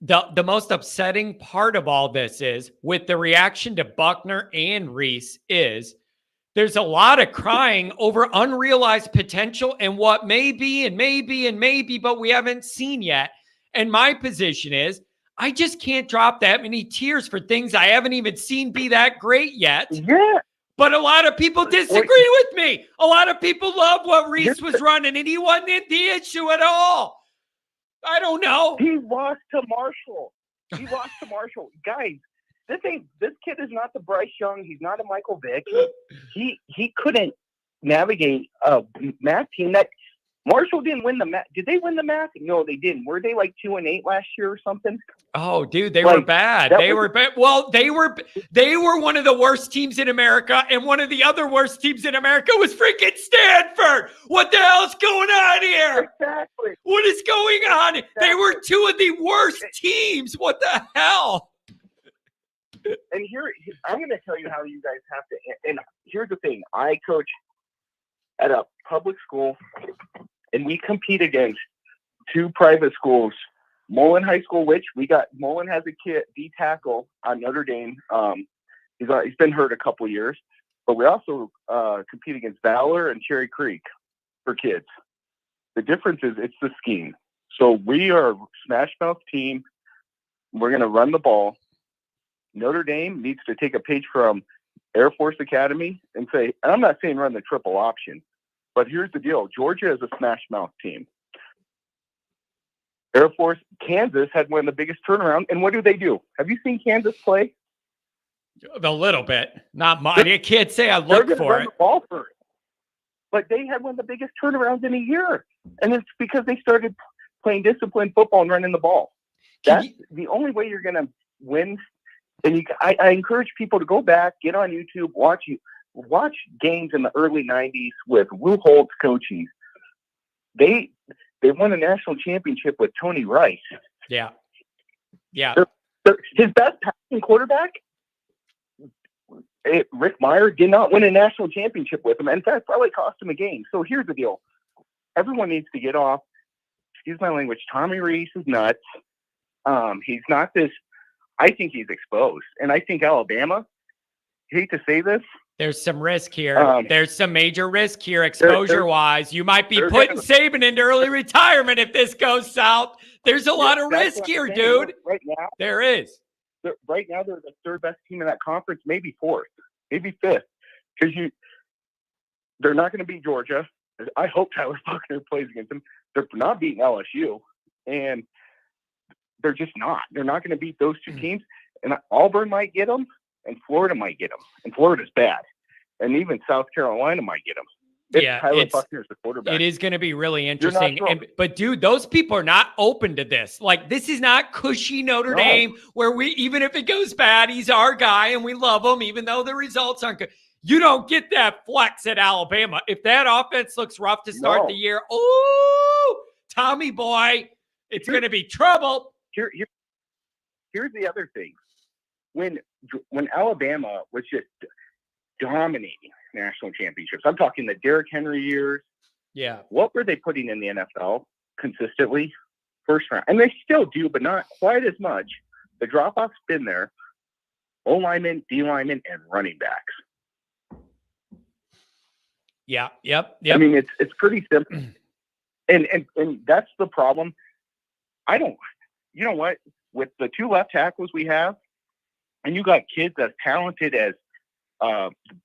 The most upsetting part of all this is with the reaction to Buckner and Reese is there's a lot of crying over unrealized potential and what may be and maybe and maybe, but we haven't seen yet. And my position is I just can't drop that many tears for things I haven't even seen be that great yet. Yeah. But a lot of people disagree with me. A lot of people love what Reese was running, and he wasn't the issue at all. I don't know. He lost to Marshall. Guys, this kid is not the Bryce Young. He's not a Michael Vick. He couldn't navigate a MAC team that Marshall didn't win the MAC. Did they win the MAC? No, they didn't. Were they like 2-8 last year or something? Oh, dude, they were bad. They were bad. Well, they were one of the worst teams in America, and one of the other worst teams in America was freaking Stanford. What the hell's going on here? Exactly. What is going on? Exactly. They were 2 of the worst teams. What the hell? And here, I'm going to tell you how you guys have to. And here's the thing: I coach at a public school, and we compete against 2 private schools. Mullen High School, which Mullen has a kid, D tackle on Notre Dame. He's been hurt a couple years, but we also compete against Valor and Cherry Creek for kids. The difference is it's the scheme. So we are a smash mouth team. We're going to run the ball. Notre Dame needs to take a page from Air Force Academy and say, and I'm not saying run the triple option, but here's the deal. Georgia is a smash mouth team. Air Force, Kansas had one of the biggest turnaround. And what do? Have you seen Kansas play? A little bit. Not much. I can't say I look for it. Ball first. But they had one of the biggest turnarounds in a year. And it's because they started playing disciplined football and running the ball. That's the only way you're going to win. And I encourage people to go back, get on YouTube, watch games in the early 90s with Lou Holtz coaching. They won a national championship with Tony Rice. Yeah. Yeah. His best passing quarterback, Rick Meyer, did not win a national championship with him. And that probably cost him a game. So here's the deal. Everyone needs to get off, excuse my language, Tommy Reese is nuts. He's not this. I think he's exposed. And I think Alabama, hate to say this, there's some risk here. There's some major risk here, exposure-wise. You might be putting Saban into early retirement if this goes south. There's a lot of risk here, dude. Right now, there is. Right now, they're the 3rd best team in that conference, maybe 4th, maybe 5th, because they're not going to beat Georgia. I hope Tyler Buckner plays against them. They're not beating LSU, and they're just not. They're not going to beat those 2 teams. And Auburn might get them. And Florida might get them. And Florida's bad. And even South Carolina might get them. Tyler Buckner's the quarterback. It is going to be really interesting. But, dude, those people are not open to this. Like, this is not cushy Notre Dame where even if it goes bad, he's our guy and we love him even though the results aren't good. You don't get that flex at Alabama. If that offense looks rough to start the year, Tommy boy, it's going to be trouble. Here's the other thing. When Alabama was just dominating national championships, I'm talking the Derrick Henry years. Yeah. What were they putting in the NFL consistently? First round. And they still do, but not quite as much. The drop-off's been there. O-linemen, D-linemen, and running backs. Yeah. Yep. I mean, it's pretty simple. And that's the problem. You know what? With the 2 left tackles we have, and you got kids as talented as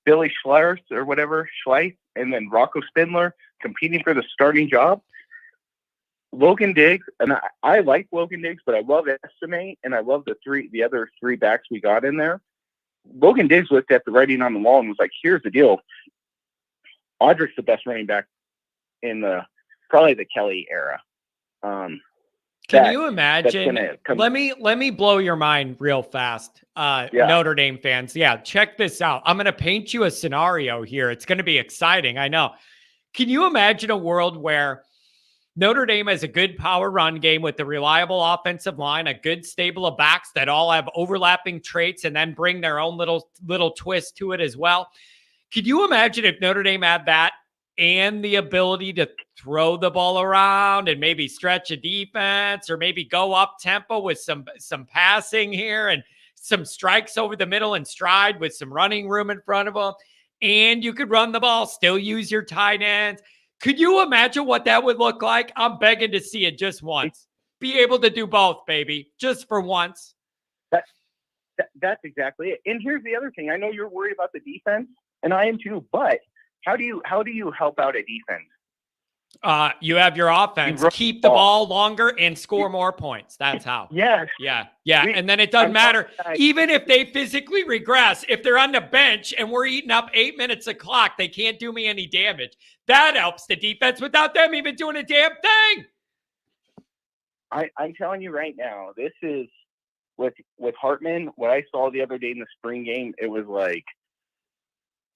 Billy Schleis or whatever, Schleis, and then Rocco Spindler competing for the starting job. Logan Diggs, and I like Logan Diggs, but I love Estimate, and I love the other three backs we got in there. Logan Diggs looked at the writing on the wall and was like, here's the deal. Audrick's the best running back in probably the Kelly era. Can you imagine? Let me blow your mind real fast. Notre Dame fans. Yeah, check this out. I'm going to paint you a scenario here. It's going to be exciting. I know. Can you imagine a world where Notre Dame has a good power run game with a reliable offensive line, a good stable of backs that all have overlapping traits and then bring their own little twist to it as well? Could you imagine if Notre Dame had that and the ability to throw the ball around and maybe stretch a defense or maybe go up tempo with some passing here and some strikes over the middle and stride with some running room in front of them? And you could run the ball, still use your tight ends. Could you imagine what that would look like? I'm begging to see it just once. Be able to do both, baby, just for once. That's exactly it. And here's the other thing. I know you're worried about the defense, and I am too, but how do you help out a defense? You have your offense, keep the ball longer and score more points. That's how. Yes. Yeah. And then it doesn't matter. Even if they physically regress, if they're on the bench and we're eating up 8 minutes of clock, they can't do me any damage. That helps the defense without them even doing a damn thing. I'm telling you right now, this is with Hartman, what I saw the other day in the spring game, it was like,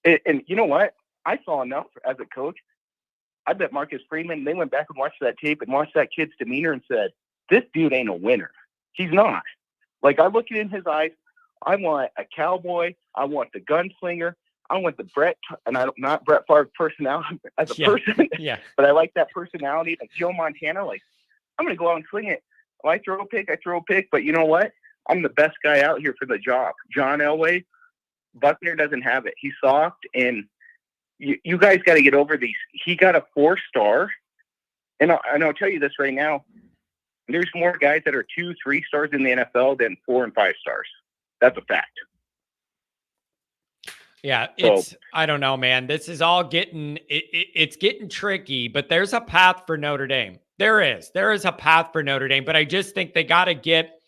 and you know what? I saw enough as a coach. I bet Marcus Freeman, they went back and watched that tape and watched that kid's demeanor and said, this dude ain't a winner. He's not. Like, I look in his eyes. I want a cowboy. I want the gunslinger. I want the Brett, and not Brett Favre personality as a person. Yeah. But I like that personality, like Joe Montana. Like, I'm going to go out and swing it. If I throw a pick, I throw a pick. But you know what? I'm the best guy out here for the job. John Elway, Buckner doesn't have it. He's soft, and you guys got to get over these. He got a 4-star, and I'll tell you this right now. There's more guys that are 2-3 stars in the NFL than 4 and 5 stars. That's a fact. Yeah, I don't know, man. This is all it's getting tricky, but there's a path for Notre Dame. There is a path for Notre Dame, but I just think they got to get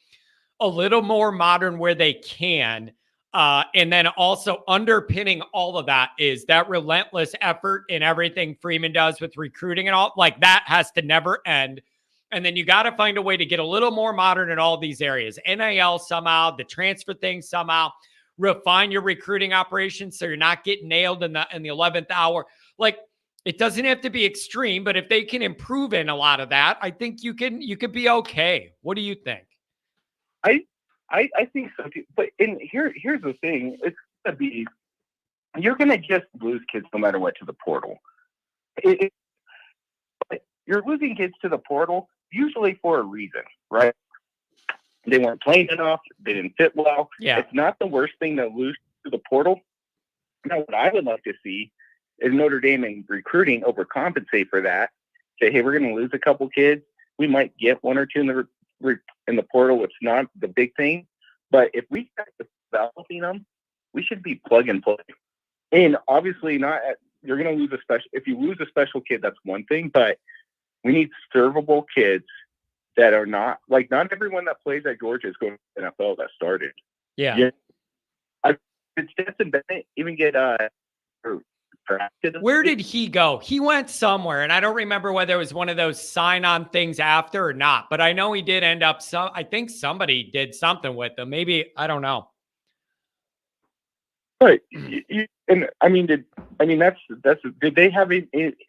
a little more modern where they can. And then also underpinning all of that is that relentless effort in everything Freeman does with recruiting and all. Like, that has to never end. And then you got to find a way to get a little more modern in all these areas. NIL somehow, the transfer thing somehow, refine your recruiting operations so you're not getting nailed in the 11th hour. Like, it doesn't have to be extreme, but if they can improve in a lot of that, I think you could be okay. What do you think? I think so too. But here's the thing. It's going to be, you're going to just lose kids no matter what to the portal. You're losing kids to the portal usually for a reason, right? They weren't playing enough. They didn't fit well. Yeah. It's not the worst thing to lose to the portal. Now, what I would love to see is Notre Dame in recruiting overcompensate for that. Say, hey, we're going to lose a couple kids. We might get 1 or 2 in the portal. It's not the big thing. But if we start developing them, we should be plug and play. And obviously you're going to lose if you lose a special kid, that's one thing. But we need servable kids that are not everyone that plays at Georgia is going to the NFL that started. Yeah. Did Stetson Bennett even get drafted? Where did he go? He went somewhere, and I don't remember whether it was one of those sign-on things after or not, but I know he did end up I think somebody did something with him. Maybe, I don't know. Right. And did they have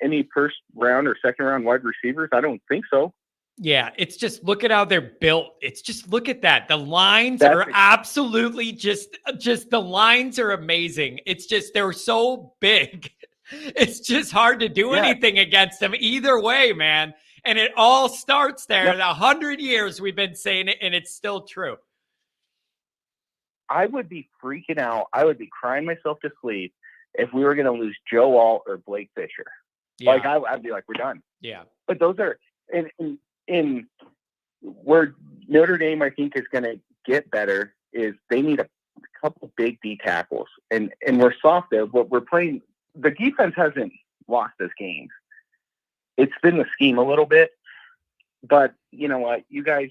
any first round or second round wide receivers? I don't think so. Yeah, it's just, look at how they're built. It's just, look at that. The lines are absolutely just the lines are amazing. It's just, they're so big. It's just hard to do anything against them either way, man. And it all starts there. 100 years we've been saying it, and it's still true. I would be freaking out. I would be crying myself to sleep if we were going to lose Joe Alt or Blake Fisher. Yeah. Like, I'd be like, we're done. Yeah. But those are in where Notre Dame, I think, is going to get better is they need a couple big D tackles, and we're soft there, but we're playing. The defense hasn't lost us games. It's been the scheme a little bit, but you know what? You guys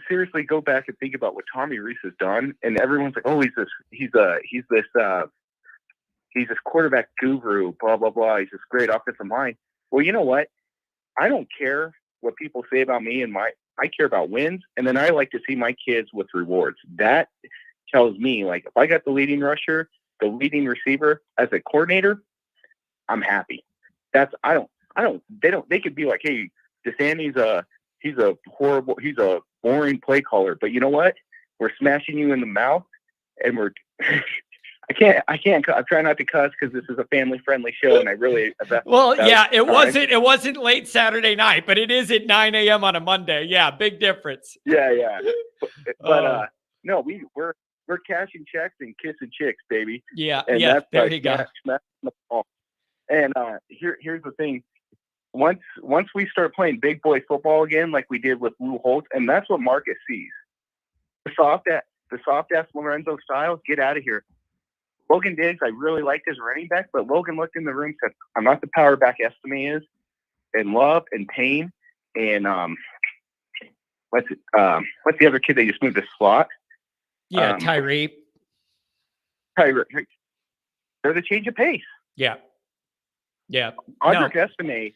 seriously go back and think about what Tommy Rees has done, and everyone's like, "Oh, he's this quarterback guru, blah blah blah. He's this great offensive mind." Well, you know what? I don't care what people say about me, and I care about wins, and then I like to see my kids with rewards. That tells me, like, if I got the leading rusher, the leading receiver as a coordinator, I'm happy. They could be like, hey, DeSandy's he's a boring play caller, but you know what? We're smashing you in the mouth, and we're I can't. I'm trying not to cuss because this is a family-friendly show, and I really. It wasn't late Saturday night, but it is at 9 a.m. on a Monday. Yeah, big difference. Yeah. But no, we're cashing checks and kissing chicks, baby. Yeah, and yeah. That's there like, you go. The ball. And here's the thing: once we start playing big boy football again, like we did with Lou Holtz, and that's what Marcus sees. The soft ass Lorenzo Styles, get out of here. Logan Diggs, I really liked his running back, but Logan looked in the room and said, I'm not the power back Estime is, and Love and Payne and what's the other kid they just moved to slot? Yeah, Tyree. They're the change of pace. Yeah. Audric Estime.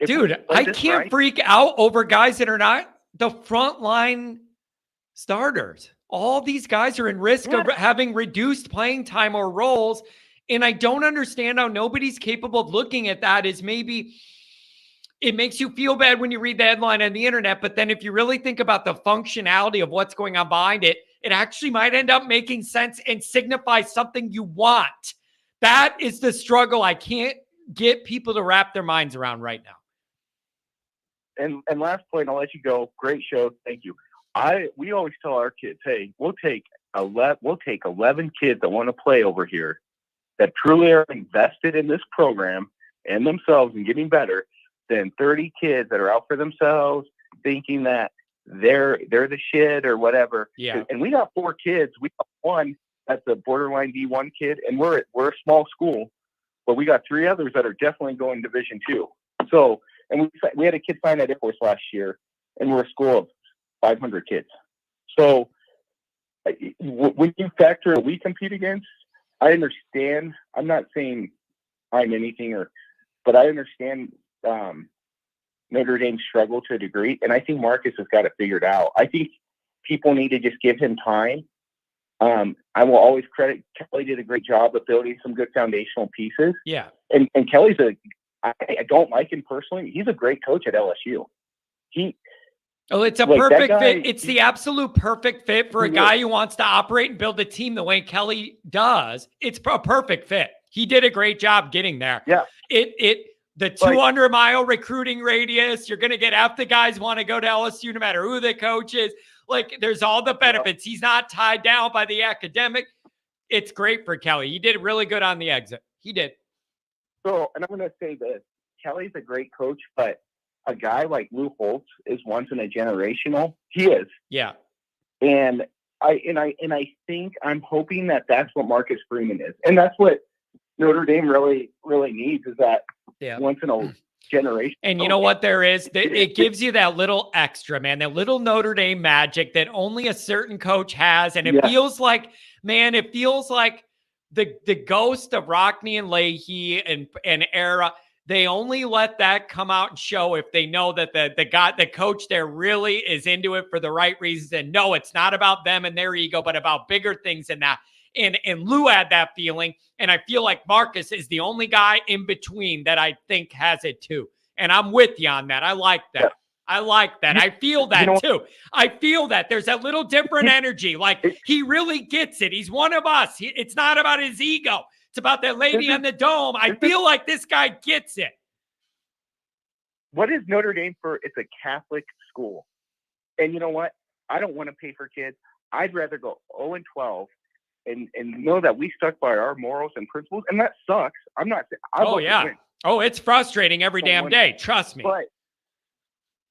Dude, I can't freak out over guys that are not the frontline starters. All these guys are in risk of having reduced playing time or roles. And I don't understand how nobody's capable of looking at that as maybe it makes you feel bad when you read the headline on the internet. But then if you really think about the functionality of what's going on behind it, it actually might end up making sense and signify something you want. That is the struggle I can't get people to wrap their minds around right now. And last point, I'll let you go. Great show. Thank you. We always tell our kids, hey, we'll take 11 kids that want to play over here that truly are invested in this program and themselves and getting better than 30 kids that are out for themselves thinking that they're the shit or whatever. Yeah. And we got 4 kids. We got one that's a borderline D1 kid, and we're a small school, but we got 3 others that are definitely going Division II. So, and we had a kid sign at Air Force last year, and we're a school of 500 kids. So when you factor what we compete against, I understand. I'm not saying I'm anything, but I understand Notre Dame's struggle to a degree, and I think Marcus has got it figured out. I think people need to just give him time. I will always credit Kelly did a great job of building some good foundational pieces. Yeah, and Kelly's I don't like him personally. He's a great coach at LSU. It's a perfect fit. It's the absolute perfect fit for a guy who wants to operate and build a team the way Kelly does. It's a perfect fit. He did a great job getting there. Yeah. The 200-mile recruiting radius, you're going to get half the guys want to go to LSU no matter who the coach is. Like, there's all the benefits. He's not tied down by the academic. It's great for Kelly. He did really good on the exit. He did. So, and I'm going to say this. Kelly's a great coach, but a guy like Lou Holtz is once in a generational. He is. Yeah. And I think I'm hoping that that's what Marcus Freeman is. And that's what Notre Dame really, really needs is that once in a generation. And you know what there is? It gives you that little extra, man, that little Notre Dame magic that only a certain coach has. And it feels like, man, the ghost of Rockne and Leahy and era. They only let that come out and show if they know that the coach there really is into it for the right reasons. And no, it's not about them and their ego, but about bigger things than that. And Lou had that feeling. And I feel like Marcus is the only guy in between that I think has it too. And I'm with you on that. I like that. Yeah. I like that. I feel that too. I feel that there's a little different energy. Like he really gets it. He's one of us. It's not about his ego. It's about that lady on the dome. I feel like this guy gets it. What is Notre Dame for? It's a Catholic school. And you know what? I don't want to pay for kids. I'd rather go 0-12 and know that we stuck by our morals and principles. And that sucks. I'm not saying. Oh, it's frustrating every damn day. Trust me.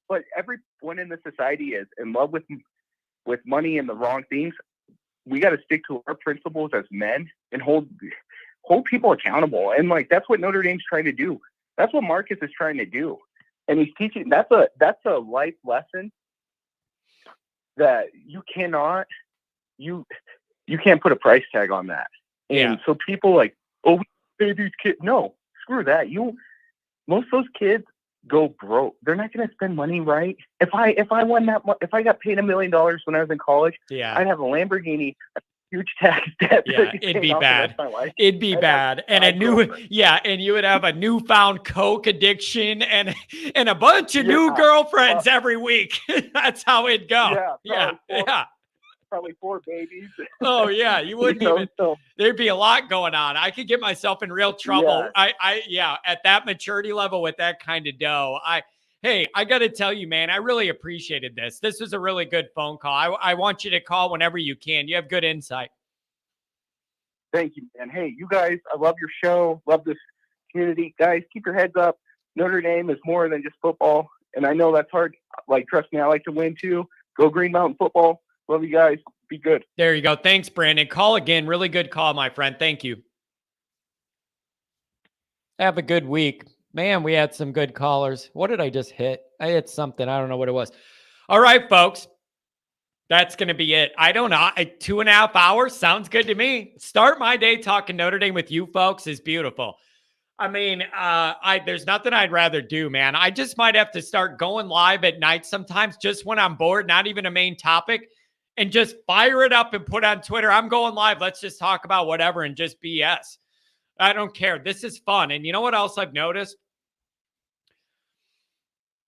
But everyone in the society is in love with money and the wrong things. we got to stick to our principles as men and hold people accountable. And like, that's what Notre Dame's trying to do. That's what Marcus is trying to do. And he's teaching, that's a life lesson that you can't put a price tag on that. And so people like, oh, we pay these kids. No, screw that. Most of those kids go broke. They're not going to spend money, right? If I won that, if I got paid $1 million when I was in college, I'd have a Lamborghini, a huge tax debt. Yeah, it'd be bad. It'd be bad. And and you would have a newfound coke addiction and a bunch of new girlfriends every week. That's how it'd go. Probably 4 babies. Oh yeah, you wouldn't there'd be a lot going on. I could get myself in real trouble. At that maturity level with that kind of dough. Hey, I got to tell you, man, I really appreciated this. This was a really good phone call. I want you to call whenever you can. You have good insight. Thank you, man. Hey, you guys, I love your show. Love this community. Guys, keep your heads up. Notre Dame is more than just football. And I know that's hard. Like, trust me, I like to win too. Go Green Mountain football. Love you guys. Be good. There you go. Thanks, Brandon. Call again. Really good call, my friend. Thank you. Have a good week. Man, we had some good callers. What did I just hit? I hit something. I don't know what it was. All right, folks. That's going to be it. I don't know. 2.5 hours sounds good to me. Start my day talking Notre Dame with you folks is beautiful. I mean, there's nothing I'd rather do, man. I just might have to start going live at night sometimes just when I'm bored, not even a main topic, and just fire it up and put on Twitter. I'm going live. Let's just talk about whatever and just BS. I don't care. This is fun. And you know what else I've noticed?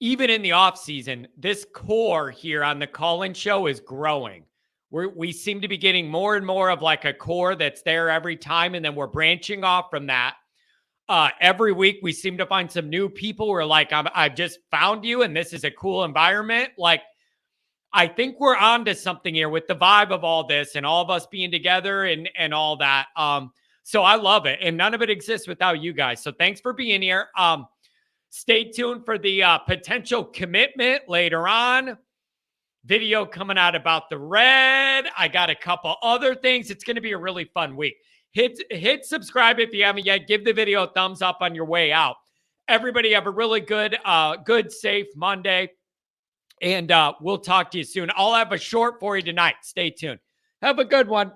Even in the off season, this core here on the call-in show is growing. We seem to be getting more and more of like a core that's there every time, and then we're branching off from that. Every week, we seem to find some new people who are like, I've just found you, and this is a cool environment. Like, I think we're on to something here with the vibe of all this and all of us being together and all that. So I love it, and none of it exists without you guys. So thanks for being here. Stay tuned for the potential commitment later on. Video coming out about the red. I got a couple other things. It's going to be a really fun week. Hit subscribe if you haven't yet. Give the video a thumbs up on your way out. Everybody have a really good, safe Monday. And we'll talk to you soon. I'll have a short for you tonight. Stay tuned. Have a good one.